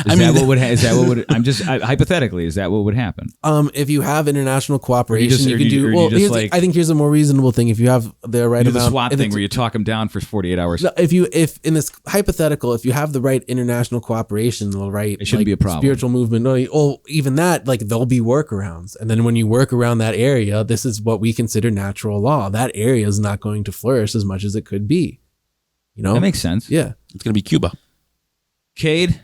Hypothetically, is that what would happen? If you have international cooperation, you can do. Well, I think here's a more reasonable thing. If you have the right amount, the SWAT thing where you talk them down for 48 hours. No, if in this hypothetical, if you have the right international cooperation, the right, it shouldn't be a problem. Spiritual movement, or even that, like there'll be workarounds, and then when you work around that area, this is what we consider natural law. That area is not going to flourish as much as it could be. You know, that makes sense. Yeah, it's going to be Cuba. Cade.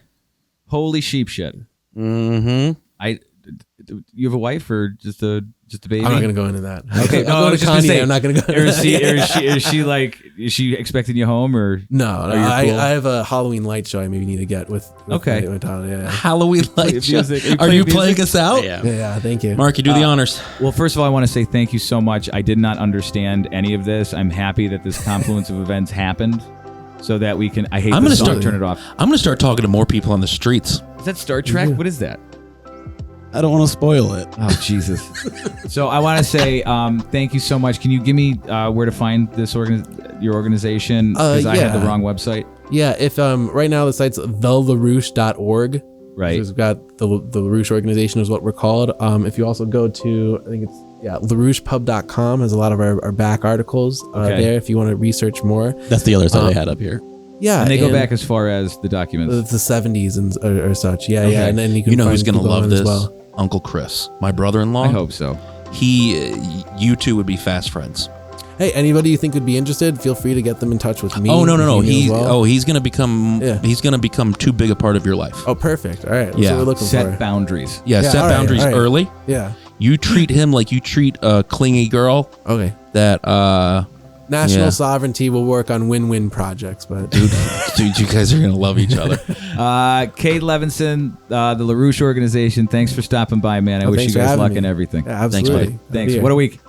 Holy sheep shit. Mm-hmm. You have a wife or just a baby? I'm not gonna go into that. Okay, no, I'm not gonna go. Is she expecting you home or no? I have a Halloween light show I maybe need to get with okay. my daughter. Yeah. Halloween light show. Are you playing us out? Yeah. Thank you, Mark. You do the honors. Well, first of all, I want to say thank you so much. I did not understand any of this. I'm happy that this confluence of events happened. So that we can, I'm going to turn it off. I'm going to start talking to more people on the streets. Is that Star Trek? Yeah. What is that? I don't want to spoil it. Oh, Jesus. So I want to say thank you so much. Can you give me where to find this your organization? Because I had the wrong website. Yeah, if right now the site's thelarouche.org. Right. We've got the LaRouche Organization is what we're called. If you also go to, I think it's, LaRouchePub.com has a lot of our back articles there if you want to research more. That's the other side I had up here. Yeah. And they go back as far as the documents. The 70s and or such. Yeah, yeah. And then you know who's going to love this? Well. Uncle Chris, my brother-in-law. I hope so. You two would be fast friends. Hey, anybody you think would be interested, feel free to get them in touch with me. Oh no. He's going to become too big a part of your life. Oh, perfect. All right. That's what we're looking set for. Boundaries. Yeah, set boundaries early. Yeah. You treat him like you treat a clingy girl. Okay. That national sovereignty will work on win-win projects, but dude, you guys are gonna love each other. Cade Levinson, the LaRouche Organization. Thanks for stopping by, man. I wish you guys luck in everything. Yeah, absolutely. Thanks. What a week.